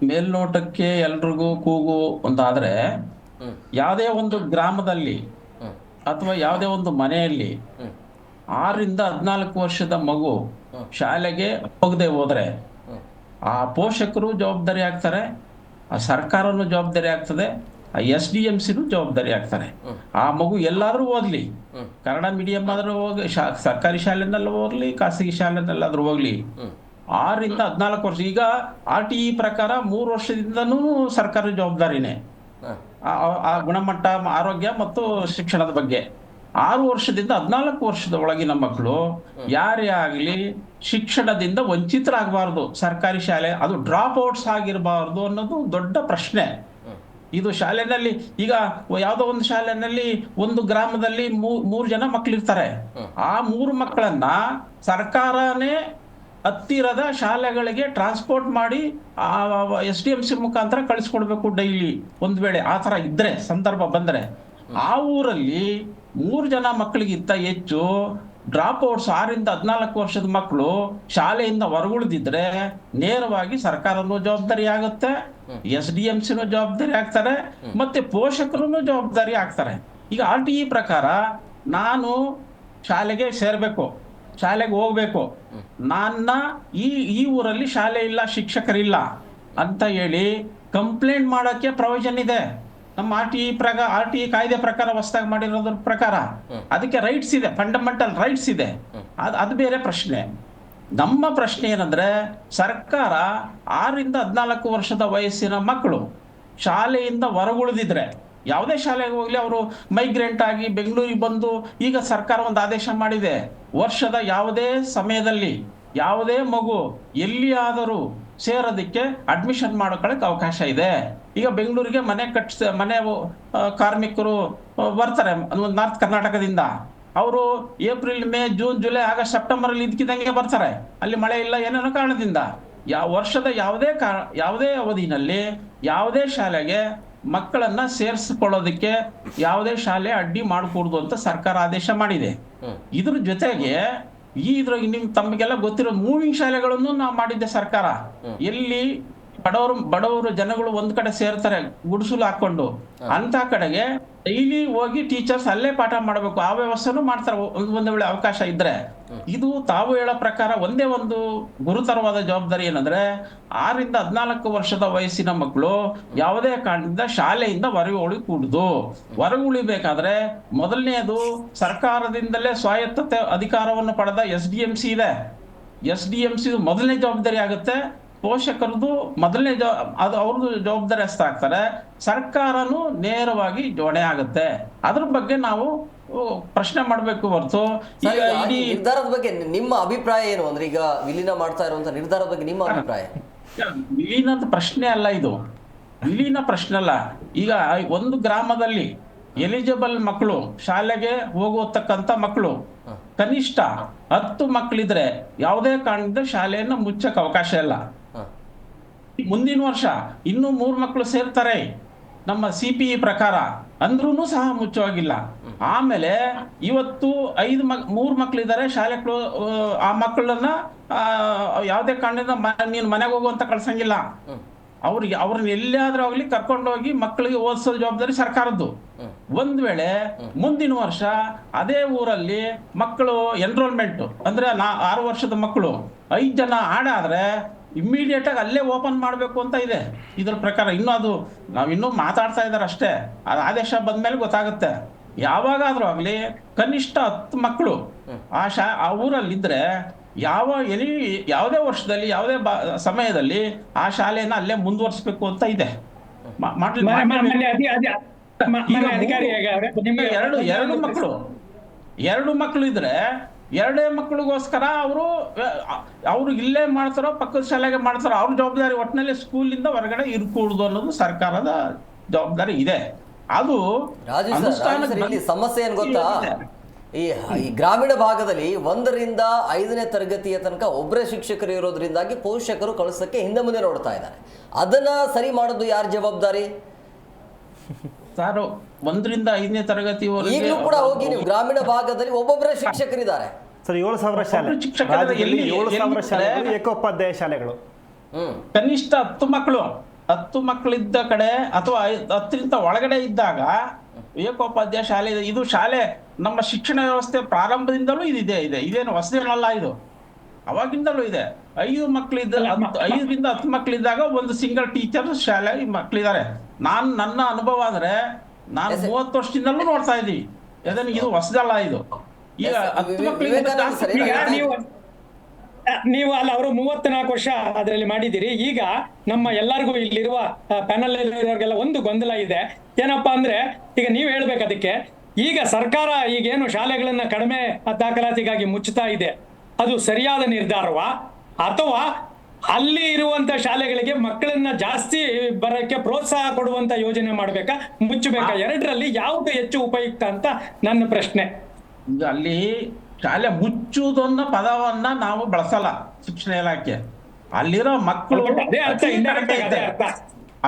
ಮೇಲ್ನೋಟಕ್ಕೆ ಎಲ್ರಿಗೂ ಕೂಗು ಒಂದಾದ್ರೆ, ಯಾವುದೇ ಒಂದು ಗ್ರಾಮದಲ್ಲಿ ಅಥವಾ ಯಾವುದೇ ಒಂದು ಮನೆಯಲ್ಲಿ 6 ರಿಂದ 14 ವರ್ಷದ ಮಗು ಶಾಲೆಗೆ ಹೋಗದೆ ಹೋದ್ರೆ ಆ ಪೋಷಕರು ಜವಾಬ್ದಾರಿ ಆಗ್ತಾರೆ, ಆ ಸರ್ಕಾರನೂ ಜವಾಬ್ದಾರಿ ಆಗ್ತದೆ, ಆ SDMCನೂ ಜವಾಬ್ದಾರಿ ಆಗ್ತಾರೆ. ಆ ಮಗು ಎಲ್ಲಾದ್ರೂ ಓದ್ಲಿ, ಕನ್ನಡ ಮೀಡಿಯಂ ಆದ್ರೂ ಹೋಗ್ಲಿ, ಸರ್ಕಾರಿ ಶಾಲೆನಲ್ಲ ಹೋಗ್ಲಿ, ಖಾಸಗಿ ಶಾಲೆನಲ್ಲಾದ್ರೂ ಹೋಗ್ಲಿ, 6 ರಿಂದ 14 ವರ್ಷ. ಈಗ RTE ಪ್ರಕಾರ 3 ವರ್ಷದಿಂದನೂ ಸರ್ಕಾರಿ ಜವಾಬ್ದಾರಿನೇ ಆ ಗುಣಮಟ್ಟ, ಆರೋಗ್ಯ ಮತ್ತು ಶಿಕ್ಷಣದ ಬಗ್ಗೆ. 6 ವರ್ಷದಿಂದ 14 ವರ್ಷದ ಒಳಗಿನ ಮಕ್ಕಳು ಯಾರೇ ಆಗ್ಲಿ ಶಿಕ್ಷಣದಿಂದ ವಂಚಿತರಾಗಬಾರ್ದು. ಸರ್ಕಾರಿ ಶಾಲೆ ಅದು ಡ್ರಾಪ್ ಔಟ್ಸ್ ಆಗಿರಬಾರ್ದು ಅನ್ನೋದು ದೊಡ್ಡ ಪ್ರಶ್ನೆ. ಇದು ಶಾಲೆನಲ್ಲಿ ಈಗ ಯಾವುದೋ ಒಂದು ಶಾಲೆನಲ್ಲಿ ಒಂದು ಗ್ರಾಮದಲ್ಲಿ 3 ಜನ ಮಕ್ಕಳಿರ್ತಾರೆ. ಆ 3 ಮಕ್ಕಳನ್ನ ಸರ್ಕಾರನೇ ಹತ್ತಿರದ ಶಾಲೆಗಳಿಗೆ ಟ್ರಾನ್ಸ್ಪೋರ್ಟ್ ಮಾಡಿ SDMC ಮುಖಾಂತರ ಕಳಿಸ್ಕೊಡ್ಬೇಕು ಡೈಲಿ. ಒಂದ್ ವೇಳೆ ಆ ತರ ಇದ್ರೆ, ಸಂದರ್ಭ ಬಂದ್ರೆ, ಆ ಊರಲ್ಲಿ 3 ಜನ ಮಕ್ಕಳಿಗಿಂತ ಹೆಚ್ಚು ಡ್ರಾಪ್ ಔಟ್ಸ್ 6 ರಿಂದ 14 ವರ್ಷದ ಮಕ್ಕಳು ಶಾಲೆಯಿಂದ ಹೊರಗುಳಿದಿದ್ರೆ ನೇರವಾಗಿ ಸರ್ಕಾರನೂ ಜವಾಬ್ದಾರಿ ಆಗುತ್ತೆ, SDMCನೂ ಜವಾಬ್ದಾರಿ ಆಗ್ತಾರೆ, ಮತ್ತೆ ಪೋಷಕರು ಜವಾಬ್ದಾರಿ ಆಗ್ತಾರೆ. ಈಗ RTE ಪ್ರಕಾರ ನಾನು ಶಾಲೆಗೆ ಸೇರಬೇಕು, ಶಾಲೆಗೆ ಹೋಗ್ಬೇಕು, ನನ್ನ ಈ ಊರಲ್ಲಿ ಶಾಲೆ ಇಲ್ಲ, ಶಿಕ್ಷಕರಿಲ್ಲ ಅಂತ ಹೇಳಿ ಕಂಪ್ಲೇಂಟ್ ಮಾಡೋಕ್ಕೆ ಪ್ರೊವಿಷನ್ ಇದೆ ನಮ್ಮ ಆರ್ ಟಿ ಕಾಯ್ದೆ ಪ್ರಕಾರ ಹೊಸದಾಗಿ ಮಾಡಿರೋದ್ರ ಪ್ರಕಾರ. ಅದಕ್ಕೆ ರೈಟ್ಸ್ ಇದೆ, ಫಂಡಮೆಂಟಲ್ ರೈಟ್ಸ್ ಇದೆ. ಅದು ಬೇರೆ ಪ್ರಶ್ನೆ. ನಮ್ಮ ಪ್ರಶ್ನೆ ಏನಂದ್ರೆ, ಸರ್ಕಾರ 6 ರಿಂದ 14 ವರ್ಷದ ವಯಸ್ಸಿನ ಮಕ್ಕಳು ಶಾಲೆಯಿಂದ ಹೊರಗುಳಿದಿದ್ರೆ, ಯಾವುದೇ ಶಾಲೆಗೆ ಹೋಗ್ಲಿ, ಅವರು ಮೈಗ್ರೆಂಟ್ ಆಗಿ ಬೆಂಗಳೂರಿಗೆ ಬಂದು, ಈಗ ಸರ್ಕಾರ ಒಂದು ಆದೇಶ ಮಾಡಿದೆ, ವರ್ಷದ ಯಾವುದೇ ಸಮಯದಲ್ಲಿ ಯಾವುದೇ ಮಗು ಎಲ್ಲಿಯಾದರೂ ಸೇರೋದಕ್ಕೆ ಅಡ್ಮಿಷನ್ ಮಾಡ್ಕೊಳ್ಳೋಕೆ ಅವಕಾಶ ಇದೆ. ಈಗ ಬೆಂಗಳೂರಿಗೆ ಮನೆ ಕಾರ್ಮಿಕರು ಬರ್ತಾರೆ ನಾರ್ತ್ ಕರ್ನಾಟಕದಿಂದ. ಅವರು April, May, June, July, August, September ಅಲ್ಲಿ ಇದಕ್ಕಿದ್ದಂಗೆ ಬರ್ತಾರೆ. ಅಲ್ಲಿ ಮಳೆ ಇಲ್ಲ, ಏನೇನೋ ಕಾರಣದಿಂದ. ವರ್ಷದ ಯಾವುದೇ ಅವಧಿನಲ್ಲಿ ಯಾವುದೇ ಶಾಲೆಗೆ ಮಕ್ಕಳನ್ನ ಸೇರಿಸಿಕೊಳ್ಳೋದಕ್ಕೆ ಯಾವುದೇ ಶಾಲೆ ಅಡ್ಡಿ ಮಾಡಕೂಡದು ಅಂತ ಸರ್ಕಾರ ಆದೇಶ ಮಾಡಿದೆ. ಇದ್ರ ಜೊತೆಗೆ ತಮಗೆಲ್ಲ ಗೊತ್ತಿರೋ ಮೂವಿಂಗ್ ಶಾಲೆಗಳನ್ನು ನಾವು ಮಾಡಿದ್ದೆ ಸರ್ಕಾರ. ಎಲ್ಲಿ ಬಡವರು ಜನಗಳು ಒಂದ್ ಕಡೆ ಸೇರ್ತಾರೆ ಗುಡಿಸಲು ಹಾಕೊಂಡು, ಅಂತ ಕಡೆಗೆ ಡೈಲಿ ಹೋಗಿ ಟೀಚರ್ಸ್ ಅಲ್ಲೇ ಪಾಠ ಮಾಡಬೇಕು, ಆ ವ್ಯವಸ್ಥೆನೂ ಮಾಡ್ತಾರೆ ಒಂದ್ ವೇಳೆ ಅವಕಾಶ ಇದ್ರೆ. ಇದು ತಾವು ಹೇಳೋ ಪ್ರಕಾರ ಒಂದೇ ಒಂದು ಗುರುತರವಾದ ಜವಾಬ್ದಾರಿ ಏನಂದ್ರೆ, 6 ರಿಂದ 14 ವರ್ಷದ ವಯಸ್ಸಿನ ಮಕ್ಕಳು ಯಾವುದೇ ಕಾರಣದಿಂದ ಶಾಲೆಯಿಂದ ಹೊರಗೆ ಕೂಡುದು. ಹೊರಗೆ ಉಳಿಬೇಕಾದ್ರೆ ಮೊದಲನೆಯದು ಸರ್ಕಾರದಿಂದಲೇ ಸ್ವಾಯತ್ತತೆ ಅಧಿಕಾರವನ್ನು ಪಡೆದ SDMC ಇದೆ. SDMC ಮೊದಲನೇ ಜವಾಬ್ದಾರಿ ಆಗುತ್ತೆ. ಪೋಷಕರದು ಮೊದಲನೇ ಅದು ಅವ್ರದ್ದು ಜವಾಬ್ದಾರಿ ಆಗ್ತಾರೆ. ಸರ್ಕಾರನು ನೇರವಾಗಿ ಹೊಣೆ ಆಗುತ್ತೆ. ಅದ್ರ ಬಗ್ಗೆ ನಾವು ಪ್ರಶ್ನೆ ಮಾಡಬೇಕು ಹೊರತು ಈ ನಿರ್ಧಾರದ ಬಗ್ಗೆ ನಿಮ್ಮ ಅಭಿಪ್ರಾಯ ಏನು? ಅಂದ್ರೆ ಈಗ ವಿಲೀನ ಮಾಡ್ತಾ ಇರುವಂತ ನಿರ್ಧಾರದ ಬಗ್ಗೆ ನಿಮ್ಮ ಅಭಿಪ್ರಾಯ? ವಿಲೀನದ ಪ್ರಶ್ನೆ ಅಲ್ಲ ಇದು, ವಿಲೀನ ಪ್ರಶ್ನೆ ಅಲ್ಲ. ಈಗ ಒಂದು ಗ್ರಾಮದಲ್ಲಿ ಎಲಿಜಿಬಲ್ ಮಕ್ಕಳು, ಶಾಲೆಗೆ ಹೋಗುವತಕ್ಕಂತ ಮಕ್ಕಳು ಕನಿಷ್ಠ 10 ಮಕ್ಕಳಿದ್ರೆ ಯಾವುದೇ ಕಾರಣದಿಂದ ಶಾಲೆಯನ್ನು ಮುಚ್ಚಕ್ಕೆ ಅವಕಾಶ ಇಲ್ಲ. ಮುಂದಿನ ವರ್ಷ ಇನ್ನೂ 3 ಮಕ್ಕಳು ಸೇರ್ತಾರೆ ನಮ್ಮ CPE ಪ್ರಕಾರ, ಅಂದ್ರೂ ಸಹ ಮುಚ್ಚುವಾಗಿಲ್ಲ. ಆಮೇಲೆ ಇವತ್ತು 3 ಮಕ್ಕಳಿದ್ದಾರೆ ಶಾಲೆಗಳು, ಆ ಮಕ್ಕಳನ್ನ ಯಾವುದೇ ಕಾರಣದಿಂದ ನೀನು ಮನೆಗೆ ಹೋಗುವಂತ ಕಳ್ಸಂಗಿಲ್ಲ. ಅವ್ರನ್ನ ಎಲ್ಲಾದ್ರೂ ಆಗ್ಲಿ ಕರ್ಕೊಂಡೋಗಿ ಮಕ್ಕಳಿಗೆ ಓದಿಸೋ ಜವಾಬ್ದಾರಿ ಸರ್ಕಾರದ್ದು. ಒಂದ್ ವೇಳೆ ಮುಂದಿನ ವರ್ಷ ಅದೇ ಊರಲ್ಲಿ ಮಕ್ಕಳು ಎನ್ರೋಲ್ಮೆಂಟ್ ಅಂದ್ರೆ 6 ವರ್ಷದ ಮಕ್ಕಳು 5 ಜನ ಆಡಾದ್ರೆ ಇಮ್ಮಿಡಿಯೇಟ್ ಆಗಿ ಅಲ್ಲೇ ಓಪನ್ ಮಾಡಬೇಕು ಅಂತ ಇದೆ ಇದ್ರ ಪ್ರಕಾರ. ನಾವಿನ್ನೂ ಮಾತಾಡ್ತಾ ಇದ್ದಾರೆ ಅಷ್ಟೇ, ಅದು ಆದೇಶ ಬಂದ್ಮೇಲೆ ಗೊತ್ತಾಗುತ್ತೆ. ಯಾವಾಗಾದ್ರೂ ಆಗ್ಲಿ ಕನಿಷ್ಠ 10 ಮಕ್ಕಳು ಆ ಊರಲ್ಲಿದ್ರೆ ಯಾವುದೇ ವರ್ಷದಲ್ಲಿ ಯಾವುದೇ ಸಮಯದಲ್ಲಿ ಆ ಶಾಲೆಯನ್ನ ಅಲ್ಲೇ ಮುಂದುವರಿಸಬೇಕು ಅಂತ ಇದೆ. ಎರಡು ಮಕ್ಕಳು ಇದ್ರೆ 2 ಮಕ್ಕಳಿಗೋಸ್ಕರ ಅವರು ಇಲ್ಲೇ ಮಾಡ್ತಾರೋ ಪಕ್ಕದ ಶಾಲೆಗೆ ಮಾಡ್ತಾರೋ ಅವ್ರ ಜವಾಬ್ದಾರಿ. ಒಟ್ಟಿನಲ್ಲಿ ಸ್ಕೂಲಿಂದ ಹೊರಗಡೆ ಇರ್ಕೂಡುದು ಅನ್ನೋದು ಸರ್ಕಾರದ ಜವಾಬ್ದಾರಿ ಇದೆ. ಅದು ಸಮಸ್ಯೆ ಏನ್ ಗೊತ್ತಾ, ಈ ಗ್ರಾಮೀಣ ಭಾಗದಲ್ಲಿ 1 ರಿಂದ 5ನೇ ತರಗತಿಯ ತನಕ ಒಬ್ಬರೇ ಶಿಕ್ಷಕರು ಇರೋದ್ರಿಂದಾಗಿ ಪೋಷಕರು ಕಳಿಸಕ್ಕೆ ಹಿಂದೆ ಮುಂದೆ ನೋಡ್ತಾ ಇದ್ದಾರೆ. ಅದನ್ನ ಸರಿ ಮಾಡೋದು ಯಾರ ಜವಾಬ್ದಾರಿ? ಸರ್ 1 ರಿಂದ 5ನೇ ತರಗತಿ ಈಗಲೂ ಕೂಡ ಹೋಗಿ ನೀವು ಗ್ರಾಮೀಣ ಭಾಗದಲ್ಲಿ ಒಬ್ಬೊಬ್ಬರೇ ಶಿಕ್ಷಕರಿದ್ದಾರೆ ಸರ್. 7,000 ಶಾಲೆ, 7,000 ಶಾಲೆಗಳು ಏಕೋಪಾಧ್ಯಾಯ ಶಾಲೆಗಳು. ಕನಿಷ್ಠ 10 ಮಕ್ಕಳಿದ್ದ ಕಡೆ ಅಥವಾ 10ರಿಂದ ಒಳಗಡೆ ಇದ್ದಾಗ ಏಕೋಪಾಧ್ಯಾಯ ಶಾಲೆ ಇದೆ. ಇದು ಶಾಲೆ ನಮ್ಮ ಶಿಕ್ಷಣ ವ್ಯವಸ್ಥೆ ಪ್ರಾರಂಭದಿಂದಲೂ ಇದೇನು ಹೊಸದೇನಲ್ಲ, ಇದು ಅವಾಗಿಂದಲೂ ಇದೆ. 5 ರಿಂದ 10 ಮಕ್ಕಳಿದ್ದಾಗ ಒಂದು ಸಿಂಗಲ್ ಟೀಚರ್ ಶಾಲೆ ಮಕ್ಕಳಿದ್ದಾರೆ. ನನ್ನ ಅನುಭವ ಅಂದ್ರೆ ನಾನು 30 ವರ್ಷದಿಂದಲೂ ನೋಡ್ತಾ ಇದ್ದೀವಿ. ಇದು ಹೊಸದಲ್ಲ ಇದು. ಈಗ 10 ಮಕ್ಕಳಿಂದ ನೀವು ಅಲ್ಲ, ಅವರು 34 ವರ್ಷ ಅದರಲ್ಲಿ ಮಾಡಿದ್ದೀರಿ. ಈಗ ನಮ್ಮ ಎಲ್ಲರಿಗೂ ಇಲ್ಲಿರುವ ಪ್ಯಾನಲ್ ಇರೋರಿಗೆಲ್ಲ ಒಂದು ಗೊಂದಲ ಇದೆ. ಏನಪ್ಪಾ ಅಂದ್ರೆ, ಈಗ ನೀವು ಹೇಳ್ಬೇಕು ಅದಕ್ಕೆ, ಈಗ ಸರ್ಕಾರ ಈಗೇನು ಶಾಲೆಗಳನ್ನ ಕಡಿಮೆ ದಾಖಲಾತಿಗಾಗಿ ಮುಚ್ಚುತ್ತಾ ಇದೆ, ಅದು ಸರಿಯಾದ ನಿರ್ಧಾರವಾ ಅಥವಾ ಅಲ್ಲಿ ಇರುವಂತ ಶಾಲೆಗಳಿಗೆ ಮಕ್ಕಳನ್ನ ಜಾಸ್ತಿ ಬರಕ್ಕೆ ಪ್ರೋತ್ಸಾಹ ಕೊಡುವಂತ ಯೋಜನೆ ಮಾಡ್ಬೇಕಾ, ಮುಚ್ಚಬೇಕಾ? ಎರಡರಲ್ಲಿ ಯಾವ್ದು ಹೆಚ್ಚು ಉಪಯುಕ್ತ ಅಂತ ನನ್ನ ಪ್ರಶ್ನೆ. ಈಗ ಅಲ್ಲಿ ಶಾಲೆ ಮುಚ್ಚುವುದನ್ನ ಪದವನ್ನ ನಾವು ಬಳಸಲ್ಲ ಶಿಕ್ಷಣ ಇಲಾಖೆ. ಅಲ್ಲಿರೋ ಮಕ್ಕಳು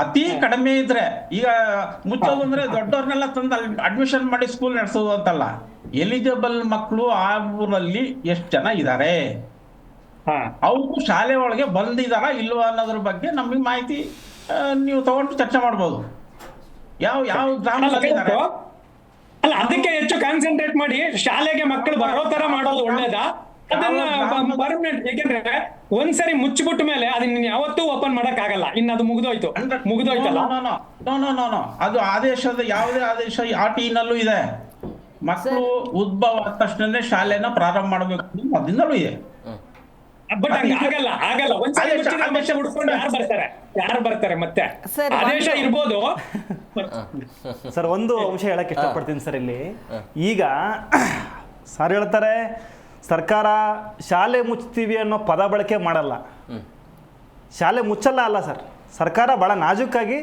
ಅತಿ ಕಡಿಮೆ ಇದ್ರೆ, ಈಗ ಮುಚ್ಚೋದು ಅಂದ್ರೆ ದೊಡ್ಡವ್ರನ್ನೆಲ್ಲ ತಂದು ಅಲ್ಲಿ ಅಡ್ಮಿಷನ್ ಮಾಡಿ ಸ್ಕೂಲ್ ನಡೆಸೋದು ಅಂತಲ್ಲ. ಎಲಿಜಿಬಲ್ ಮಕ್ಕಳು ಆ ಊರಲ್ಲಿ ಎಷ್ಟು ಜನ ಇದ್ದಾರೆ, ಅವರು ಶಾಲೆ ಒಳಗೆ ಬಂದಿದಾರ ಇಲ್ವಾ ಅನ್ನೋದ್ರ ಬಗ್ಗೆ ನಮಗೆ ಮಾಹಿತಿ ನೀವು ತಗೊಂಡು ಚರ್ಚೆ ಮಾಡ್ಬೋದು. ಯಾವ ಗ್ರಾಮದಲ್ಲಿ ಅಲ್ಲ, ಅದಕ್ಕೆ ಹೆಚ್ಚು ಕಾನ್ಸಂಟ್ರೇಟ್ ಮಾಡಿ ಶಾಲೆಗೆ ಮಕ್ಕಳು ಬರೋ ತರ ಮಾಡೋದು ಒಳ್ಳೇದಾ? ಅದನ್ನ ಪರ್ಮನೆಂಟ್, ಯಾಕೆಂದ್ರೆ ಒಂದ್ಸರಿ ಮುಚ್ಚಿಬಿಟ್ಟ ಮೇಲೆ ಅದನ್ನ ಯಾವತ್ತೂ ಓಪನ್ ಮಾಡಕ್ ಆಗಲ್ಲ. ಇನ್ನು ಅದು ಮುಗಿದೋಯ್ತಲ್ಲ. ಅದು ಆದೇಶದ ಯಾವುದೇ ಆದೇಶ RTIನಲ್ಲೂ ಇದೆ. ಮಕ್ಕಳು ಉದ್ಭವ ಆದ ತಕ್ಷಣನೇ ಶಾಲೆನ ಪ್ರಾರಂಭ ಮಾಡಬೇಕು ಅದನ್ನಲ್ಲೂ ಇದೆ. ಬಟ್ ಆಗಲ್ಲ ಒಂದ್ಸರಿ ಮುಚ್ಚಿದ್ರೆ ಮತ್ತೆ ಹುಡ್ಕೊಂಡು ಯಾರು ಬರ್ತಾರೆ ಮತ್ತೆ? ಸರ್, ಆದೇಶ ಇರ್ಬೋದು. ಸರ್, ಒಂದು ಅಂಶ ಹೇಳಕ್ ಇಷ್ಟಪಡ್ತೀನಿ ಸರ್. ಇಲ್ಲಿ ಈಗ ಸರ್ ಹೇಳ್ತಾರೆ ಸರ್ಕಾರ ಶಾಲೆ ಮುಚ್ತೀವಿ ಅನ್ನೋ ಪದ ಬಳಕೆ ಮಾಡಲ್ಲ. ಶಾಲೆ ಮುಚ್ಚಲ್ಲ ಅಲ್ಲ ಸರ್, ಸರ್ಕಾರ ಭಾಳ ನಾಜೂಕಾಗಿ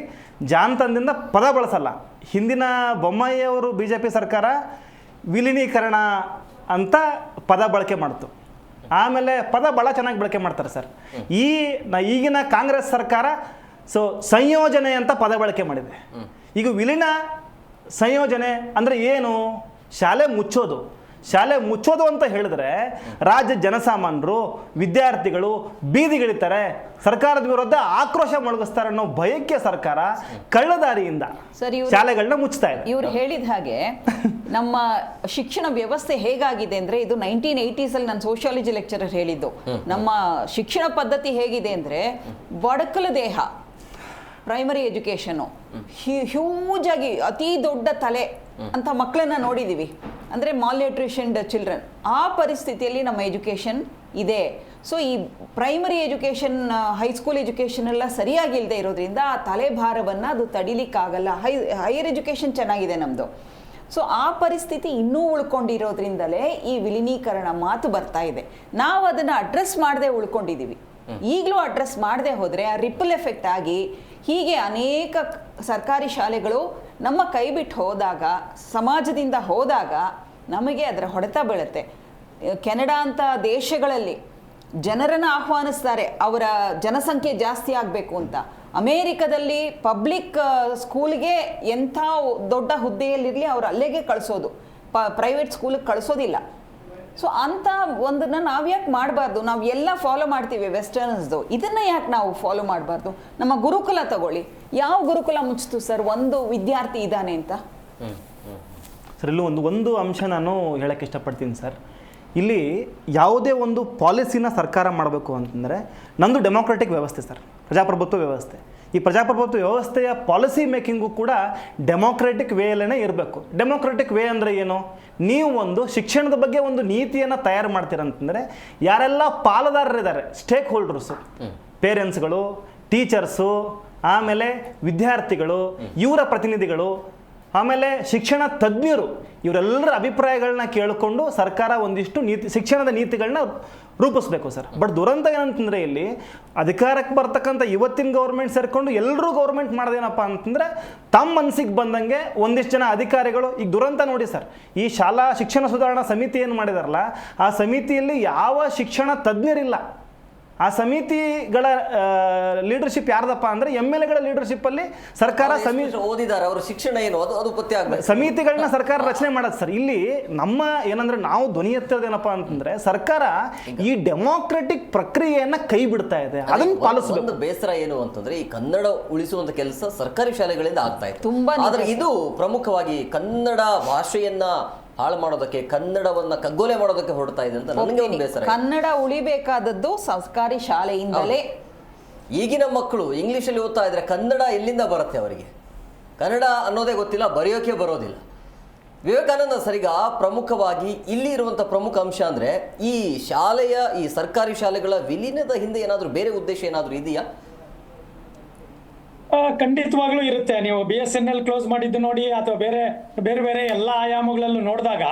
ಜಾಣತನದಿಂದ ಪದ ಬಳಸಲ್ಲ. ಹಿಂದಿನ ಬೊಮ್ಮಾಯಿಯವರು BJP ಸರ್ಕಾರ ವಿಲೀನೀಕರಣ ಅಂತ ಪದ ಬಳಕೆ ಮಾಡ್ತು. ಆಮೇಲೆ ಪದ ಭಾಳ ಚೆನ್ನಾಗಿ ಬಳಕೆ ಮಾಡ್ತಾರೆ ಸರ್. ಈಗಿನ ಕಾಂಗ್ರೆಸ್ ಸರ್ಕಾರ ಸಂಯೋಜನೆ ಅಂತ ಪದ ಬಳಕೆ ಮಾಡಿದೆ. ಈಗ ವಿಲೀನ ಸಂಯೋಜನೆ ಅಂದರೆ ಏನು? ಶಾಲೆ ಮುಚ್ಚೋದು ಅಂತ ಹೇಳಿದ್ರೆ ರಾಜ್ಯ ಜನಸಾಮಾನ್ಯರು, ವಿದ್ಯಾರ್ಥಿಗಳು ಬೀದಿಗಿಳಿತಾರೆ, ಸರ್ಕಾರದ ವಿರುದ್ಧ ಆಕ್ರೋಶ ಮೊಳಗಿಸ್ತಾರೆ ಅನ್ನೋ ಭಯಕ್ಕೆ ಸರ್ಕಾರ ಕಳ್ಳದಾರಿಯಿಂದ ಶಾಲೆಗಳನ್ನ ಮುಚ್ತಾ ಇದೆ. ಇವ್ರು ಹೇಳಿದ ಹಾಗೆ ನಮ್ಮ ಶಿಕ್ಷಣ ವ್ಯವಸ್ಥೆ ಹೇಗಾಗಿದೆ ಅಂದ್ರೆ, ಇದು 1980s ಅಲ್ಲಿ ನಾನು ಸೋಷಿಯಾಲಜಿ ಲೆಕ್ಚರರ್ ಹೇಳಿದ್ದು. ನಮ್ಮ ಶಿಕ್ಷಣ ಪದ್ಧತಿ ಹೇಗಿದೆ ಅಂದ್ರೆ, ಬಡಕಲು ದೇಹ ಪ್ರೈಮರಿ ಎಜುಕೇಶನು, ಹ್ಯೂಜ್ ಆಗಿ ಅತಿ ದೊಡ್ಡ ತಲೆ ಅಂತ ಮಕ್ಕಳನ್ನ ನೋಡಿದೀವಿ. ಅಂದರೆ ಮಾಲ್ನ್ಯೂಟ್ರಿಷನ್ಡ್ ಚಿಲ್ಡ್ರನ್, ಆ ಪರಿಸ್ಥಿತಿಯಲ್ಲಿ ನಮ್ಮ ಎಜುಕೇಷನ್ ಇದೆ. ಸೊ ಈ ಪ್ರೈಮರಿ ಎಜುಕೇಷನ್, ಹೈಸ್ಕೂಲ್ ಎಜುಕೇಷನ್ ಎಲ್ಲ ಸರಿಯಾಗಿ ಇಲ್ಲದೆ ಇರೋದ್ರಿಂದ ಆ ತಲೆಭಾರವನ್ನು ಅದು ತಡಿಲಿಕ್ಕಾಗಲ್ಲ. ಹೈಯರ್ ಎಜುಕೇಷನ್ ಚೆನ್ನಾಗಿದೆ ನಮ್ಮದು. ಸೊ ಆ ಪರಿಸ್ಥಿತಿ ಇನ್ನೂ ಉಳ್ಕೊಂಡಿರೋದ್ರಿಂದಲೇ ಈ ವಿಲೀನೀಕರಣ ಮಾತು ಬರ್ತಾ ಇದೆ. ನಾವು ಅದನ್ನು ಅಡ್ರೆಸ್ ಮಾಡದೆ ಉಳ್ಕೊಂಡಿದ್ದೀವಿ. ಈಗಲೂ ಅಡ್ರೆಸ್ ಮಾಡದೆ ಹೋದರೆ ಆ ರಿಪಲ್ ಎಫೆಕ್ಟ್ ಆಗಿ ಹೀಗೆ ಅನೇಕ ಸರ್ಕಾರಿ ಶಾಲೆಗಳು ನಮ್ಮ ಕೈ ಬಿಟ್ಟು ಹೋದಾಗ, ಸಮಾಜದಿಂದ ಹೋದಾಗ ನಮಗೆ ಅದರ ಹೊಡೆತ ಬೀಳುತ್ತೆ. ಕೆನಡಾ ಅಂತ ದೇಶಗಳಲ್ಲಿ ಜನರನ್ನು ಆಹ್ವಾನಿಸ್ತಾರೆ ಅವರ ಜನಸಂಖ್ಯೆ ಜಾಸ್ತಿ ಆಗಬೇಕು ಅಂತ. ಅಮೇರಿಕದಲ್ಲಿ ಪಬ್ಲಿಕ್ ಸ್ಕೂಲ್ಗೆ ಎಂಥ ದೊಡ್ಡ ಹುದ್ದೆಯಲ್ಲಿರಲಿ ಅವ್ರು ಅಲ್ಲಿಗೆ ಕಳಿಸೋದು, ಪ್ರೈವೇಟ್ ಸ್ಕೂಲಿಗೆ ಕಳಿಸೋದಿಲ್ಲ. ಸೊ ಅಂಥ ಒಂದನ್ನು ನಾವು ಯಾಕೆ ಮಾಡಬಾರ್ದು? ನಾವು ಎಲ್ಲ ಫಾಲೋ ಮಾಡ್ತೀವಿ ವೆಸ್ಟರ್ನ್ಸ್ದು, ಇದನ್ನು ಯಾಕೆ ನಾವು ಫಾಲೋ ಮಾಡಬಾರ್ದು? ನಮ್ಮ ಗುರುಕುಲ ತಗೊಳ್ಳಿ, ಯಾವ ಗುರುಕುಲ ಮುಚ್ಚಿತು ಸರ್? ಒಂದು ವಿದ್ಯಾರ್ಥಿ ಇದ್ದಾನೆ ಅಂತ. ಸರ್, ಇಲ್ಲೂ ಒಂದು ಅಂಶ ನಾನು ಹೇಳಕ್ಕೆ ಇಷ್ಟಪಡ್ತೀನಿ ಸರ್. ಇಲ್ಲಿ ಯಾವುದೇ ಒಂದು ಪಾಲಿಸಿನ ಸರ್ಕಾರ ಮಾಡಬೇಕು ಅಂತಂದರೆ ನಮ್ಮದು ಡೆಮೋಕ್ರೆಟಿಕ್ ವ್ಯವಸ್ಥೆ ಸರ್, ಪ್ರಜಾಪ್ರಭುತ್ವ ವ್ಯವಸ್ಥೆ. ಈ ಪ್ರಜಾಪ್ರಭುತ್ವ ವ್ಯವಸ್ಥೆಯ ಪಾಲಿಸಿ ಮೇಕಿಂಗು ಕೂಡ ಡೆಮೋಕ್ರೆಟಿಕ್ ವೇಯಲ್ಲೇ ಇರಬೇಕು. ಡೆಮೋಕ್ರೆಟಿಕ್ ವೇ ಅಂದರೆ ಏನು? ನೀವು ಒಂದು ಶಿಕ್ಷಣದ ಬಗ್ಗೆ ಒಂದು ನೀತಿಯನ್ನು ತಯಾರು ಮಾಡ್ತೀರಂತಂದರೆ ಯಾರೆಲ್ಲ ಪಾಲುದಾರರಿದ್ದಾರೆ, ಸ್ಟೇಕ್ ಹೋಲ್ಡರ್ಸು, ಪೇರೆಂಟ್ಸ್ಗಳು, ಟೀಚರ್ಸು, ಆಮೇಲೆ ವಿದ್ಯಾರ್ಥಿಗಳು, ಇವರ ಪ್ರತಿನಿಧಿಗಳು, ಆಮೇಲೆ ಶಿಕ್ಷಣ ತಜ್ಞರು, ಇವರೆಲ್ಲರ ಅಭಿಪ್ರಾಯಗಳನ್ನ ಕೇಳಿಕೊಂಡು ಸರ್ಕಾರ ಒಂದಿಷ್ಟು ಶಿಕ್ಷಣದ ನೀತಿಗಳನ್ನ ರೂಪಿಸ್ಬೇಕು ಸರ್. ಬಟ್ ದುರಂತ ಏನಂತಂದರೆ ಇಲ್ಲಿ ಅಧಿಕಾರಕ್ಕೆ ಬರ್ತಕ್ಕಂಥ ಇವತ್ತಿನ ಗೌರ್ಮೆಂಟ್ ಸೇರಿಕೊಂಡು ಎಲ್ಲರೂ ಗೌರ್ಮೆಂಟ್ ಮಾಡೋದೇನಪ್ಪ ಅಂತಂದರೆ ತಮ್ಮ ಮನಸ್ಸಿಗೆ ಬಂದಂಗೆ ಒಂದಿಷ್ಟು ಜನ ಅಧಿಕಾರಿಗಳು. ಈಗ ದುರಂತ ನೋಡಿ ಸರ್, ಈ ಶಾಲಾ ಶಿಕ್ಷಣ ಸುಧಾರಣಾ ಸಮಿತಿ ಏನು ಮಾಡಿದಾರಲ್ಲ, ಆ ಸಮಿತಿಯಲ್ಲಿ ಯಾವ ಶಿಕ್ಷಣ ತಜ್ಞರಿಲ್ಲ. ಆ ಸಮಿತಿಗಳ ಲೀಡರ್ಶಿಪ್ ಯಾರ್ದಪ್ಪ ಅಂದರೆ MLAಗಳ ಲೀಡರ್ಶಿಪ್ಪಲ್ಲಿ ಸರ್ಕಾರ ಓದಿದ್ದಾರೆ, ಅವರು ಶಿಕ್ಷಣ ಏನು ಅದು ಪತ್ತೆ ಆಗಬೇಕು. ಸಮಿತಿಗಳನ್ನ ಸರ್ಕಾರ ರಚನೆ ಮಾಡೋದು ಸರ್. ಇಲ್ಲಿ ನಮ್ಮ ಏನಂದ್ರೆ ನಾವು ಧ್ವನಿ ಎತ್ತೋದೇನಪ್ಪ ಅಂತಂದ್ರೆ ಸರ್ಕಾರ ಈ ಡೆಮೋಕ್ರೆಟಿಕ್ ಪ್ರಕ್ರಿಯೆಯನ್ನ ಕೈ ಬಿಡ್ತಾ ಇದೆ, ಅದನ್ನು ಪಾಲಿಸಬೇಕು. ಒಂದು ಬೇಸರ ಏನು ಅಂತಂದ್ರೆ ಈ ಕನ್ನಡ ಉಳಿಸುವಂತ ಕೆಲಸ ಸರ್ಕಾರಿ ಶಾಲೆಗಳಿಂದ ಆಗ್ತಾ ಇದೆ ತುಂಬಾ. ಆದ್ರೆ ಇದು ಪ್ರಮುಖವಾಗಿ ಕನ್ನಡ ಭಾಷೆಯನ್ನ ಹಾಳು ಮಾಡೋದಕ್ಕೆ, ಕನ್ನಡವನ್ನ ಕಗ್ಗೊಲೆ ಮಾಡೋದಕ್ಕೆ ಹೊರಡ್ತಾ ಇದೆ ಅಂತ ನನಗೆ ಒಂದು ಬೇಸರ. ಕನ್ನಡ ಉಳಿಬೇಕಾದದ್ದು ಸರ್ಕಾರಿ ಶಾಲೆಯಿಂದಲೇ. ಈಗಿನ ಮಕ್ಕಳು ಇಂಗ್ಲಿಷಲ್ಲಿ ಓದ್ತಾ ಇದ್ರೆ ಕನ್ನಡ ಎಲ್ಲಿಂದ ಬರುತ್ತೆ? ಅವರಿಗೆ ಕನ್ನಡ ಅನ್ನೋದೇ ಗೊತ್ತಿಲ್ಲ, ಬರೆಯೋಕೆ ಬರೋದಿಲ್ಲ. ವಿವೇಕಾನಂದ ಸರಿಗ ಪ್ರಮುಖವಾಗಿ ಇಲ್ಲಿ ಇರುವಂಥ ಪ್ರಮುಖ ಅಂಶ ಅಂದರೆ ಈ ಶಾಲೆಯ, ಈ ಸರ್ಕಾರಿ ಶಾಲೆಗಳ ವಿಲೀನದ ಹಿಂದೆ ಏನಾದರೂ ಬೇರೆ ಉದ್ದೇಶ ಏನಾದರೂ ಇದೆಯಾ? ಖಂಡಿತವಾಗ್ಲೂ ಇರುತ್ತೆ. ನೀವು BSNL ಕ್ಲೋಸ್ ಮಾಡಿದ್ದು ನೋಡಿ, ಅಥವಾ ಬೇರೆ ಬೇರೆ ಎಲ್ಲ ಆಯಾಮಗಳಲ್ಲೂ ನೋಡಿದಾಗ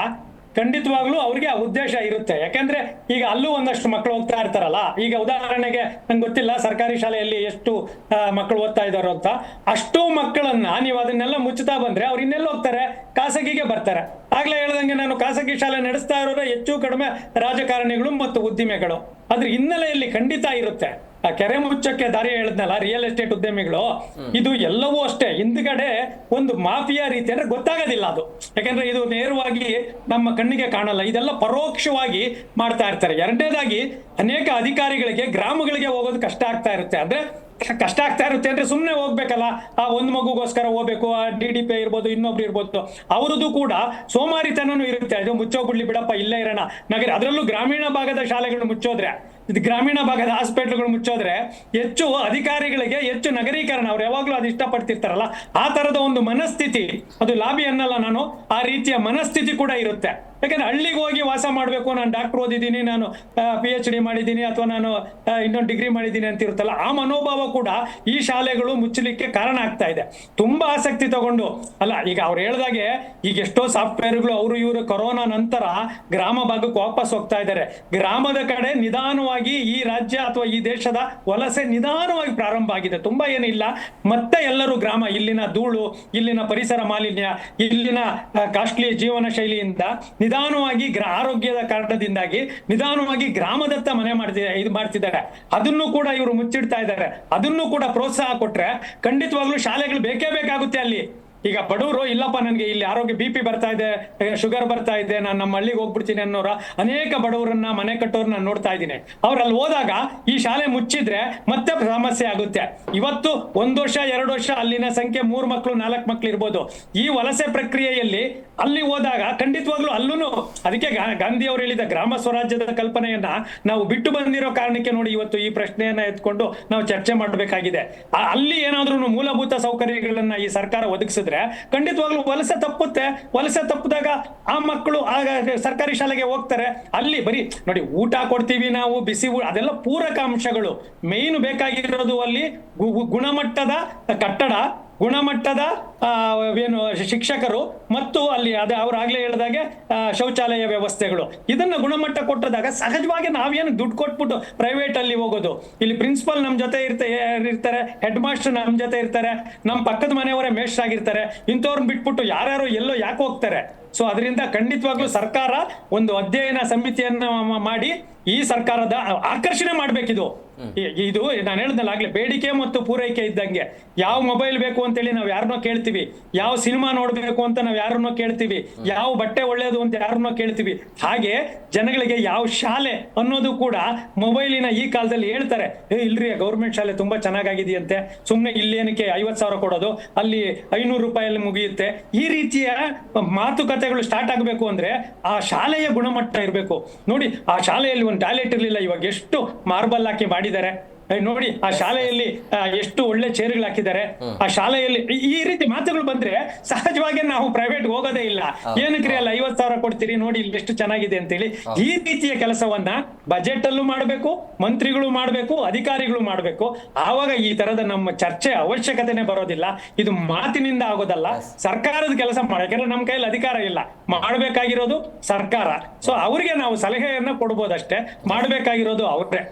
ಖಂಡಿತವಾಗ್ಲೂ ಅವ್ರಿಗೆ ಆ ಉದ್ದೇಶ ಇರುತ್ತೆ. ಯಾಕಂದ್ರೆ ಈಗ ಅಲ್ಲೂ ಒಂದಷ್ಟು ಮಕ್ಕಳು ಹೋಗ್ತಾ ಇರ್ತಾರಲ್ಲ. ಈಗ ಉದಾಹರಣೆಗೆ ನಂಗೆ ಗೊತ್ತಿಲ್ಲ ಸರ್ಕಾರಿ ಶಾಲೆಯಲ್ಲಿ ಎಷ್ಟು ಮಕ್ಕಳು ಓದ್ತಾ ಇದ್ದಾರೋ ಅಂತ, ಅಷ್ಟು ಮಕ್ಕಳನ್ನ ನೀವು ಅದನ್ನೆಲ್ಲ ಮುಚ್ಚುತ್ತಾ ಬಂದ್ರೆ ಅವ್ರು ಇನ್ನೆಲ್ಲ ಹೋಗ್ತಾರೆ? ಖಾಸಗಿಗೆ ಬರ್ತಾರೆ. ಆಗ್ಲೇ ಹೇಳ್ದಂಗೆ ನಾನು ಖಾಸಗಿ ಶಾಲೆ ನಡೆಸ್ತಾ ಇರೋರೆ ಹೆಚ್ಚು ಕಡಿಮೆ ರಾಜಕಾರಣಿಗಳು ಮತ್ತು ಉದ್ದಿಮೆಗಳು. ಅದ್ರ ಹಿನ್ನೆಲೆಯಲ್ಲಿ ಖಂಡಿತ ಇರುತ್ತೆ. ಆ ಕೆರೆ ಮುಚ್ಚಕ್ಕೆ ದಾರಿ ಹೇಳಿದ್ನಲ್ಲ ರಿಯಲ್ ಎಸ್ಟೇಟ್ ಉದ್ಯಮಿಗಳು, ಇದು ಎಲ್ಲವೂ ಅಷ್ಟೇ ಹಿಂದ್ಗಡೆ ಒಂದು ಮಾಫಿಯಾ ರೀತಿ ಅಂದ್ರೆ ಗೊತ್ತಾಗೋದಿಲ್ಲ ಅದು. ಯಾಕಂದ್ರೆ ಇದು ನೇರವಾಗಿ ನಮ್ಮ ಕಣ್ಣಿಗೆ ಕಾಣಲ್ಲ, ಇದೆಲ್ಲ ಪರೋಕ್ಷವಾಗಿ ಮಾಡ್ತಾ ಇರ್ತಾರೆ. ಎರಡನೇದಾಗಿ ಅನೇಕ ಅಧಿಕಾರಿಗಳಿಗೆ ಗ್ರಾಮಗಳಿಗೆ ಹೋಗೋದು ಕಷ್ಟ ಆಗ್ತಾ ಇರುತ್ತೆ. ಅಂದ್ರೆ ಕಷ್ಟ ಆಗ್ತಾ ಇರುತ್ತೆ ಅಂದ್ರೆ ಸುಮ್ಮನೆ ಹೋಗ್ಬೇಕಲ್ಲ, ಆ ಒಂದು ಮಗುಗೋಸ್ಕರ ಹೋಗ್ಬೇಕು, ಆ DDP ಇರ್ಬೋದು, ಇನ್ನೊಬ್ರು ಇರ್ಬೋದು, ಅವ್ರದ್ದು ಕೂಡ ಸೋಮಾರಿತನೂ ಇರುತ್ತೆ. ಅದು ಮುಚ್ಚೋಗ್ಬಿಡ್ಲಿ ಬಿಡಪ್ಪ, ಇಲ್ಲೇ ಇರೋಣ ನಗರ, ಅದರಲ್ಲೂ ಗ್ರಾಮೀಣ ಭಾಗದ ಶಾಲೆಗಳು ಮುಚ್ಚೋದ್ರೆ, ಇದು ಗ್ರಾಮೀಣ ಭಾಗದ ಹಾಸ್ಪಿಟ್ಲ್ಗಳು ಮುಚ್ಚೋದ್ರೆ ಹೆಚ್ಚು ಅಧಿಕಾರಿಗಳಿಗೆ ಹೆಚ್ಚು ನಗರೀಕರಣ, ಅವ್ರು ಯಾವಾಗ್ಲೂ ಅದು ಇಷ್ಟಪಡ್ತಿರ್ತಾರಲ್ಲ, ಆ ತರದ ಒಂದು ಮನಸ್ಥಿತಿ, ಅದು ಲಾಬಿ ಅನ್ನಲ್ಲ ನಾನು, ಆ ರೀತಿಯ ಮನಸ್ಥಿತಿ ಕೂಡ ಇರುತ್ತೆ. ಯಾಕಂದ್ರೆ ಹಳ್ಳಿಗೆ ಹೋಗಿ ವಾಸ ಮಾಡಬೇಕು, ನಾನು ಡಾಕ್ಟರ್ ಓದಿದ್ದೀನಿ, ನಾನು PhD ಮಾಡಿದ್ದೀನಿ, ಅಥವಾ ನಾನು ಇನ್ನೊಂದು ಡಿಗ್ರಿ ಮಾಡಿದ್ದೀನಿ ಅಂತ ಇರುತ್ತಲ್ಲ, ಆ ಮನೋಭಾವ ಕೂಡ ಈ ಶಾಲೆಗಳು ಮುಚ್ಚಲಿಕ್ಕೆ ಕಾರಣ ಆಗ್ತಾ ಇದೆ. ತುಂಬಾ ಆಸಕ್ತಿ ತಗೊಂಡು ಅಲ್ಲ, ಈಗ ಅವ್ರು ಹೇಳ್ದಾಗೆ ಈಗ ಎಷ್ಟೋ ಸಾಫ್ಟ್ವೇರ್ಗಳು ಅವರು ಇವರು ಕೊರೋನಾ ನಂತರ ಗ್ರಾಮ ಭಾಗಕ್ಕೆ ವಾಪಸ್ ಹೋಗ್ತಾ ಇದ್ದಾರೆ. ಗ್ರಾಮದ ಕಡೆ ನಿಧಾನವಾಗಿ ಈ ರಾಜ್ಯ ಅಥವಾ ಈ ದೇಶದ ವಲಸೆ ನಿಧಾನವಾಗಿ ಪ್ರಾರಂಭ ಆಗಿದೆ, ತುಂಬಾ ಏನಿಲ್ಲ. ಮತ್ತೆ ಎಲ್ಲರೂ ಗ್ರಾಮ, ಇಲ್ಲಿನ ಧೂಳು, ಇಲ್ಲಿನ ಪರಿಸರ ಮಾಲಿನ್ಯ, ಇಲ್ಲಿನ ಕಾಸ್ಟ್ಲಿ ಜೀವನ ಶೈಲಿಯಿಂದ ನಿಧಾನವಾಗಿ ಆರೋಗ್ಯದ ಕಾರಣದಿಂದಾಗಿ ನಿಧಾನವಾಗಿ ಗ್ರಾಮದತ್ತ ಮನೆ ಮಾಡ್ತಿದ್ದಾರೆ. ಅದನ್ನು ಕೂಡ ಇವರು ಮುಚ್ಚಿಡ್ತಾ ಇದ್ದಾರೆ. ಅದನ್ನು ಕೂಡ ಪ್ರೋತ್ಸಾಹ ಕೊಟ್ರೆ ಖಂಡಿತವಾಗ್ಲೂ ಶಾಲೆಗಳು ಬೇಕೇ ಬೇಕಾಗುತ್ತೆ ಅಲ್ಲಿ. ಈಗ ಬಡವರು ಇಲ್ಲಪ್ಪ, ನನಗೆ ಇಲ್ಲಿ ಆರೋಗ್ಯ BP ಬರ್ತಾ ಇದೆ, ಶುಗರ್ ಬರ್ತಾ ಇದೆ, ನಾನು ನಮ್ಮ ಹಳ್ಳಿಗೆ ಹೋಗ್ಬಿಡ್ತೀನಿ ಅನ್ನೋರ ಅನೇಕ ಬಡವರನ್ನ, ಮನೆ ಕಟ್ಟೋರನ್ನ ನೋಡ್ತಾ ಇದ್ದೀನಿ. ಅವ್ರಲ್ಲಿ ಹೋದಾಗ ಈ ಶಾಲೆ ಮುಚ್ಚಿದ್ರೆ ಮತ್ತೆ ಸಮಸ್ಯೆ ಆಗುತ್ತೆ. ಇವತ್ತು 1 ವರ್ಷ 2 ವರ್ಷ ಅಲ್ಲಿನ ಸಂಖ್ಯೆ 3 ಮಕ್ಕಳು 4 ಮಕ್ಕಳು ಇರ್ಬೋದು. ಈ ವಲಸೆ ಪ್ರಕ್ರಿಯೆಯಲ್ಲಿ ಅಲ್ಲಿ ಹೋದಾಗ ಖಂಡಿತವಾಗ್ಲೂ ಅಲ್ಲೂ, ಅದಕ್ಕೆ ಗಾಂಧಿ ಅವರು ಹೇಳಿದ ಗ್ರಾಮ ಸ್ವರಾಜ್ಯದ ಕಲ್ಪನೆಯನ್ನ ನಾವು ಬಿಟ್ಟು ಬಂದಿರೋ ಕಾರಣಕ್ಕೆ ನೋಡಿ ಇವತ್ತು ಈ ಪ್ರಶ್ನೆಯನ್ನ ಎತ್ಕೊಂಡು ನಾವು ಚರ್ಚೆ ಮಾಡಬೇಕಾಗಿದೆ. ಅಲ್ಲಿ ಏನಾದ್ರೂ ಮೂಲಭೂತ ಸೌಕರ್ಯಗಳನ್ನ ಈ ಸರ್ಕಾರ ಒದಗಿಸಿದ್ರೆ ಖಂಡಿತವಾಗ್ಲೂ ವಲಸೆ ತಪ್ಪುತ್ತೆ. ವಲಸೆ ತಪ್ಪಿದಾಗ ಆ ಮಕ್ಕಳು ಸರ್ಕಾರಿ ಶಾಲೆಗೆ ಹೋಗ್ತಾರೆ. ಅಲ್ಲಿ ಬರೀ ನೋಡಿ, ಊಟ ಕೊಡ್ತೀವಿ ನಾವು, ಬಿಸಿ ಅದೆಲ್ಲ ಪೂರಕ ಅಂಶಗಳು. ಮೇನ್ ಬೇಕಾಗಿರೋದು ಅಲ್ಲಿ ಗುಣಮಟ್ಟದ ಕಟ್ಟಡ, ಗುಣಮಟ್ಟದ ಏನು ಶಿಕ್ಷಕರು, ಮತ್ತು ಅಲ್ಲಿ ಅದೇ ಅವ್ರು ಆಗ್ಲೇ ಹೇಳಿದಾಗೆ ಶೌಚಾಲಯ ವ್ಯವಸ್ಥೆಗಳು. ಇದನ್ನ ಗುಣಮಟ್ಟ ಕೊಟ್ಟದಾಗ ಸಹಜವಾಗಿ ನಾವೇನು ದುಡ್ಡು ಕೊಟ್ಬಿಟ್ಟು ಪ್ರೈವೇಟ್ ಅಲ್ಲಿ ಹೋಗೋದು. ಇಲ್ಲಿ ಪ್ರಿನ್ಸಿಪಲ್ ನಮ್ ಜೊತೆ ಇರ್ತಾರೆ, ಹೆಡ್ ಮಾಸ್ಟರ್ ನಮ್ ಜೊತೆ ಇರ್ತಾರೆ, ನಮ್ಮ ಪಕ್ಕದ ಮನೆಯವರೇ ಮೇಷ್ಟ್ರ್ ಆಗಿರ್ತಾರೆ. ಇಂಥವ್ರನ್ನ ಬಿಟ್ಬಿಟ್ಟು ಯಾರ್ಯಾರು ಎಲ್ಲೋ ಯಾಕೆ ಹೋಗ್ತಾರೆ? ಸೊ ಅದರಿಂದ ಖಂಡಿತವಾಗ್ಲೂ ಸರ್ಕಾರ ಒಂದು ಅಧ್ಯಯನ ಸಮಿತಿಯನ್ನ ಮಾಡಿ ಈ ಸರ್ಕಾರದ ಆಕರ್ಷಣೆ ಮಾಡ್ಬೇಕಿದು. ಇದು ನಾನು ಹೇಳಿದ್ನಲ್ಲ ಆಗ್ಲೇ, ಬೇಡಿಕೆ ಮತ್ತು ಪೂರೈಕೆ ಇದ್ದಂಗೆ. ಯಾವ ಮೊಬೈಲ್ ಬೇಕು ಅಂತೇಳಿ ನಾವು ಯಾರನ್ನೋ ಕೇಳ್ತೀವಿ, ಯಾವ ಸಿನಿಮಾ ನೋಡ್ಬೇಕು ಅಂತ ನಾವು ಯಾರನ್ನೋ ಕೇಳ್ತೀವಿ, ಯಾವ ಬಟ್ಟೆ ಒಳ್ಳೇದು ಅಂತ ಯಾರನ್ನೋ ಕೇಳ್ತೀವಿ. ಹಾಗೆ ಜನಗಳಿಗೆ ಯಾವ ಶಾಲೆ ಅನ್ನೋದು ಕೂಡ ಮೊಬೈಲಿನ ಈ ಕಾಲದಲ್ಲಿ ಹೇಳ್ತಾರೆ, ಇಲ್ರಿ ಗೌರ್ಮೆಂಟ್ ಶಾಲೆ ತುಂಬಾ ಚೆನ್ನಾಗಿದೆಯಂತೆ, ಸುಮ್ನೆ ಇಲ್ಲೇನಕ್ಕೆ 50,000 ಕೊಡೋದು, ಅಲ್ಲಿ 500 ರೂಪಾಯಲ್ಲಿ ಮುಗಿಯುತ್ತೆ. ಈ ರೀತಿಯ ಮಾತುಕತೆಗಳು ಸ್ಟಾರ್ಟ್ ಆಗಬೇಕು ಅಂದ್ರೆ ಆ ಶಾಲೆಯ ಗುಣಮಟ್ಟ ಇರಬೇಕು. ನೋಡಿ, ಆ ಶಾಲೆಯಲ್ಲಿ ಒಂದು ಟಾಯ್ಲೆಟ್ ಇರಲಿಲ್ಲ, ಇವಾಗ ಎಷ್ಟು ಮಾರ್ಬಲ್ ಹಾಕಿ ಮಾಡಿದ್ದಾರೆ ನೋಡಿ. ಆ ಶಾಲೆಯಲ್ಲಿ ಎಷ್ಟು ಒಳ್ಳೆ ಚೇರ್ಗಳು ಹಾಕಿದ್ದಾರೆ. ಆ ಶಾಲೆಯಲ್ಲಿ ಈ ರೀತಿ ಮಾತುಗಳು ಬಂದ್ರೆ ಸಹಜವಾಗಿ ನಾವು ಪ್ರೈವೇಟ್ ಹೋಗೋದೇ ಇಲ್ಲ. ಏನಕ್ರಿ ಅಲ್ಲ 50,000 ಕೊಡ್ತೀರಿ, ನೋಡಿ ಇಲ್ಲಿ ಎಷ್ಟು ಚೆನ್ನಾಗಿದೆ ಅಂತೇಳಿ. ಈ ರೀತಿಯ ಕೆಲಸವನ್ನ ಬಜೆಟ್ ಅಲ್ಲೂ ಮಾಡಬೇಕು, ಮಂತ್ರಿಗಳು ಮಾಡಬೇಕು, ಅಧಿಕಾರಿಗಳು ಮಾಡಬೇಕು. ಆವಾಗ ಈ ತರದ ನಮ್ಮ ಚರ್ಚೆ ಅವಶ್ಯಕತೆನೆ ಬರೋದಿಲ್ಲ. ಇದು ಮಾತಿನಿಂದ ಆಗೋದಲ್ಲ, ಸರ್ಕಾರದ ಕೆಲಸ ಯಾಕಂದ್ರೆ ನಮ್ಮ ಕೈಯಲ್ಲಿ ಅಧಿಕಾರ ಇಲ್ಲ, ಮಾಡಬೇಕಾಗಿರೋದು ಸರ್ಕಾರ. ಸೊ ಅವ್ರಿಗೆ ನಾವು ಸಲಹೆಯನ್ನ ಕೊಡ್ಬೋದಷ್ಟೇ, ಮಾಡಬೇಕಾಗಿರೋದು ಅವ್ರೆ.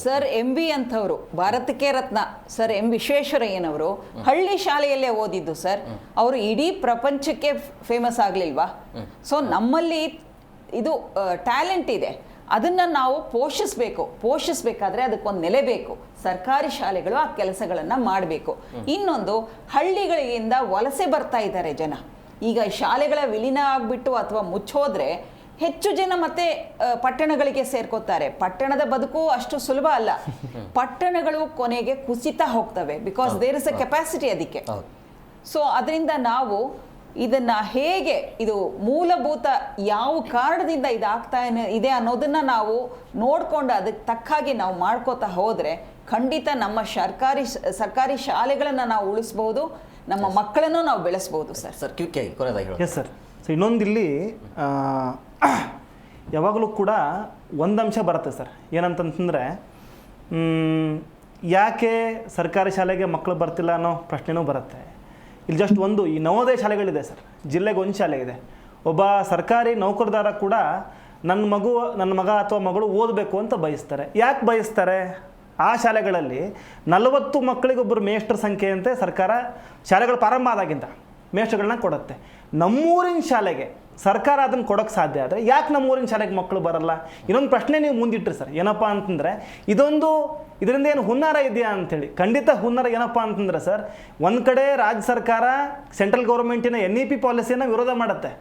ಸರ್ MV ಅಂತವರು, ಭಾರತಕ್ಕೆ ರತ್ನ ಸರ್ M ವಿಶ್ವೇಶ್ವರಯ್ಯನವರು ಹಳ್ಳಿ ಶಾಲೆಯಲ್ಲೇ ಓದಿದ್ದು ಸರ್. ಅವರು ಇಡೀ ಪ್ರಪಂಚಕ್ಕೆ ಫೇಮಸ್ ಆಗ್ಲಿಲ್ವಾ? ಸೊ ನಮ್ಮಲ್ಲಿ ಇದು ಟ್ಯಾಲೆಂಟ್ ಇದೆ, ಅದನ್ನ ನಾವು ಪೋಷಿಸಬೇಕಾದ್ರೆ ಅದಕ್ಕೊಂದು ನೆಲೆ ಬೇಕು. ಸರ್ಕಾರಿ ಶಾಲೆಗಳು ಆ ಕೆಲಸಗಳನ್ನ ಮಾಡಬೇಕು. ಇನ್ನೊಂದು, ಹಳ್ಳಿಗಳಿಂದ ವಲಸೆ ಬರ್ತಾ ಇದ್ದಾರೆ ಜನ. ಈಗ ಶಾಲೆಗಳ ವಿಲೀನ ಆಗ್ಬಿಟ್ಟು ಅಥವಾ ಮುಚ್ಚೋದ್ರೆ ಹೆಚ್ಚು ಜನ ಮತ್ತೆ ಪಟ್ಟಣಗಳಿಗೆ ಸೇರ್ಕೋತಾರೆ. ಪಟ್ಟಣದ ಬದುಕು ಅಷ್ಟು ಸುಲಭ ಅಲ್ಲ. ಪಟ್ಟಣಗಳು ಕೊನೆಗೆ ಕುಸಿತಾ ಹೋಗ್ತವೆ, because there is a capacity ಅದಕ್ಕೆ. ಸೊ ಅದರಿಂದ ನಾವು ಇದನ್ನ ಹೇಗೆ, ಇದು ಮೂಲಭೂತ ಯಾವ ಕಾರಣದಿಂದ ಇದಾಗ್ತಾ ಇದೆ ಅನ್ನೋದನ್ನ ನಾವು ನೋಡ್ಕೊಂಡು ಅದಕ್ಕೆ ತಕ್ಕಾಗಿ ನಾವು ಮಾಡ್ಕೋತಾ ಹೋದ್ರೆ ಖಂಡಿತ ನಮ್ಮ ಸರ್ಕಾರಿ ಶಾಲೆಗಳನ್ನ ನಾವು ಉಳಿಸ್ಬಹುದು, ನಮ್ಮ ಮಕ್ಕಳನ್ನು ನಾವು ಬೆಳೆಸ್ಬಹುದು. ಸರ್ ಕ್ವಿಕ್ ಆಗಿ ಕೊನೆಯದಾಗಿ. Yes sir. ಸೊ ಇನ್ನೊಂದಿಲ್ಲಿ ಯಾವಾಗಲೂ ಕೂಡ ಒಂದು ಅಂಶ ಬರುತ್ತೆ ಸರ್, ಏನಂತಂತಂದರೆ ಯಾಕೆ ಸರ್ಕಾರಿ ಶಾಲೆಗೆ ಮಕ್ಕಳು ಬರ್ತಿಲ್ಲ ಅನ್ನೋ ಪ್ರಶ್ನೆನೂ ಬರುತ್ತೆ. ಇಲ್ಲಿ ಜಸ್ಟ್ ಒಂದು, ಈ ನವೋದಯ ಶಾಲೆಗಳಿದೆ ಸರ್, ಜಿಲ್ಲೆಗೆ ಒಂದು ಶಾಲೆ ಇದೆ. ಒಬ್ಬ ಸರ್ಕಾರಿ ನೌಕರದಾರ ಕೂಡ ನನ್ನ ಮಗ ಅಥವಾ ಮಗಳು ಓದಬೇಕು ಅಂತ ಬಯಸ್ತಾರೆ. ಯಾಕೆ ಬಯಸ್ತಾರೆ? ಆ ಶಾಲೆಗಳಲ್ಲಿ 40 ಮಕ್ಕಳಿಗೊಬ್ಬರು ಮೇಷ್ಟ್ರ ಸಂಖ್ಯೆಯಂತೆ ಸರ್ಕಾರ ಶಾಲೆಗಳು ಪ್ರಾರಂಭ ಆದಾಗಿಂದ ಮೇಷ್ಟ್ರಗಳನ್ನ ಕೊಡುತ್ತೆ. ನಮ್ಮೂರಿನ ಶಾಲೆಗೆ ಸರ್ಕಾರ ಅದನ್ನು ಕೊಡೋಕ್ಕೆ ಸಾಧ್ಯ ಆದರೆ ಯಾಕೆ ನಮ್ಮೂರಿನ ಶಾಲೆಗೆ ಮಕ್ಕಳು ಬರಲ್ಲ? ಇನ್ನೊಂದು ಪ್ರಶ್ನೆ ನೀವು ಮುಂದಿಟ್ರಿ ಸರ್, ಏನಪ್ಪ ಅಂತಂದರೆ ಇದರಿಂದ ಏನು ಹುನ್ನಾರ ಇದೆಯಾ ಅಂಥೇಳಿ. ಖಂಡಿತ ಹುನ್ನಾರ. ಏನಪ್ಪ ಅಂತಂದರೆ ಸರ್, ಒಂದು ಕಡೆ ರಾಜ್ಯ ಸರ್ಕಾರ ಸೆಂಟ್ರಲ್ ಗೌರ್ಮೆಂಟಿನ NEP ಪಾಲಿಸಿಯನ್ನು ವಿರೋಧ ಮಾಡುತ್ತೆ,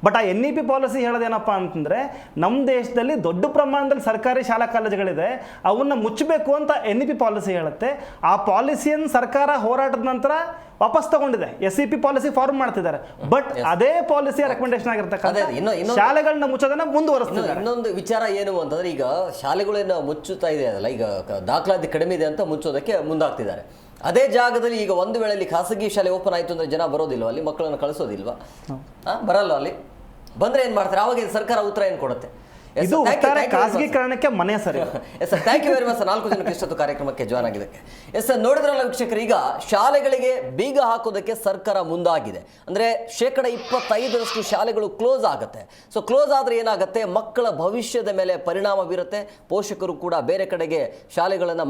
ಬಟ್ ಆ NEP ಪಾಲಿಸಿ ಹೇಳೋದೇನಪ್ಪ ಅಂತಂದರೆ ನಮ್ಮ ದೇಶದಲ್ಲಿ ದೊಡ್ಡ ಪ್ರಮಾಣದಲ್ಲಿ ಸರ್ಕಾರಿ ಶಾಲಾ ಕಾಲೇಜುಗಳಿದೆ, ಅವನ್ನ ಮುಚ್ಚಬೇಕು ಅಂತ NEP ಪಾಲಿಸಿ ಹೇಳುತ್ತೆ. ಆ ಪಾಲಿಸಿಯನ್ನು ಸರ್ಕಾರ ಹೋರಾಟದ ನಂತರ ವಾಪಸ್ ತಗೊಂಡಿದೆ, SEP ಪಾಲಿಸಿ ಫಾರ್ಮ್ ಮಾಡ್ತಿದ್ದಾರೆ. ಬಟ್ ಅದೇ ಪಾಲಿಸಿಯ ರೆಕಮೆಂಡೇಶನ್ ಆಗಿರ್ತಕ್ಕಂಥ ಶಾಲೆಗಳನ್ನ ಮುಚ್ಚೋದನ್ನ ಮುಂದುವರಿಸ್ತಿದ್ದಾರೆ. ಇನ್ನೊಂದು ವಿಚಾರ ಏನು ಅಂತಂದ್ರೆ, ಈಗ ಶಾಲೆಗಳನ್ನ ಮುಚ್ಚುತ್ತಾ ಇದೆ ಅಲ್ಲ, ಈಗ ದಾಖಲಾತಿ ಕಡಿಮೆ ಇದೆ ಅಂತ ಮುಚ್ಚೋದಕ್ಕೆ ಮುಂದಾಗ್ತಿದ್ದಾರೆ. ಅದೇ ಜಾಗದಲ್ಲಿ ಈಗ ಒಂದು ವೇಳೆಯಲ್ಲಿ ಖಾಸಗಿ ಶಾಲೆ ಓಪನ್ ಆಯ್ತು ಅಂದ್ರೆ ಜನ ಬರೋದಿಲ್ವಾ ಅಲ್ಲಿ, ಮಕ್ಕಳನ್ನು ಕಳಿಸೋದಿಲ್ವಾ? ಬರಲ್ಲ. ಅಲ್ಲಿ ಬಂದ್ರೆ ಏನ್ ಮಾಡ್ತಾರೆ? ಅವಾಗ ಸರ್ಕಾರ ಉತ್ತರ ಏನ್ ಕೊಡುತ್ತೆ? ಇದು ಖಾಸಗೀಕರಣಕ್ಕೆ ಮನೆ ಸರಿ. Sir, thank you very much. 4 ಜನಕ್ಕೆ ಇಷ್ಟೊತ್ತು ಕಾರ್ಯಕ್ರಮಕ್ಕೆ ಜಾಯ್ನ್ ಆಗಿದ್ದಕ್ಕೆ. ಸರ್, ನೋಡಿದ್ರಲ್ಲ ವೀಕ್ಷಕರು, ಈಗ ಶಾಲೆಗಳಿಗೆ ಬೀಗ ಹಾಕೋದಕ್ಕೆ ಸರ್ಕಾರ ಮುಂದಾಗಿದೆ. ಅಂದರೆ 25% ಶಾಲೆಗಳು ಕ್ಲೋಸ್ ಆಗುತ್ತೆ. ಸೊ ಕ್ಲೋಸ್ ಆದರೆ ಏನಾಗುತ್ತೆ? ಮಕ್ಕಳ ಭವಿಷ್ಯದ ಮೇಲೆ ಪರಿಣಾಮ ಬೀರುತ್ತೆ. ಪೋಷಕರು ಕೂಡ ಬೇರೆ ಕಡೆಗೆ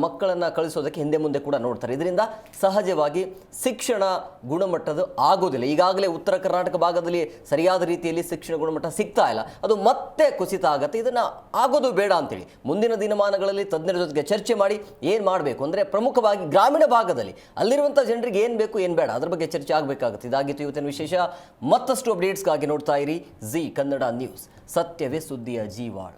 ಮಕ್ಕಳನ್ನು ಕಳಿಸೋದಕ್ಕೆ ಹಿಂದೆ ಮುಂದೆ ಕೂಡ ನೋಡ್ತಾರೆ. ಇದರಿಂದ ಸಹಜವಾಗಿ ಶಿಕ್ಷಣ ಗುಣಮಟ್ಟದ ಆಗೋದಿಲ್ಲ. ಈಗಾಗಲೇ ಉತ್ತರ ಕರ್ನಾಟಕ ಭಾಗದಲ್ಲಿ ಸರಿಯಾದ ರೀತಿಯಲ್ಲಿ ಶಿಕ್ಷಣ ಗುಣಮಟ್ಟ ಸಿಗ್ತಾ ಇಲ್ಲ, ಅದು ಮತ್ತೆ ಕುಸಿತ ಆಗುತ್ತೆ. ಇದನ್ನ ಆಗೋದು ಬೇಡ ಅಂತೇಳಿ ಮುಂದಿನ ದಿನಮಾನಗಳಲ್ಲಿ ತಜ್ಞರ ಜೊತೆಗೆ ಚರ್ಚೆ ಮಾಡಿ ಏನು ಮಾಡಬೇಕು ಅಂದರೆ, ಪ್ರಮುಖವಾಗಿ ಗ್ರಾಮೀಣ ಭಾಗದಲ್ಲಿ ಅಲ್ಲಿರುವಂಥ ಜನರಿಗೆ ಏನು ಬೇಕು ಏನು ಬೇಡ ಅದ್ರ ಬಗ್ಗೆ ಚರ್ಚೆ ಆಗಬೇಕಾಗುತ್ತೆ. ಇದಾಗಿತ್ತು ಇವತ್ತಿನ ವಿಶೇಷ. ಮತ್ತಷ್ಟು ಅಪ್ಡೇಟ್ಸ್ಗಾಗಿ ನೋಡ್ತಾ ಇರಿ ಜಿ ಕನ್ನಡ ನ್ಯೂಸ್. ಸತ್ಯವೇ ಸುದ್ದಿಯ ಜೀವಾಳ.